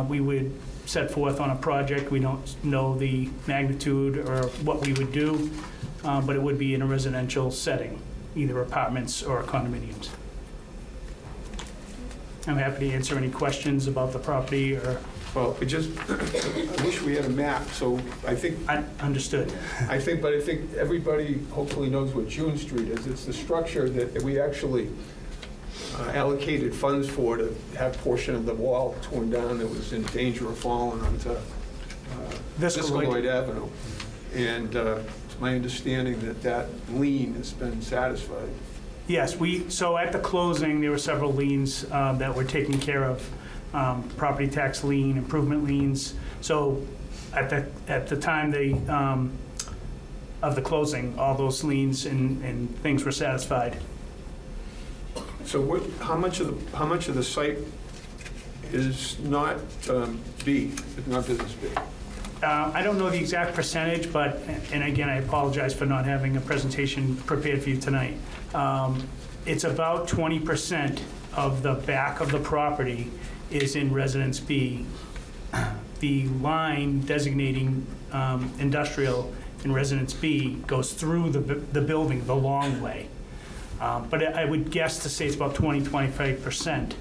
we would set forth on a project. We don't know the magnitude or what we would do, but it would be in a residential setting, either apartments or condominiums. I'm happy to answer any questions about the property or... Well, I wish we had a map, so I think... Understood. I think everybody hopefully knows what June Street is. It's the structure that we actually allocated funds for to have portion of the wall torn down that was in danger of falling onto Viscaloid Avenue. And it's my understanding that lien has been satisfied. Yes, so at the closing, there were several liens that were taken care of. Property tax lien, improvement liens. So at the time of the closing, all those liens and things were satisfied. So how much of the site is not B, not business B? I don't know the exact percentage, but, and again, I apologize for not having a presentation prepared for you tonight. It's about 20% of the back of the property is in Residence B. The line designating industrial in Residence B goes through the building the long way. But I would guess to say it's about 20-25%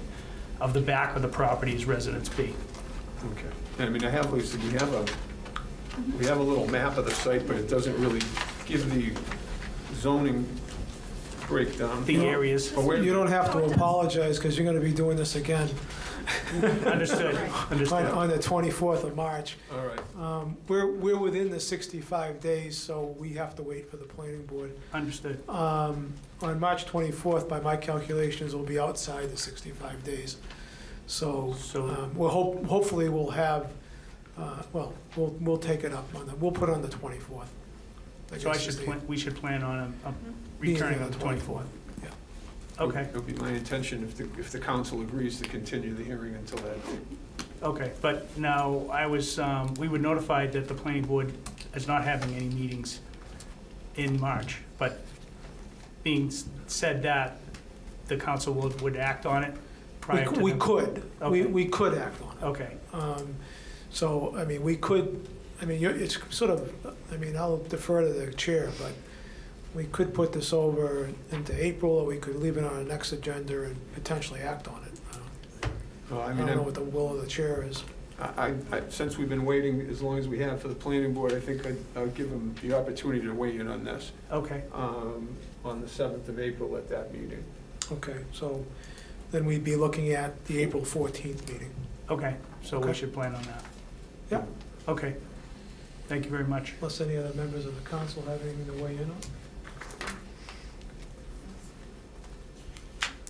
of the back of the property is Residence B. Okay. And I mean, I have, Lisa, we have a little map of the site, but it doesn't really give the zoning breakdown. The areas. You don't have to apologize, because you're going to be doing this again. Understood. Understood. On the 24th of March. All right. We're within the 65 days, so we have to wait for the planning board. Understood. On March 24th, by my calculations, we'll be outside the 65 days. So we'll hopefully we'll have, we'll take it up on the, we'll put on the 24th. So we should plan on returning on the 24th. Yeah. Okay. It would be my intention if the council agrees to continue the hearing until that date. Okay, but now we were notified that the planning board is not having any meetings in March, but being said that, the council would act on it prior to... We could. Okay. We could act on it. Okay. So, I mean, we could, I mean, it's sort of, I mean, I'll defer to the chair, but we could put this over into April, or we could leave it on our next agenda and potentially act on it. I don't know what the will of the chair is. Since we've been waiting as long as we have for the planning board, I think I'll give them the opportunity to weigh in on this. Okay. On the 7th of April at that meeting. Okay, so then we'd be looking at the April 14th meeting. Okay, so Okay. we should plan on that. Yeah. Okay. Thank you very much. Unless any other members of the council have anything to weigh in on?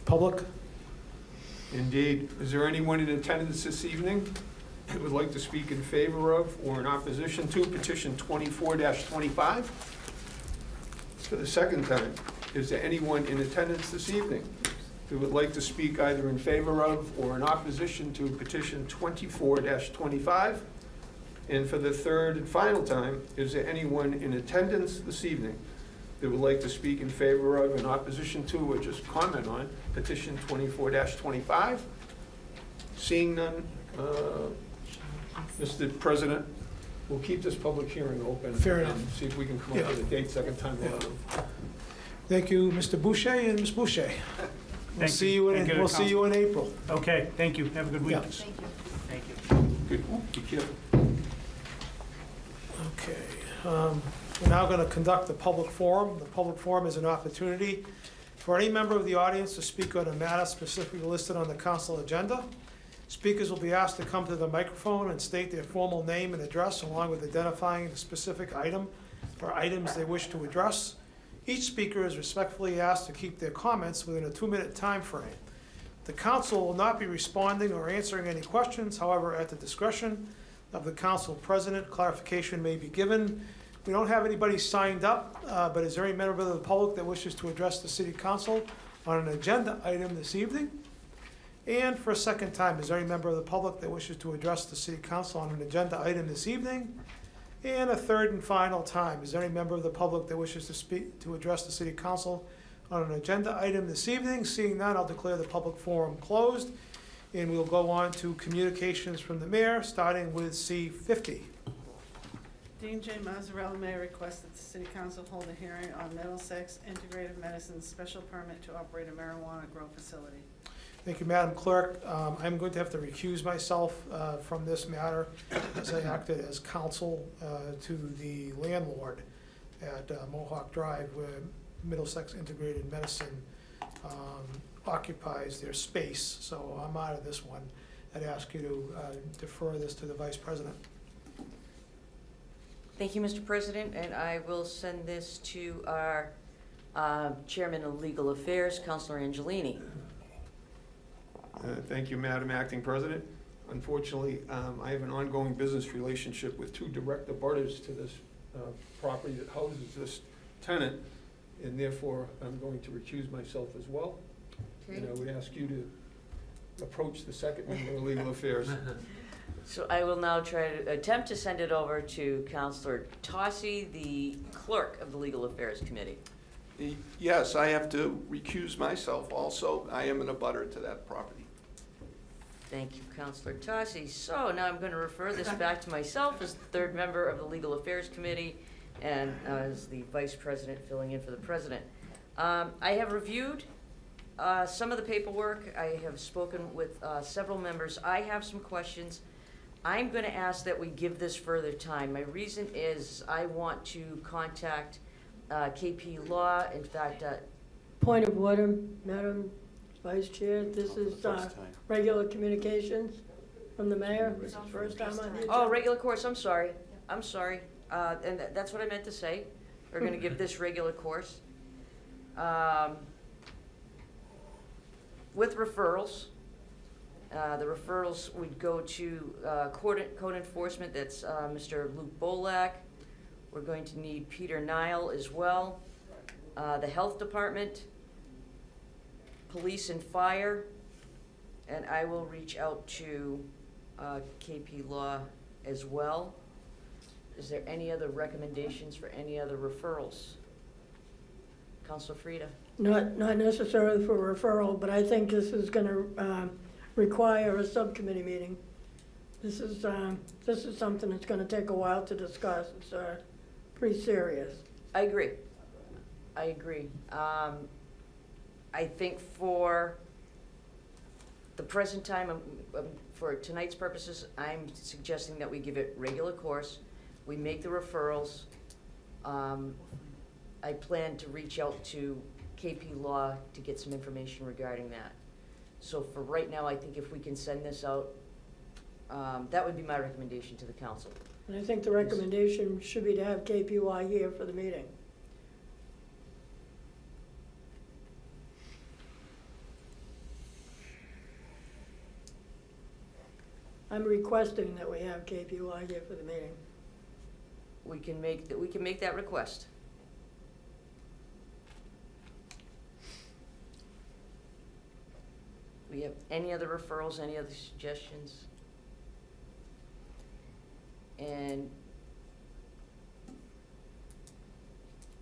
Public? Indeed. Is there anyone in attendance this evening who would like to speak in favor of or in opposition to petition 24-25? For the second time, is there anyone in attendance this evening who would like to speak either in favor of or in opposition to petition 24-25? And for the third and final time, is there anyone in attendance this evening that would like to speak in favor of, in opposition to, or just comment on petition 24-25? Seeing none, Mr. President, we'll keep this public hearing open. Fair enough. And see if we can come up with a date second time around. Thank you, Mr. Boucher and Ms. Boucher. We'll see you in April. Okay, thank you. Have a good week. Yeah. Thank you. Good, be careful. Okay, we're now going to conduct the public forum. The public forum is an opportunity for any member of the audience to speak on a matter specifically listed on the council agenda. Speakers will be asked to come to the microphone and state their formal name and address, along with identifying the specific item or items they wish to address. Each speaker is respectfully asked to keep their comments within a 2-minute time frame. The council will not be responding or answering any questions. However, at the discretion of the council president, clarification may be given. We don't have anybody signed up, but is there any member of the public that wishes to address the city council on an agenda item this evening? And for a second time, is there any member of the public that wishes to address the city council on an agenda item this evening? And a third and final time, is there any member of the public that wishes to address the city council on an agenda item this evening? Seeing none, I'll declare the public forum closed, and we'll go on to communications from the mayor, starting with C50. Dean J. Mazzarella, Mayor, requests that the City Council hold a hearing on Middlesex Integrative Medicine's special permit to operate a marijuana grow facility. Thank you, Madam Clerk. I'm going to have to recuse myself from this matter, as I acted as counsel to the landlord at Mohawk Drive, where Middlesex Integrated Medicine occupies their space. So I'm out of this one. I'd ask you to defer this to the Vice President. Thank you, Mr. President, and I will send this to our Chairman of Legal Affairs, Councilor Angelini. Thank you, Madam Acting President. Unfortunately, I have an ongoing business relationship with two direct abutters to this property that houses this tenant, and therefore I'm going to recuse myself as well. Okay. And I would ask you to approach the second member of Legal Affairs. So I will now try to attempt to send it over to Councilor Tossi, the clerk of the Legal Affairs Committee. Yes, I have to recuse myself also. I am an abutter to that property. Thank you, Counselor Tossi. So now I'm going to refer this back to myself as the third member of the Legal Affairs Committee and as the Vice President filling in for the President. I have reviewed some of the paperwork. I have spoken with several members. I have some questions. I'm going to ask that we give this further time. My reason is I want to contact KP Law. In fact, Point of order, Madam Vice Chair, this is First time. regular communications from the mayor. This is the first time on the agenda. oh, regular course, I'm sorry. I'm sorry. And that's what I meant to say. We're going to give this regular course. With referrals, the referrals would go to code enforcement, that's Mr. Luke Bolak. We're going to need Peter Nile as well. The health department, police and fire, and I will reach out to KP Law as well. Is there any other recommendations for any other referrals? Counselor Frida? Not necessarily for referral, but I think this is going to require a subcommittee meeting. This is something that's going to take a while to discuss. It's pretty serious. I agree. I agree. I think for the present time, for tonight's purposes, I'm suggesting that we give it regular course. We make the referrals. I plan to reach out to KP Law to get some information regarding that. So for right now, I think if we can send this out, that would be my recommendation to the council. And I think the recommendation should be to have KP Law here for the meeting. I'm requesting that we have KP Law here for the meeting. We can make that request. We have any other referrals, any other suggestions? And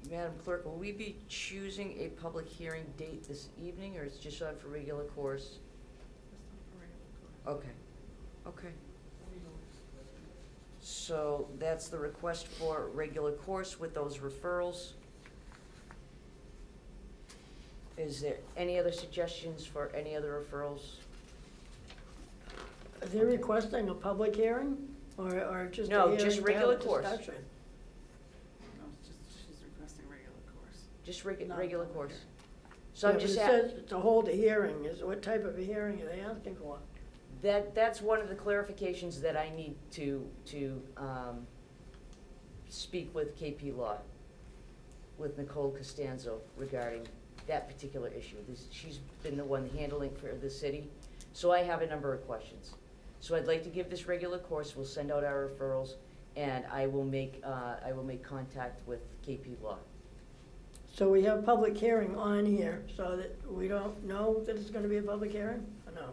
Madam Clerk, will we be choosing a public hearing date this evening, or it's just on for regular course? Okay, okay. So that's the request for regular course with those referrals. Is there any other suggestions for any other referrals? Are they requesting a public hearing or just a No, hearing just to regular have course. discussion? No, it's just, she's requesting regular course. Just Not regular public course. hearing. So Yeah, I'm but just it says to hold a hearing. What type of a hearing are they asking for? that's one of the clarifications that I need to speak with KP Law, with Nicole Costanzo regarding that particular issue. She's been the one handling for the city, so I have a number of questions. So I'd like to give this regular course. We'll send out our referrals, and I will make contact with KP Law. So we have public hearing on here so that we don't know that it's going to be a public hearing or no?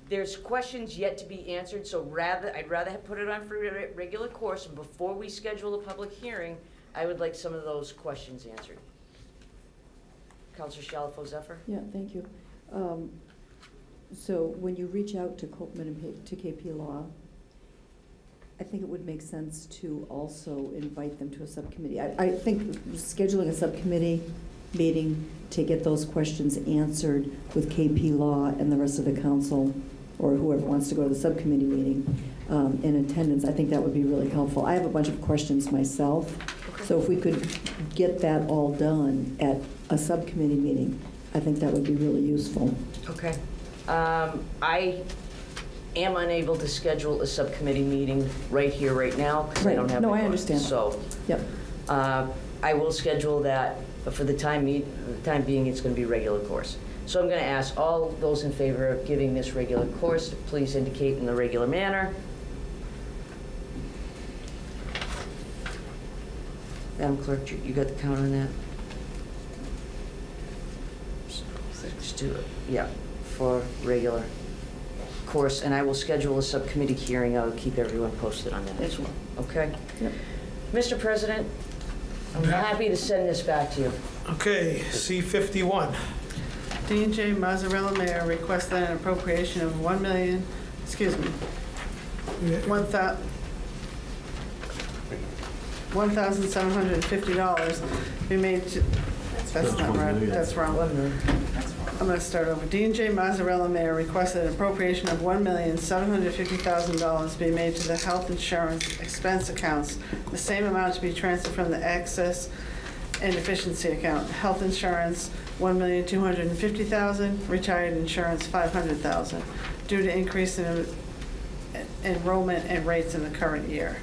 There's questions yet to be answered, so I'd rather put it on for regular course, and before we schedule a public hearing, I would like some of those questions answered. Counselor Shalfo Zephyr? Yeah, thank you. So when you reach out to Copman and to KP Law, I think it would make sense to also invite them to a subcommittee. I think scheduling a subcommittee meeting to get those questions answered with KP Law and the rest of the council, or whoever wants to go to the subcommittee meeting, in attendance, I think that would be really helpful. I have a bunch of questions myself, so if we could get that all done at a subcommittee meeting, I think that would be really useful. Okay. I am unable to schedule a subcommittee meeting right here, right now, because I don't have. No, my I understand. So, Yep. I will schedule that, but for the time being, it's going to be regular course. So I'm going to ask all those in favor of giving this regular course to please indicate in the regular manner. Madam Clerk, you got the count on that? 6-2, yeah, for regular course, and I will schedule a subcommittee hearing. I'll keep everyone posted on that as well, okay? Yep. Mr. President, I'm happy to send this back to you. Okay, C51. Dean J. Mazzarella, Mayor, requests that an appropriation of $1 million, $1,750 be made to, that's not right, that's wrong. I'm going to start over. Dean J. Mazzarella, Mayor, requested an appropriation of $1,750,000 be made to the health insurance expense accounts, the same amount to be transferred from the excess and efficiency account. Health insurance, $1,250,000, retired insurance, $500,000, due to increase in enrollment and rates in the current year.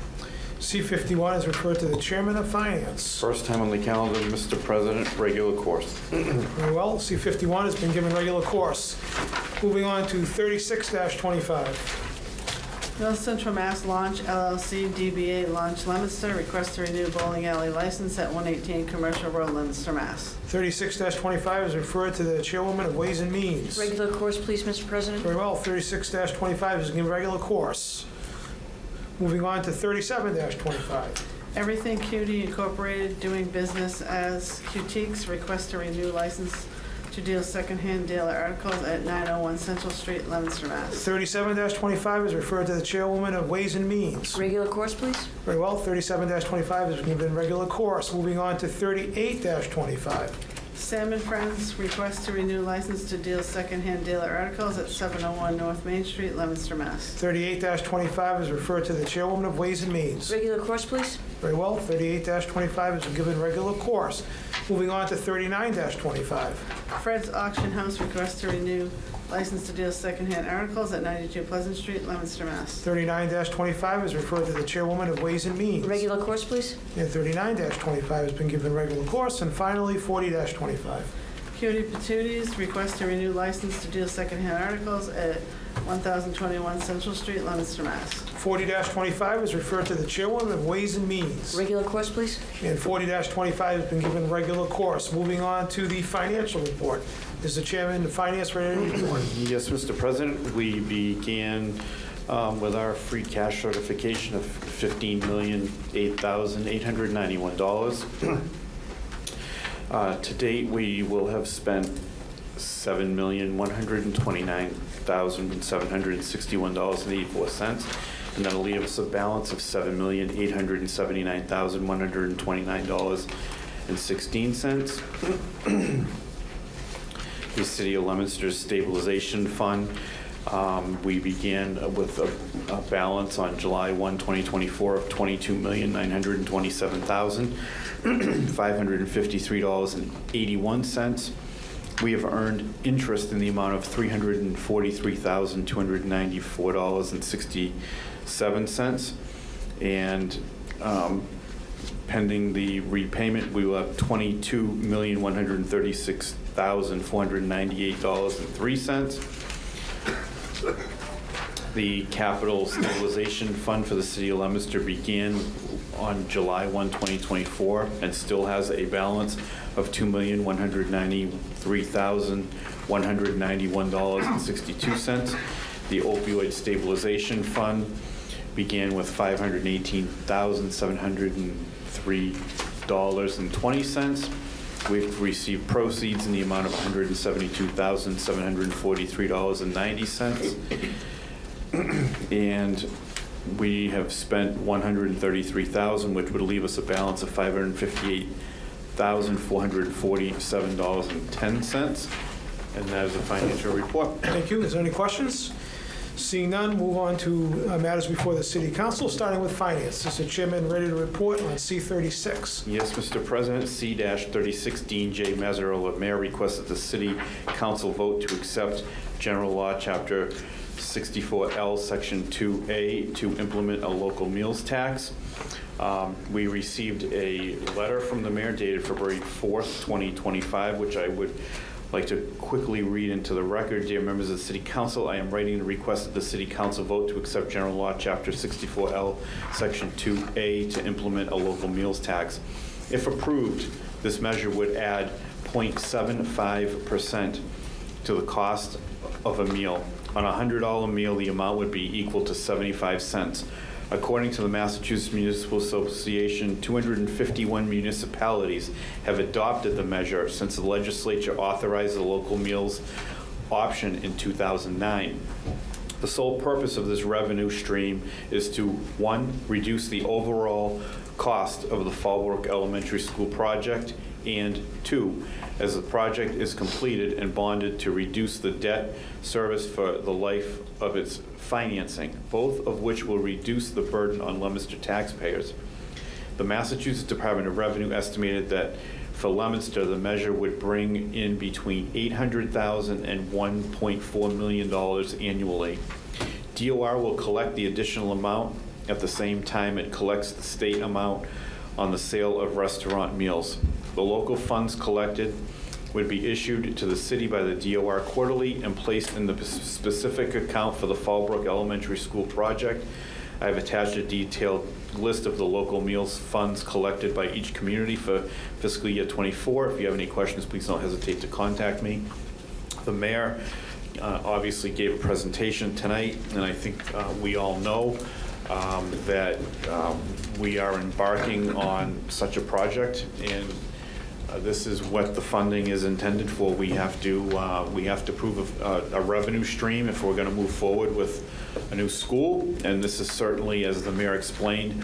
C51 is referred to the Chairman of Finance. First time on the calendar, Mr. President, regular course. Very well, C51 has been given regular course. Moving on to 36-25. North Central Mass Launch LLC, DBA Launch Leominster, requests to renew bowling alley license at 118 Commercial Road, Leominster, Mass. 36-25 is referred to the Chairwoman of Ways and Means. Regular course, please, Mr. President. Very well, 36-25 is given regular course. Moving on to 37-25. Everything Cutie Incorporated, doing business as Cuteeks, requests to renew license to deal secondhand dealer articles at 901 Central Street, Leominster, Mass. 37-25 is referred to the Chairwoman of Ways and Means. Regular course, please. Very well, 37-25 is given regular course. Moving on to 38-25. Sam and Friends request to renew license to deal secondhand dealer articles at 701 North Main Street, Leominster, Mass. 38-25 is referred to the Chairwoman of Ways and Means. Regular course, please. Very well, 38-25 is given regular course. Moving on to 39-25. Fred's Auction House requests to renew license to deal secondhand articles at 92 Pleasant Street, Leominster, Mass. 39-25 is referred to the Chairwoman of Ways and Means. Regular course, please. And 39-25 has been given regular course. And finally, 40-25. Cutie Patooties request to renew license to deal secondhand articles at 1021 Central Street, Leominster, Mass. 40-25 is referred to the Chairwoman of Ways and Means. Regular course, please. And 40-25 has been given regular course. Moving on to the financial report. Is the Chairman of Finance ready to report? Yes, Mr. President, we began with our free cash certification of $15,008,891. To date, we will have spent $7,129,761.84, and that'll leave us a balance of $7,879,129.16. The City of Leominster's Stabilization Fund, we began with a balance on July 1, 2024 of $22,927,553.81. We have earned interest in the amount of $343,294.67. And pending the repayment, we will have $22,136,498.03. The Capital Stabilization Fund for the City of Leominster began on July 1, 2024, and still has a balance of $2,193,191.62. The Opioid Stabilization Fund began with $518,703.20. We've received proceeds in the amount of $172,743.90. And we have spent $133,000, which would leave us a balance of $558,447.10. And that is a financial report. Thank you. Is there any questions? Seeing none, move on to matters before the City Council, starting with Finance. Is the Chairman ready to report on C36? Yes, Mr. President. C-36, Dean J. Mazzarella, Mayor, requests that the City Council vote to accept General Law, Chapter 64L, Section 2A, to implement a local meals tax. We received a letter from the mayor dated February 4th, 2025, which I would like to quickly read into the record. Dear members of the City Council, I am writing to request that the City Council vote to accept General Law, Chapter 64L, Section 2A, to implement a local meals tax. If approved, this measure would add 0.75% to the cost of a meal. On a $100 meal, the amount would be equal to 75 cents. According to the Massachusetts Municipal Association, 251 municipalities have adopted the measure since the legislature authorized the local meals option in 2009. The sole purpose of this revenue stream is to, 1, reduce the overall cost of the Fallbrook Elementary School project, and 2, as the project is completed and bonded, to reduce the debt service for the life of its financing, both of which will reduce the burden on Leominster taxpayers. The Massachusetts Department of Revenue estimated that for Leominster, the measure would bring in between $800,000 and $1.4 million annually. DOR will collect the additional amount at the same time it collects the state amount on the sale of restaurant meals. The local funds collected would be issued to the city by the DOR quarterly and placed in the specific account for the Fallbrook Elementary School project. I have attached a detailed list of the local meals funds collected by each community for fiscal year 24. If you have any questions, please don't hesitate to contact me. The mayor obviously gave a presentation tonight, and I think we all know that we are embarking on such a project, and this is what the funding is intended for. We have to prove a revenue stream if we're going to move forward with a new school, and this is certainly, as the mayor explained,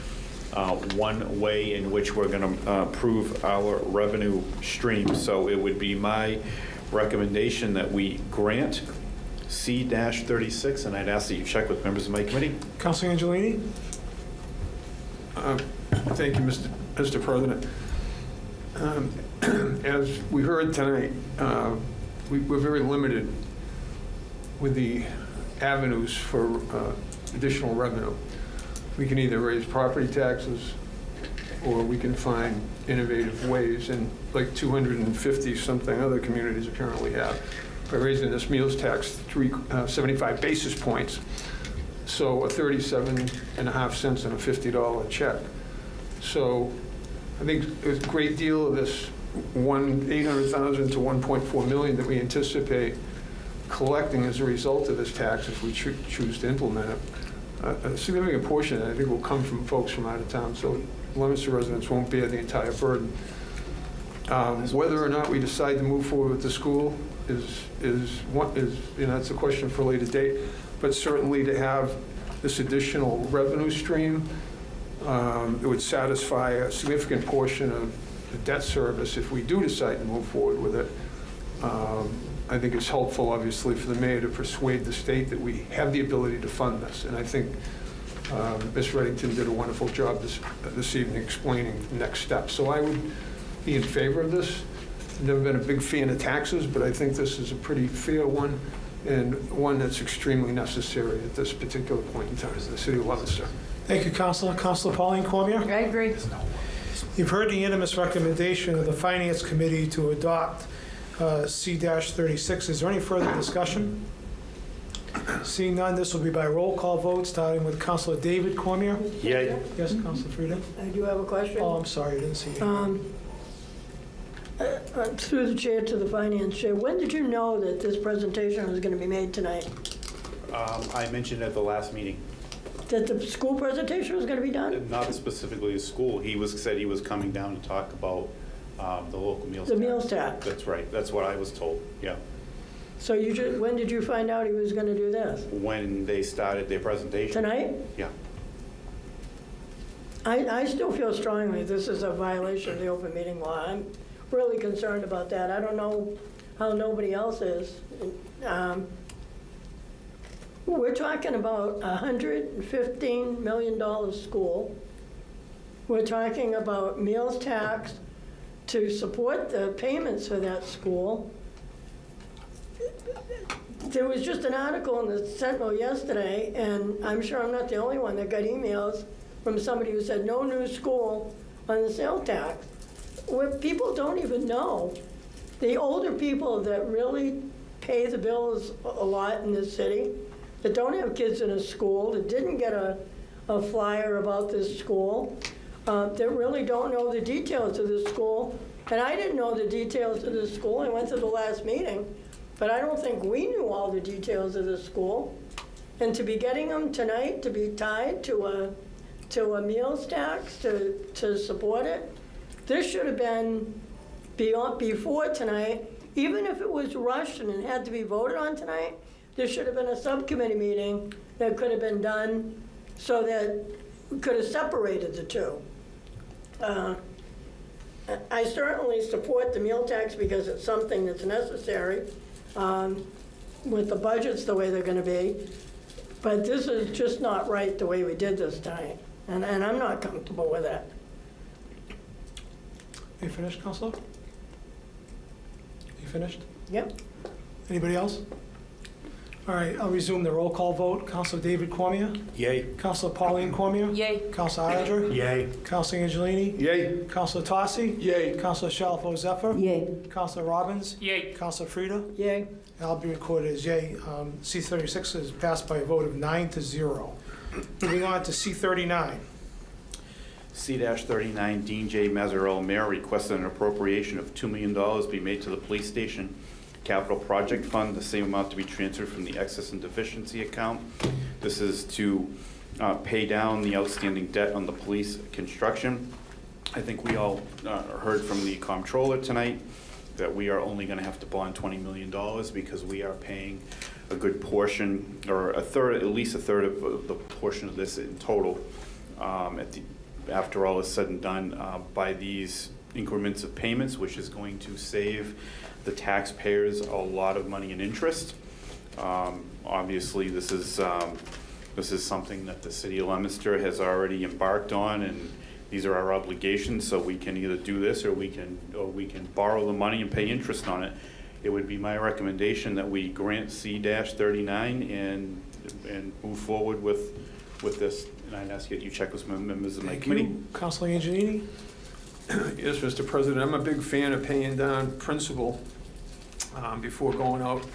one way in which we're going to prove our revenue stream. So it would be my recommendation that we grant C-36, and I'd ask that you check with members of my committee. Councilor Angelini? Thank you, Mr. President. As we heard tonight, we're very limited with the avenues for additional revenue. We can either raise property taxes, or we can find innovative ways, and like 250-something other communities apparently have, by raising this meals tax 75 basis points, so a 37.5 cents and a $50 check. So I think a great deal of this $800,000 to $1.4 million that we anticipate collecting as a result of this tax, if we choose to implement it, a significant portion, I think, will come from folks from out of town, so Leominster residents won't bear the entire burden. Whether or not we decide to move forward with the school is that's a question for a later date, but certainly to have this additional revenue stream, it would satisfy a significant portion of the debt service if we do decide to move forward with it. I think it's helpful, obviously, for the mayor to persuade the state that we have the ability to fund this. And I think Ms. Reddington did a wonderful job this evening explaining the next steps. So I would be in favor of this. I've never been a big fan of taxes, but I think this is a pretty fair one, and one that's extremely necessary at this particular point in time in the city of Leominster. Thank you, Councilor. Councilor Pauline Cormier? I agree. You've heard the unanimous recommendation of the Finance Committee to adopt C-36. Is there any further discussion? Seeing none, this will be by roll call vote, starting with Councilor David Cormier. Yay. Yes, Councilor Frida? I do have a question. Oh, I'm sorry, I didn't see you. Through the chair to the finance chair, when did you know that this presentation was going to be made tonight? I mentioned at the last meeting. That the school presentation was going to be done? Not specifically the school. He said he was coming down to talk about the local meals The tax. meals tax. That's right. That's what I was told, yeah. So when did you find out he was going to do this? When they started their presentation. Tonight? Yeah. I still feel strongly this is a violation of the open meeting law. I'm really concerned about that. I don't know how nobody else is. We're talking about a $115 million school. We're talking about meals tax to support the payments for that school. There was just an article in the Sentinel yesterday, and I'm sure I'm not the only one that got emails from somebody who said no new school on the sales tax. What people don't even know, the older people that really pay the bills a lot in this city, that don't have kids in a school, that didn't get a flyer about this school, that really don't know the details of this school. And I didn't know the details of this school. I went to the last meeting, but I don't think we knew all the details of this school. And to be getting them tonight, to be tied to to a meals tax to support it. This should have been before tonight, even if it was rushed and it had to be voted on tonight, there should have been a subcommittee meeting that could have been done so that we could have separated the two. I certainly support the meal tax because it's something that's necessary with the budgets the way they're gonna be. But this is just not right the way we did this tonight, and I'm not comfortable with it. You finished, Counselor? You finished? Yep. Anybody else? All right, I'll resume the roll call vote. Counselor David Cormier? Yay. Counselor Pauline Cormier? Yay. Counselor Arger? Yay. Counselor Angelini? Yay. Counselor Tossi? Yay. Counselor Shalfo Zephyr? Yay. Counselor Robbins? Yay. Counselor Frida? Yay. I'll be recorded as yay. C-36 is passed by a vote of 9-0. Moving on to C-39. C-39, Dean J. Mazzarella, Mayor, requested an appropriation of $2 million be made to the police station capital project fund, the same amount to be transferred from the excess and deficiency account. This is to pay down the outstanding debt on the police construction. I think we all heard from the comptroller tonight that we are only going to have to bond $20 million because we are paying a good portion, or a third, at least a third of the portion of this in total. After all is said and done, by these increments of payments, which is going to save the taxpayers a lot of money in interest. Obviously, this is something that the city of Leominster has already embarked on, and these are our obligations. So we can either do this, or we can borrow the money and pay interest on it. It would be my recommendation that we grant C-39 and move forward with this. And I'd ask that you check with some members of my committee. Thank you. Counselor Angelini? Yes, Mr. President, I'm a big fan of paying down principal before going out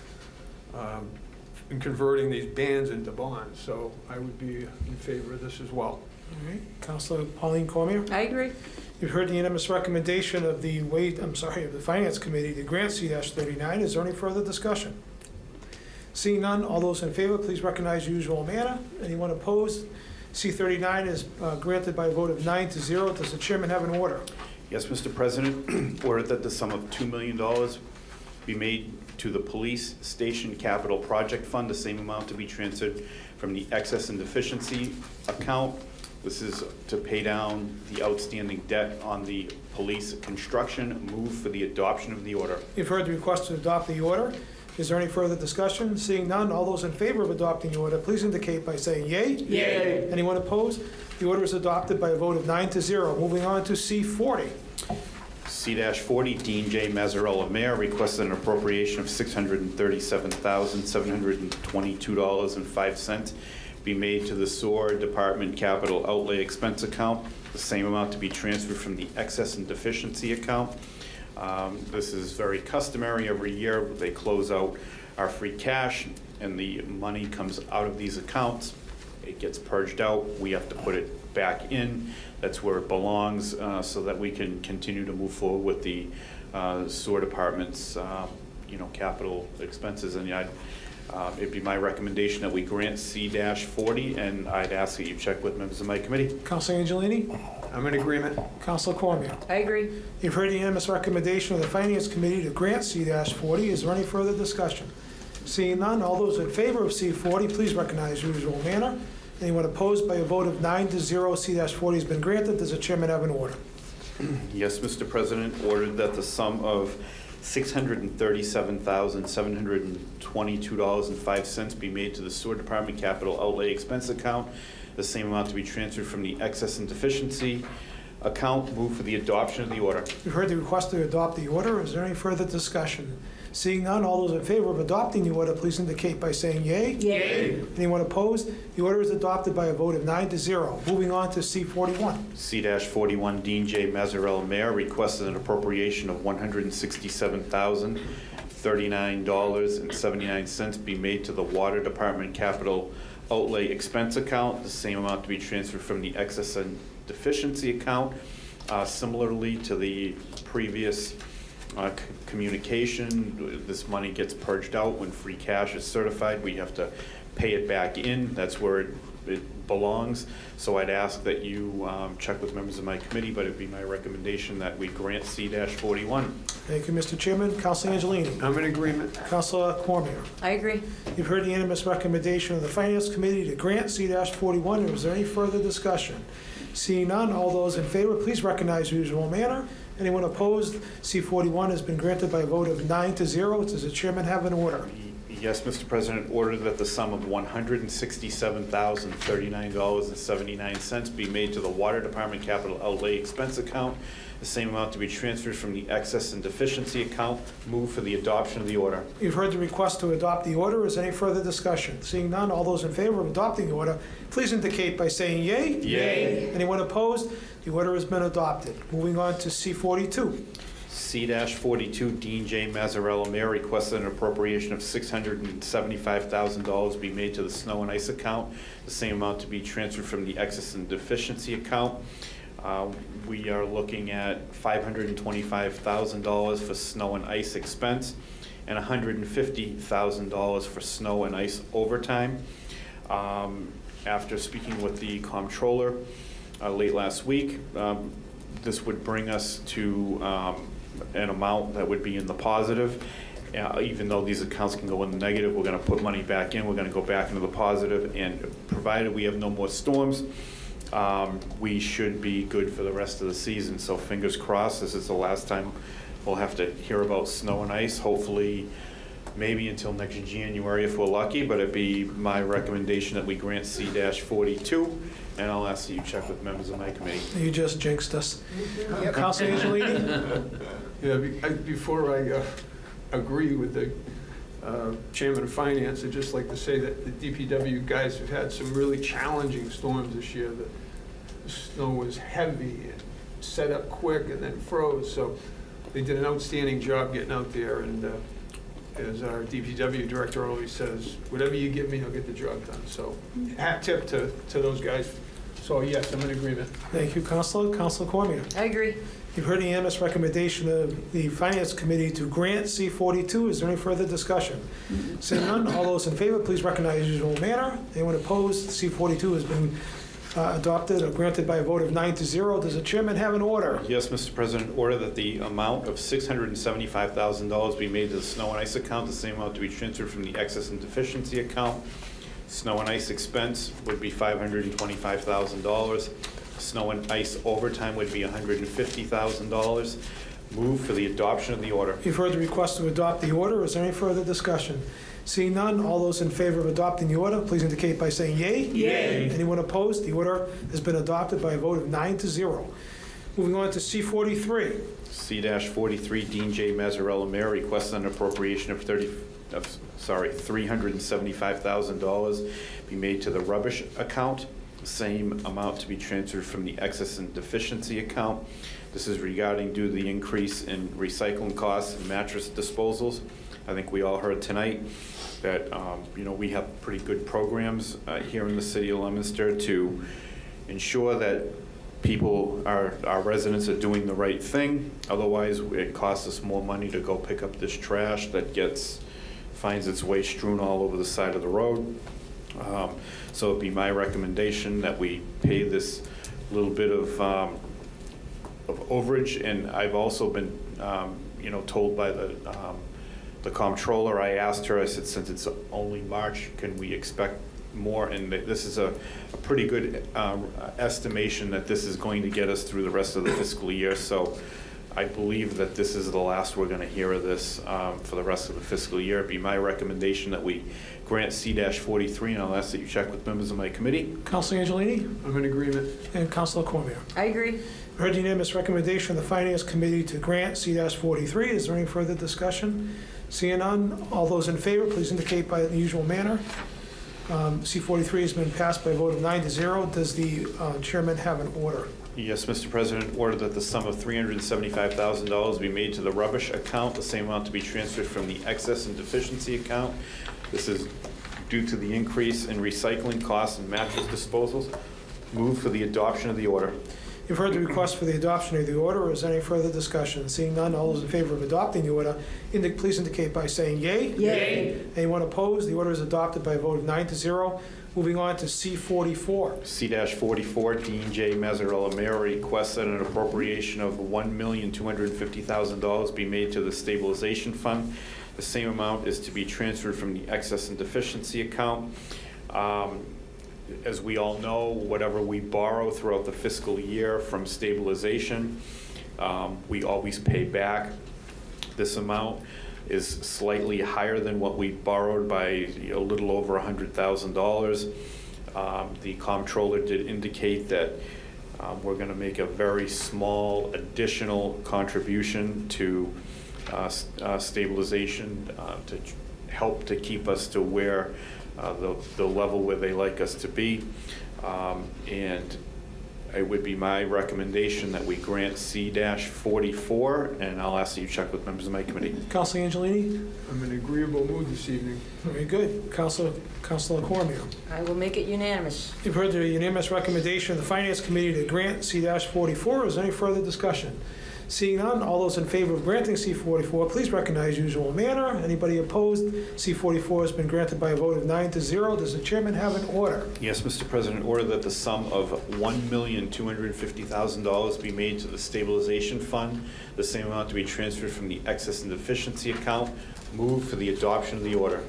and converting these bands into bonds. So I would be in favor of this as well. All right. Counselor Pauline Cormier? I agree. You've heard the unanimous recommendation of the of the Finance Committee to grant C-39. Is there any further discussion? Seeing none, all those in favor, please recognize the usual manner. Anyone opposed? C-39 is granted by a vote of 9-0. Does the chairman have an order? Yes, Mr. President. Order that the sum of $2 million be made to the police station capital project fund, the same amount to be transferred from the excess and deficiency account. This is to pay down the outstanding debt on the police construction. Move for the adoption of the order. You've heard the request to adopt the order. Is there any further discussion? Seeing none, all those in favor of adopting the order, please indicate by saying yay. Yay. Anyone opposed? The order is adopted by a vote of 9-0. Moving on to C-40. C-40, Dean J. Mazzarella, Mayor, requested an appropriation of $637,722.05 be made to the SOAR Department Capital Outlay Expense Account, the same amount to be transferred from the excess and deficiency account. This is very customary. Every year they close out our free cash and the money comes out of these accounts. It gets purged out. We have to put it back in. That's where it belongs, so that we can continue to move forward with the SOAR Department's capital expenses. And it'd be my recommendation that we grant C-40, and I'd ask that you check with members of my committee. Counselor Angelini? I'm in agreement. Counselor Cormier? I agree. You've heard the unanimous recommendation of the Finance Committee to grant C-40. Is there any further discussion? Seeing none, all those in favor of C-40, please recognize the usual manner. Anyone opposed? By a vote of 9-0, C-40 has been granted. Does the chairman have an order? Yes, Mr. President. Ordered that the sum of $637,722.05 be made to the SOAR Department Capital Outlay Expense Account, the same amount to be transferred from the excess and deficiency account. Move for the adoption of the order. You've heard the request to adopt the order. Is there any further discussion? Seeing none, all those in favor of adopting the order, please indicate by saying yay. Yay. Anyone opposed? The order is adopted by a vote of 9-0. Moving on to C-41. C-41, Dean J. Mazzarella, Mayor, requested an appropriation of $167,039.79 be made to the Water Department Capital Outlay Expense Account, the same amount to be transferred from the excess and deficiency account. Similarly to the previous communication, this money gets purged out when free cash is certified. We have to pay it back in. That's where it belongs. So I'd ask that you check with members of my committee, but it'd be my recommendation that we grant C-41. Thank you, Mr. Chairman. Councilor Angelini. I'm in agreement. Councilor Cormier. I agree. You've heard the unanimous recommendation of the Finance Committee to grant C-41. Is there any further discussion? Seeing none, all those in favor, please recognize the usual manner. Anyone opposed? C-41 has been granted by a vote of 9-0. Does the chairman have an order? Yes, Mr. President, order that the sum of $167,039.79 be made to the Water Department Capital Outlay Expense Account, the same amount to be transferred from the Excess and Deficiency Account. Move for the adoption of the order. You've heard the request to adopt the order. Is there any further discussion? Seeing none, all those in favor of adopting the order, please indicate by saying yea. Yea. Anyone opposed? The order has been adopted. Moving on to C-42. C-42, Dean J. Mazzarella, Mayor, requested an appropriation of $675,000 be made to the Snow and Ice account, the same amount to be transferred from the Excess and Deficiency account. We are looking at $525,000 for snow and ice expense and $150,000 for snow and ice overtime. After speaking with the comptroller late last week, this would bring us to an amount that would be in the positive. Even though these accounts can go in the negative, we're going to put money back in. We're going to go back into the positive, and provided we have no more storms, we should be good for the rest of the season. So fingers crossed, this is the last time we'll have to hear about snow and ice. Hopefully, maybe until next January if we're lucky, but it'd be my recommendation that we grant C-42, and I'll ask that you check with members of my committee. You just jinxed us. Councilor Angelini. Yeah, before I agree with the Chairman of Finance, I'd just like to say that the DPW guys have had some really challenging storms this year. The snow was heavy and set up quick and then froze, so they did an outstanding job getting out there, and as our DPW director always says, whatever you give me, I'll get the job done. So hat tip to those guys. So yes, I'm in agreement. Thank you, Councilor. Councilor Cormier. I agree. You've heard the unanimous recommendation of the Finance Committee to grant C-42. Is there any further discussion? Seeing none, all those in favor, please recognize the usual manner. Anyone opposed? C-42 has been adopted or granted by a vote of 9-0. Does the chairman have an order? Yes, Mr. President, order that the amount of $675,000 be made to the snow and ice account, the same amount to be transferred from the Excess and Deficiency account. Snow and ice expense would be $525,000. Snow and ice overtime would be $150,000. Move for the adoption of the order. You've heard the request to adopt the order. Is there any further discussion? Seeing none, all those in favor of adopting the order, please indicate by saying yea. Yay. Anyone opposed? The order has been adopted by a vote of 9-0. Moving on to C-43. C-43, Dean J. Mazzarella, Mayor, requests an appropriation of $375,000 be made to the rubbish account, the same amount to be transferred from the Excess and Deficiency account. This is regarding due to the increase in recycling costs and mattress disposals. I think we all heard tonight that we have pretty good programs here in the city of Leominster to ensure that our residents are doing the right thing. Otherwise, it costs us more money to go pick up this trash that finds its way strewn all over the side of the road. So it'd be my recommendation that we pay this little bit of overage. And I've also been, told by the comptroller. I asked her. I said, since it's only March, can we expect more? And this is a pretty good estimation that this is going to get us through the rest of the fiscal year. So I believe that this is the last we're going to hear of this for the rest of the fiscal year. It'd be my recommendation that we grant C-43, and I'll ask that you check with members of my committee. Councilor Angelini. I'm in agreement. And Councilor Cormier. I agree. Heard the unanimous recommendation of the Finance Committee to grant C-43. Is there any further discussion? Seeing none, all those in favor, please indicate by the usual manner. C-43 has been passed by a vote of 9-0. Does the chairman have an order? Yes, Mr. President, order that the sum of $375,000 be made to the rubbish account, the same amount to be transferred from the Excess and Deficiency account. This is due to the increase in recycling costs and mattress disposals. Move for the adoption of the order. You've heard the request for the adoption of the order. Is there any further discussion? Seeing none, all those in favor of adopting the order, please indicate by saying yea. Yay. Anyone opposed? The order is adopted by a vote of 9-0. Moving on to C44. C-44, Dean J. Mazzarella, Mayor, requests that an appropriation of $1,250,000 be made to the stabilization fund. The same amount is to be transferred from the excess and deficiency account. As we all know, whatever we borrow throughout the fiscal year from stabilization, we always pay back. This amount is slightly higher than what we borrowed by a little over $100,000. The comptroller did indicate that we're going to make a very small additional contribution to stabilization to help to keep us to where the level where they like us to be. And it would be my recommendation that we grant C-44, and I'll ask that you check with members of my committee. Councilor Angelini? I'm in agreeable mood this evening. Very good. Councilor Cormier? I will make it unanimous. You've heard the unanimous recommendation of the Finance Committee to grant C-44. Is there any further discussion? Seeing none, all those in favor of granting C-44, please recognize usual manner. Anybody opposed? C-44 has been granted by a vote of 9-0. Does the chairman have an order? Yes, Mr. President, order that the sum of $1,250,000 be made to the stabilization fund, the same amount to be transferred from the excess and deficiency account. Move for the adoption of the order.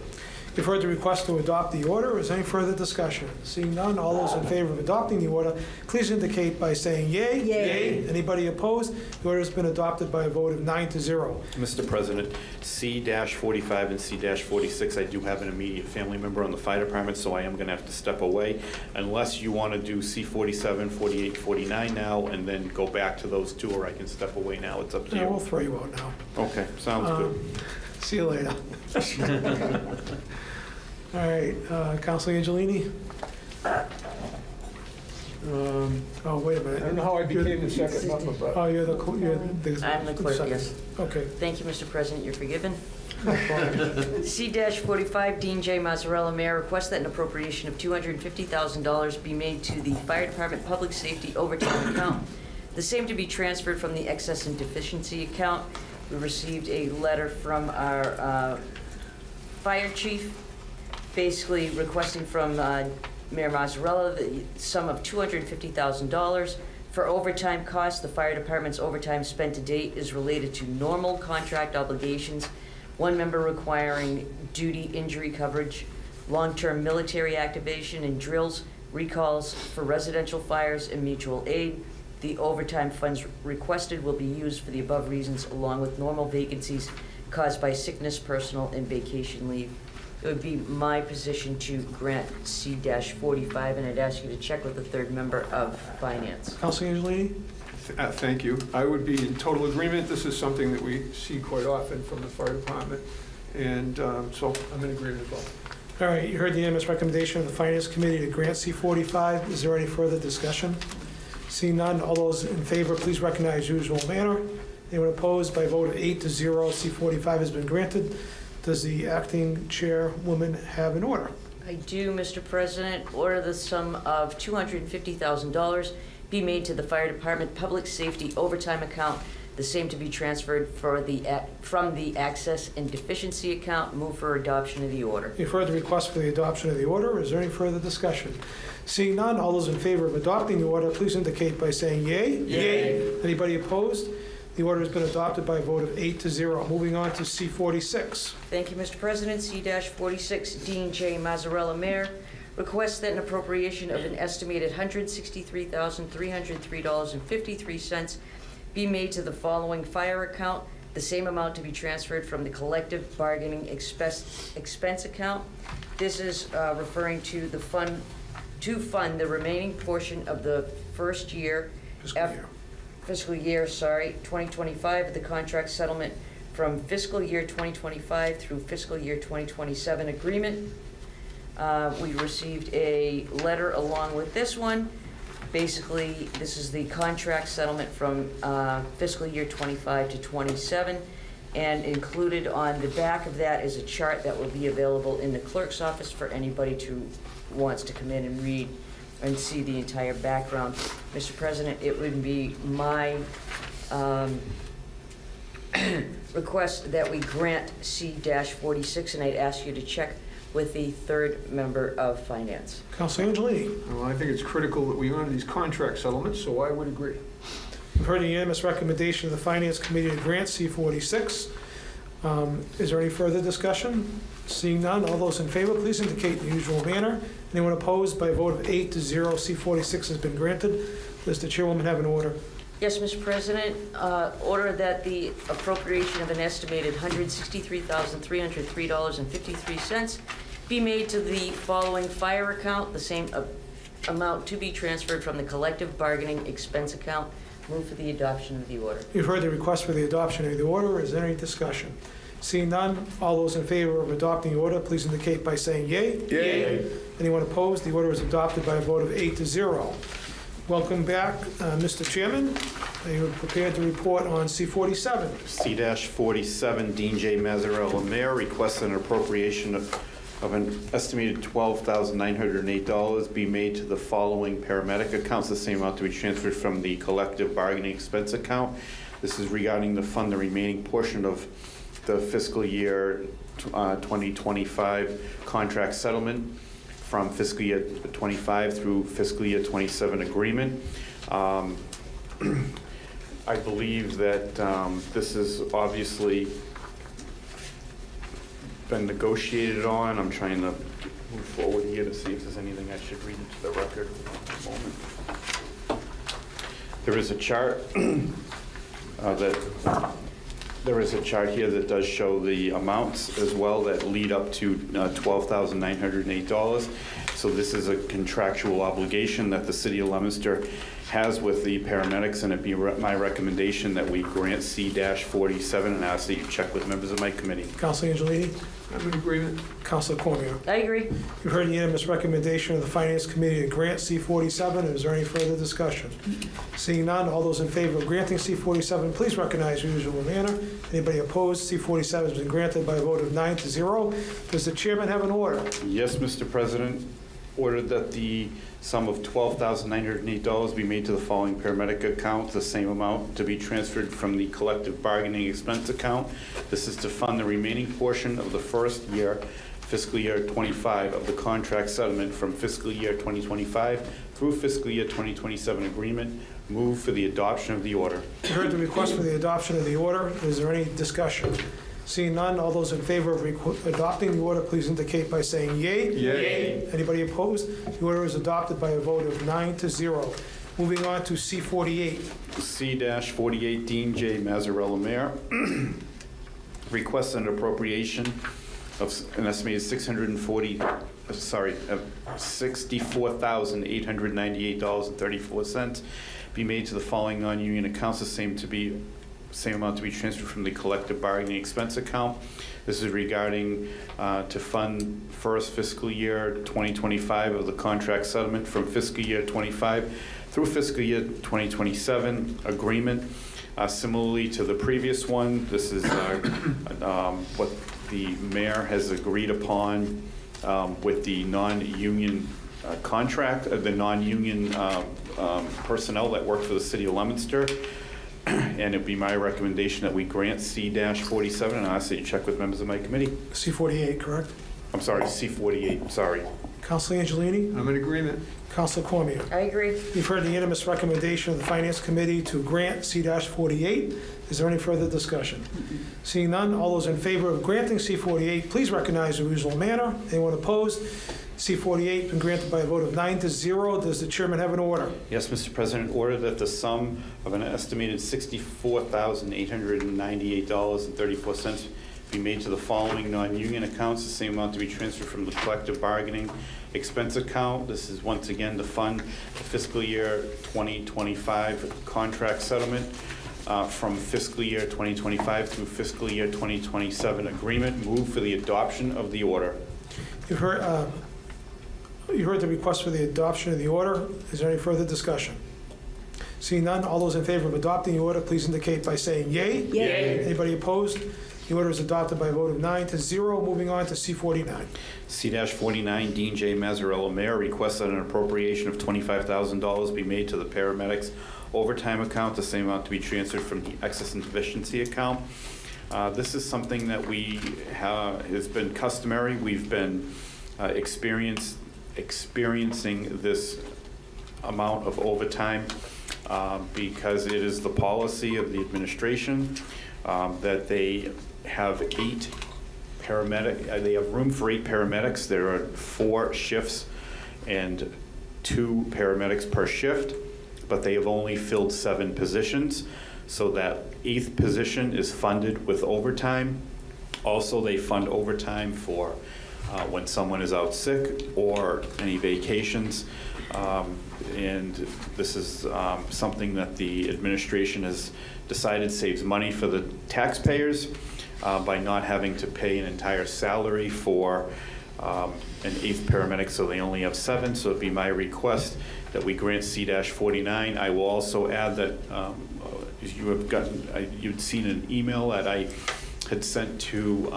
You've heard the request to adopt the order. Is there any further discussion? Seeing none, all those in favor of adopting the order, please indicate by saying yea. Yay. Anybody opposed? The order has been adopted by a vote of 9-0. Mr. President, C-45 and C-46, I do have an immediate family member on the fire department, so I am going to have to step away. Unless you want to do C-47, 48, 49 now, and then go back to those two, or I can step away now. It's up to you. Yeah, we'll throw you out now. Okay, sounds good. See you later. All right, Councilor Angelini? Oh, wait a minute. I don't know how I became the second number, but. Oh, you're the I'm the clerk, second. yes. Okay. Thank you, Mr. President, you're forgiven. C-45, Dean J. Mazzarella, Mayor, requests that an appropriation of $250,000 be made to the Fire Department Public Safety Overtime Account, the same to be transferred from the Excess and Deficiency Account. We received a letter from our fire chief, basically requesting from Mayor Mazzarella the sum of $250,000 for overtime costs. The fire department's overtime spent to date is related to normal contract obligations, one member requiring duty injury coverage, long-term military activation and drills, recalls for residential fires, and mutual aid. The overtime funds requested will be used for the above reasons, along with normal vacancies caused by sickness, personal, and vacation leave. It would be my position to grant C-45, and I'd ask you to check with the third member of Finance. Councilor Angelini? Thank you. I would be in total agreement. This is something that we see quite often from the fire department, and so I'm in agreement as well. All right, you heard the unanimous recommendation of the Finance Committee to grant C-45. Is there any further discussion? Seeing none, all those in favor, please recognize usual manner. Anyone opposed? By a vote of 8-0, C-45 has been granted. Does the acting chairwoman have an order? I do, Mr. President. Order the sum of $250,000 be made to the Fire Department Public Safety Overtime Account, the same to be transferred from the Access and Deficiency Account. Move for adoption of the order. You've heard the request for the adoption of the order. Is there any further discussion? Seeing none, all those in favor of adopting the order, please indicate by saying yea. Yay. Anybody opposed? The order has been adopted by a vote of 8-0. Moving on to C-46. Thank you, Mr. President. C-46, Dean J. Mazzarella, Mayor, requests that an appropriation of an estimated $163,303.53 be made to the following fire account, the same amount to be transferred from the collective bargaining expense account. This is referring to the fund the remaining portion of the first year, fiscal year 2025, the contract settlement from fiscal year 2025 through fiscal year 2027 agreement. We received a letter along with this one. Basically, this is the contract settlement from fiscal year 25 to 27, and included on the back of that is a chart that will be available in the clerk's office for anybody who wants to come in and read. and see the entire background. Mr. President, it would be my request that we grant C-46, and I'd ask you to check with the third member of Finance. Councilor Angelini. Well, I think it's critical that we honor these contract settlements, so I would agree. You've heard the unanimous recommendation of the Finance Committee to grant C-46. Is there any further discussion? Seeing none, all those in favor, please indicate in the usual manner. Anyone opposed? By a vote of 8-0, C-46 has been granted. Does the chairwoman have an order? Yes, Mr. President, order that the appropriation of an estimated $163,303.53 be made to the following fire account, the same amount to be transferred from the collective bargaining expense account. Move for the adoption of the order. You've heard the request for the adoption of the order. Is there any discussion? Seeing none, all those in favor of adopting the order, please indicate by saying yea. Yay. Anyone opposed? The order is adopted by a vote of 8-0. Welcome back, Mr. Chairman. Are you prepared to report on C-47? C-47, Dean J. Mazzarella, Mayor, requests an appropriation of an estimated $12,908 be made to the following paramedic accounts, the same amount to be transferred from the collective bargaining expense account. This is regarding the fund the remaining portion of the fiscal year 2025 contract settlement from fiscal year 25 through fiscal year 27 agreement. I believe that this has obviously been negotiated on. I'm trying to move forward here to see if there's anything I should read into the record. One moment. There is a chart there is a chart here that does show the amounts as well that lead up to $12,908. So this is a contractual obligation that the city of Leominster has with the paramedics, and it'd be my recommendation that we grant C-47 and ask that you check with members of my committee. Councilor Angelini. I'm in agreement. Councilor Cormier. I agree. You've heard the unanimous recommendation of the Finance Committee to grant C-47. Is there any further discussion? Seeing none, all those in favor of granting C-47, please recognize your usual manner. Anybody opposed? C-47 has been granted by a vote of 9-0. Does the chairman have an order? Yes, Mr. President. Ordered that the sum of $12,908 be made to the following paramedic account, the same amount to be transferred from the collective bargaining expense account. This is to fund the remaining portion of the first year, fiscal year 25, of the contract settlement from fiscal year 2025 through fiscal year 2027 agreement. Move for the adoption of the order. You heard the request for the adoption of the order. Is there any discussion? Seeing none, all those in favor of adopting the order, please indicate by saying yea. Yay. Anybody opposed? The order is adopted by a vote of 9-0. Moving on to C-48. C-48, Dean J. Mazzarella, Mayor. Requests an appropriation of an estimated $64,898.34 be made to the following non-union accounts, the same amount to be transferred from the collective bargaining expense account. This is regarding to fund first fiscal year 2025 of the contract settlement from fiscal year 25 through fiscal year 2027 agreement. Similarly to the previous one, this is what the mayor has agreed upon with the non-union contract, the non-union personnel that work for the city of Leominster. And it'd be my recommendation that we grant C-47, and I ask that you check with members of my committee. C-48, correct? I'm sorry, C-48, sorry. Councilor Angelini. I'm in agreement. Councilor Cormier. I agree. You've heard the unanimous recommendation of the Finance Committee to grant C-48. Is there any further discussion? Seeing none, all those in favor of granting C-48, please recognize the usual manner. Anyone opposed? C-48 been granted by a vote of 9-0. Does the chairman have an order? Yes, Mr. President, order that the sum of an estimated $64,898.34 be made to the following non-union accounts, the same amount to be transferred from the collective bargaining expense account. This is once again to fund the fiscal year 2025 contract settlement from fiscal year 2025 through fiscal year 2027 agreement. Move for the adoption of the order. You've heard the request for the adoption of the order. Is there any further discussion? Seeing none, all those in favor of adopting the order, please indicate by saying yea. Yay. Anybody opposed? The order is adopted by a vote of 9-0. Moving on to C-49. C-49, Dean J. Mazzarella, Mayor, requests that an appropriation of $25,000 be made to the paramedics overtime account, the same amount to be transferred from the excess and deficiency account. This is something that has been customary. We've been experiencing this amount of overtime because it is the policy of the administration that they have they have room for 8 paramedics. There are 4 shifts and 2 paramedics per shift, but they have only filled 7 positions. So that 8th position is funded with overtime. Also, they fund overtime for when someone is out sick or any vacations. And this is something that the administration has decided saves money for the taxpayers by not having to pay an entire salary for an 8th paramedic, so they only have 7. So it'd be my request that we grant C-49. I will also add that you'd seen an email that I had sent to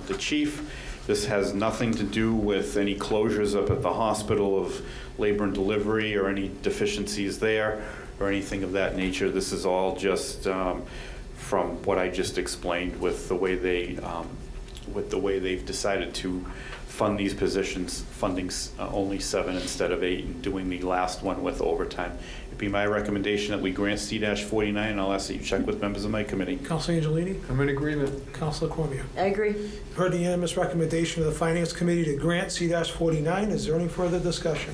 the chief. This has nothing to do with any closures up at the hospital of labor and delivery or any deficiencies there or anything of that nature. This is all just from what I just explained with the way they've decided to fund these positions, funding only 7 instead of 8 and doing the last one with overtime. It'd be my recommendation that we grant C-49, and I'll ask that you check with members of my committee. Councilor Angelini? I'm in agreement. Councilor Cormier? I agree. Heard the unanimous recommendation of the Finance Committee to grant C-49. Is there any further discussion?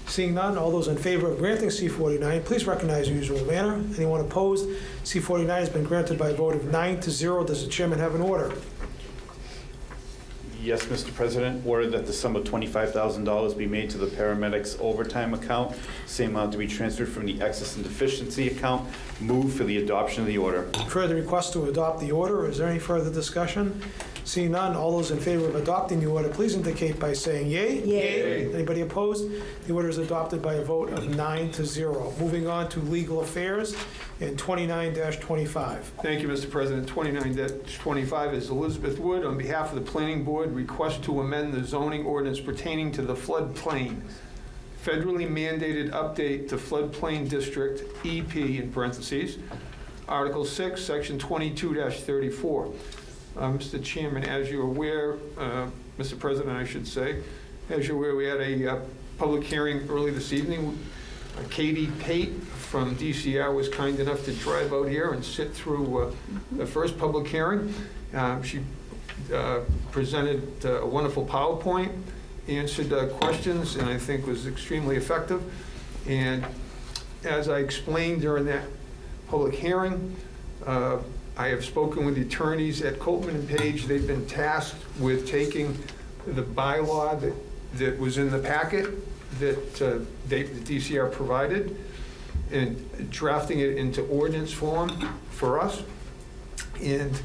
Seeing none, all those in favor of granting C-49, please recognize the usual manner. Anyone opposed? C-49 has been granted by a vote of 9-0. Does the chairman have an order? Yes, Mr. President. Order that the sum of $25,000 be made to the paramedics overtime account, same amount to be transferred from the excess and deficiency account. Move for the adoption of the order. Further request to adopt the order. Is there any further discussion? Seeing none, all those in favor of adopting the order, please indicate by saying yay. Yay. Anybody opposed? The order is adopted by a vote of 9-0. Moving on to legal affairs and 29-25. Thank you, Mr. President. 29-25 is Elizabeth Wood, on behalf of the Planning Board, request to amend the zoning ordinance pertaining to the floodplain. Federally mandated update to floodplain district, EP in parentheses, Article 6, Section 22-34. Mr. Chairman, as you're aware, Mr. President, I should say, as you're aware, we had a public hearing early this evening. Katie Pate from DCR was kind enough to drive out here and sit through the first public hearing. She presented a wonderful PowerPoint, answered questions, and I think was extremely effective. And as I explained during that public hearing, I have spoken with the attorneys at Copeland and Page. They've been tasked with taking the bylaw that was in the packet that the DCR provided and drafting it into ordinance form for us. And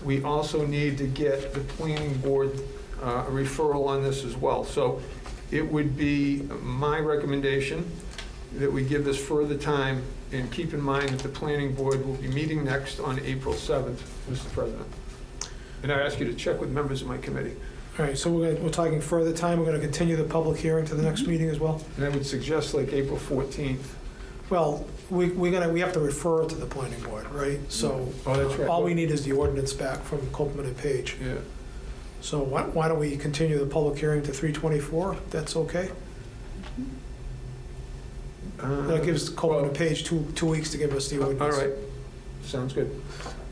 we also need to get the planning board a referral on this as well. So it would be my recommendation that we give this further time, and keep in mind that the planning board will be meeting next on April 7th, Mr. President. And I ask you to check with members of my committee. All right, so we're talking further time. We're going to continue the public hearing to the next meeting as well? And I would suggest like April 14th. Well, we have to refer it to the planning board, right? So Oh, that's right. all we need is the ordinance back from Copeland and Page. Yeah. So why don't we continue the public hearing to 3/24? That's okay? That gives Copeland and Page two weeks to give us the ordinance. All right. Sounds good.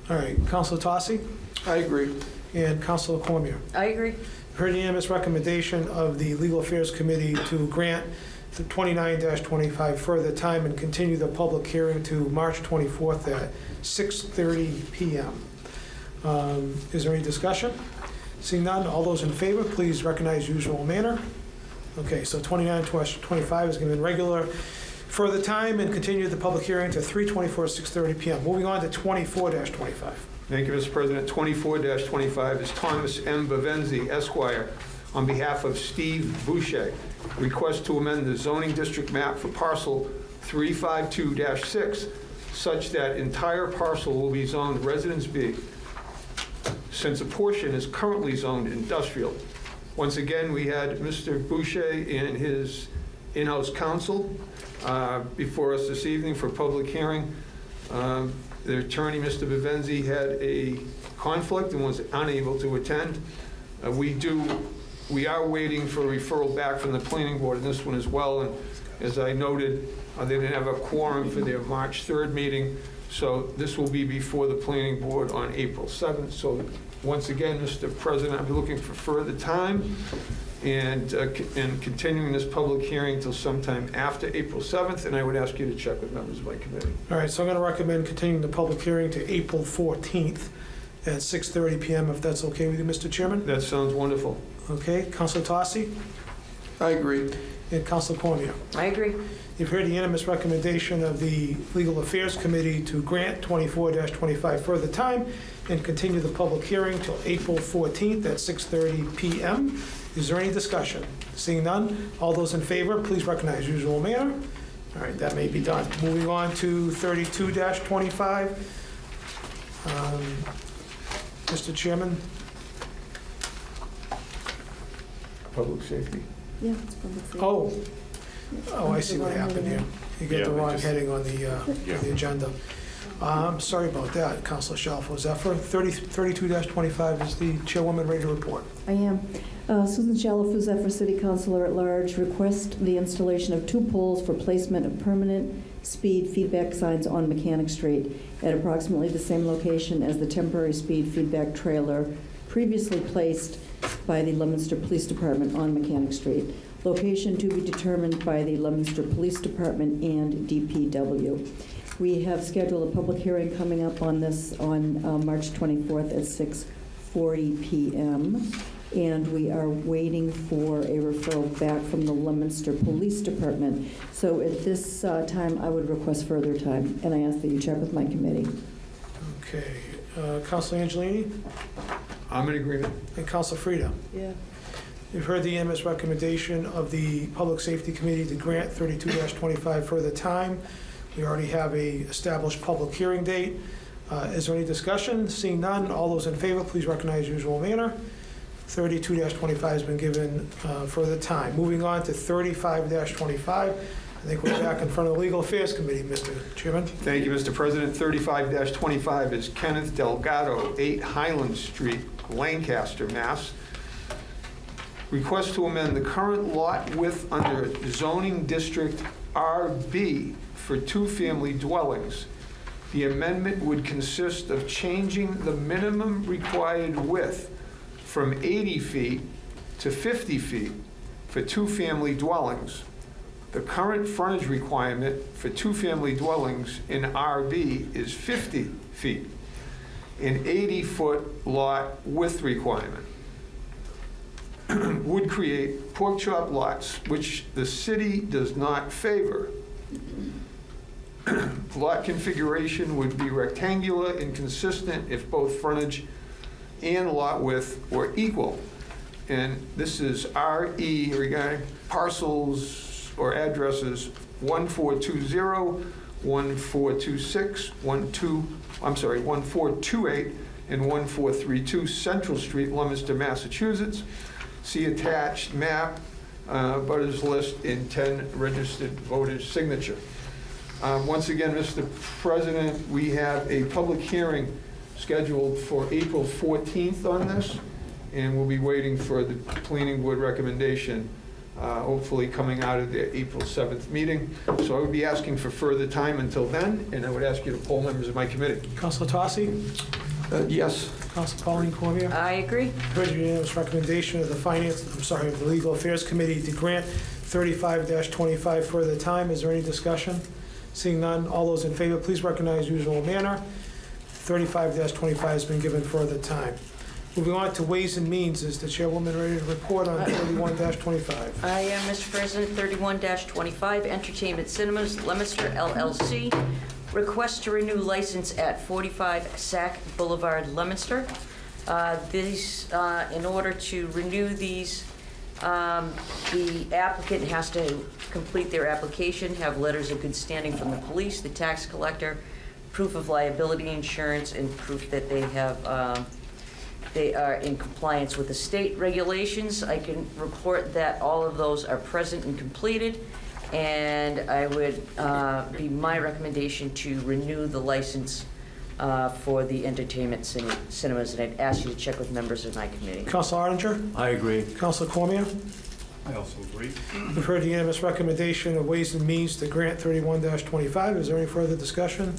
All right, Councilor Tossi I agree. and Councilor Cormier. I agree. Heard the unanimous recommendation of the Legal Affairs Committee to grant the 29-25 further time and continue the public hearing to March 24th at 6:30 p.m. Is there any discussion? Seeing none, all those in favor, please recognize usual manner. Okay, so 29-25 is given regular further time and continue the public hearing to 3/24 at 6:30 p.m. Moving on to 24-25. Thank you, Mr. President. 24-25 is Thomas M. Bavenzi, Esquire, on behalf of Steve Boucher. Request to amend the zoning district map for parcel 352-6 such that entire parcel will be zoned Residence B. since a portion is currently zoned industrial. Once again, we had Mr. Boucher and his in-house counsel before us this evening for public hearing. The attorney, Mr. Vivenzi, had a conflict and was unable to attend. We are waiting for a referral back from the planning board in this one as well, and as I noted, they didn't have a quorum for their March 3rd meeting, so this will be before the planning board on April 7th. So once again, Mr. President, I'm looking for further time and continuing this public hearing until sometime after April 7th, and I would ask you to check with members of my committee. All right, so I'm going to recommend continuing the public hearing to April 14th at 6:30 PM, if that's okay with you, Mr. Chairman? That sounds wonderful. Okay, Councilor Tossi I agree. and Councilor Cormier. I agree. You've heard the unanimous recommendation of the Legal Affairs Committee to grant 24-25 further time and continue the public hearing till April 14th at 6:30 PM. Is there any discussion? Seeing none, all those in favor, please recognize usual manner. All right, that may be done. Moving on to 32-25. Mr. Chairman, Public safety. Yeah, it's public safety. oh, I see what happened here. You get the wrong heading on the agenda. I'm sorry about that, Councilor Shalfo. Is that for 32-25? Is the chairwoman ready to report? I am. Susan Shalafo, Zephyr City Councilor at Large, request the installation of 2 poles for placement of permanent speed feedback signs on Mechanic Street at approximately the same location as the temporary speed feedback trailer previously placed by the Leominster Police Department on Mechanic Street. Location to be determined by the Leominster Police Department and DPW. We have scheduled a public hearing coming up on this on March 24th at 6:40 PM. And we are waiting for a referral back from the Leominster Police Department. So at this time, I would request further time, and I ask that you check with my committee. Okay. Councilor Angelini I'm in agreement. and Councilor Frida. Yeah. You've heard the unanimous recommendation of the Public Safety Committee to grant 32-25 further time. We already have a established public hearing date. Is there any discussion? Seeing none, all those in favor, please recognize usual manner. 32-25 has been given further time. Moving on to 35-25. I think we're back in front of the Legal Affairs Committee, Mr. Chairman. Thank you, Mr. President. 35-25 is Kenneth Delgado, 8 Highland Street, Lancaster, Mass. Request to amend the current lot width under zoning district RB for 2-family dwellings. The amendment would consist of changing the minimum required width from 80 feet to 50 feet for 2-family dwellings. The current frontage requirement for 2-family dwellings in RB is 50 feet, an 80-foot lot width requirement would create pork chop lots, which the city does not favor. Lot configuration would be rectangular and consistent if both frontage and lot width were equal. And this is RE regarding parcels or addresses 1420, 1426, 1428, and 1432 Central Street, Leominster, Massachusetts. See attached map, butters list in 10 registered voters' signature. Once again, Mr. President, we have a public hearing scheduled for April 14th on this, and we'll be waiting for the planning board recommendation, hopefully coming out of the April 7th meeting. So I would be asking for further time until then, and I would ask you to poll members of my committee. Councilor Tossi? Yes. Councilor Pauline Cormier? I agree. Heard your unanimous recommendation of the the Legal Affairs Committee to grant 35-25 further time. Is there any discussion? Seeing none, all those in favor, please recognize usual manner. 35-25 has been given further time. Moving on to Ways and Means, is the chairwoman ready to report on 31-25? I am, Mr. President. 31-25, Entertainment Cinemas, Leominster LLC. Request to renew license at 45 Sac Boulevard, Leominster. In order to renew these, the applicant has to complete their application, have letters of good standing from the police, the tax collector, proof of liability insurance, and proof that they have They are in compliance with the state regulations. I can report that all of those are present and completed, and I would be my recommendation to renew the license for the entertainment cinemas, and I'd ask you to check with members of my committee. Council Arndinger? I agree. Council Cormier? I also agree. You've heard the unanimous recommendation of Ways and Means to grant 31-25. Is there any further discussion?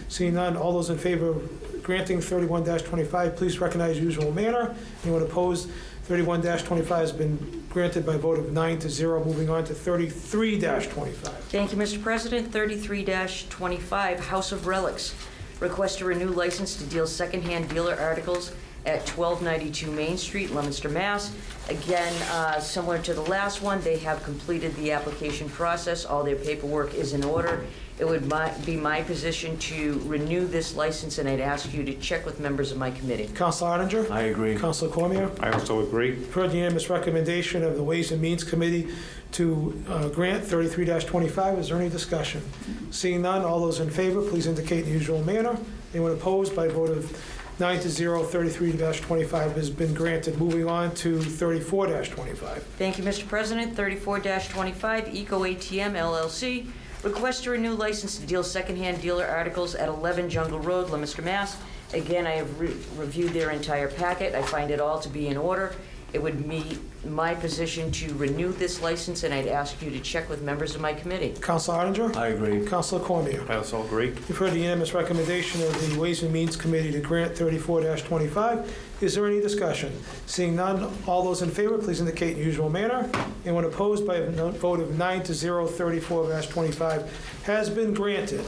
Seeing none, all those in favor of granting 31-25, please recognize usual manner. Anyone opposed? 31-25 has been granted by a vote of 9-0. Moving on to 33-25. Thank you, Mr. President. 33-25, House of Relics. Request to renew license to deal secondhand dealer articles at 1292 Main Street, Leominster, Mass. Again, similar to the last one, they have completed the application process. All their paperwork is in order. It would be my position to renew this license, and I'd ask you to check with members of my committee. Council Arndinger? I agree. Council Cormier? I also agree. You've heard the unanimous recommendation of the Ways and Means Committee to grant 33-25. Is there any discussion? Seeing none, all those in favor, please indicate in the usual manner. Anyone opposed? By a vote of 9-0, 33-25 has been granted. Moving on to 34-25. Thank you, Mr. President. 34-25, Eco ATM LLC. Request to renew license to deal secondhand dealer articles at 11 Jungle Road, Leominster, Mass. Again, I have reviewed their entire packet. I find it all to be in order. It would be my position to renew this license, and I'd ask you to check with members of my committee. Council Arndinger? I agree. Council Cormier? I also agree. You've heard the unanimous recommendation of the Ways and Means Committee to grant 34-25. Is there any discussion? Seeing none, all those in favor, please indicate in the usual manner. Anyone opposed? By a vote of 9-0, 34-25 has been granted.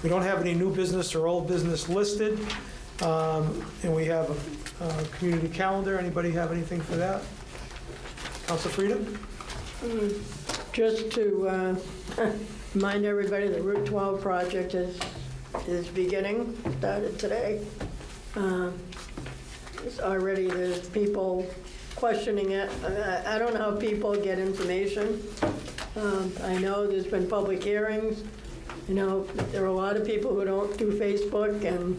We don't have any new business or old business listed, and we have a community calendar. Anybody have anything for that? Council Freedom? Just to remind everybody, the Route 12 project is beginning, started today. Already there's people questioning it. I don't know how people get information. I know there's been public hearings. You know, there are a lot of people who don't do Facebook and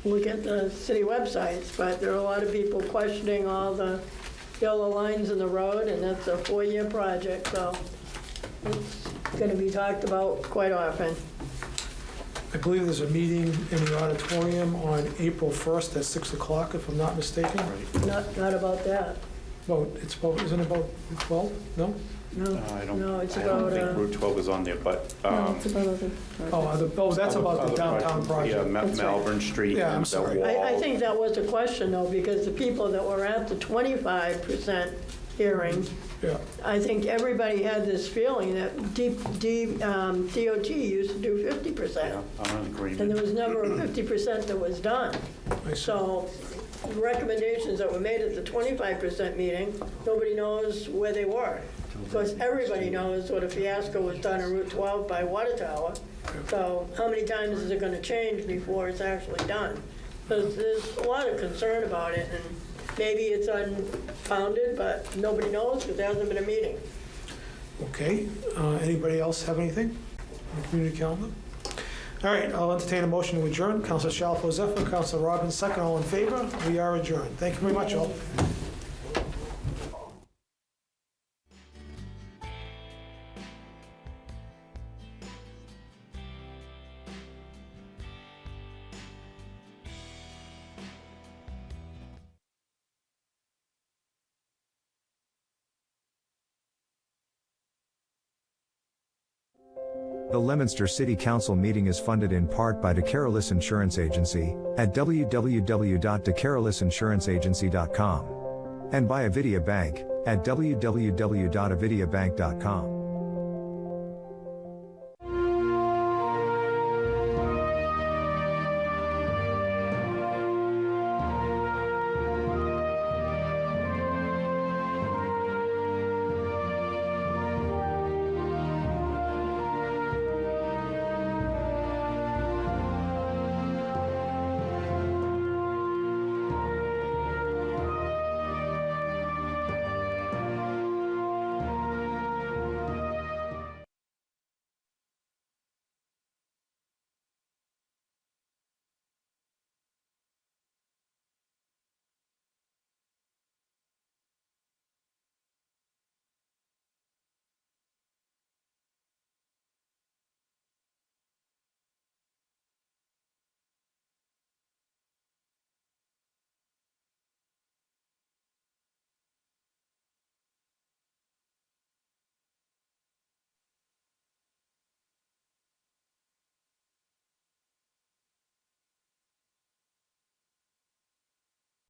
look at the city websites, but there are a lot of people questioning all the yellow lines in the road, and that's a 4-year project, so it's going to be talked about quite often. I believe there's a meeting in the auditorium on April 1st at 6 o'clock, if I'm not mistaken. Not about that. Well, isn't it about 12? No? No, I don't it's I about. don't think Route 12 is on there, but. No, it's about other projects. That's about the downtown project. Yeah, That's right. Malvern Street. Yeah, I'm and the sorry. wall. I think that was a question, though, because the people that were at the 25% hearing, Yeah. I think everybody had this feeling that DOT used to do 50%. Yeah, I'm in agreement. And there was never a 50% that was done. So the recommendations that were made at the 25% meeting, nobody knows where they were. Because everybody knows what a fiasco was done on Route 12 by Water Tower. So how many times is it going to change before it's actually done? There's a lot of concern about it, and maybe it's unfounded, but nobody knows because there hasn't been a meeting. Okay. Anybody else have anything on the community calendar? All right, I'll entertain a motion to adjourn. Councilor Shalfo Zephyr, Councilor Robbins, second. All in favor? We are adjourned. Thank you very much, all. The Leominster City Council meeting is funded in part by DeCarolis Insurance Agency at www.decarolisinsuranceagency.com and by Avidia Bank at www.avidiabank.com.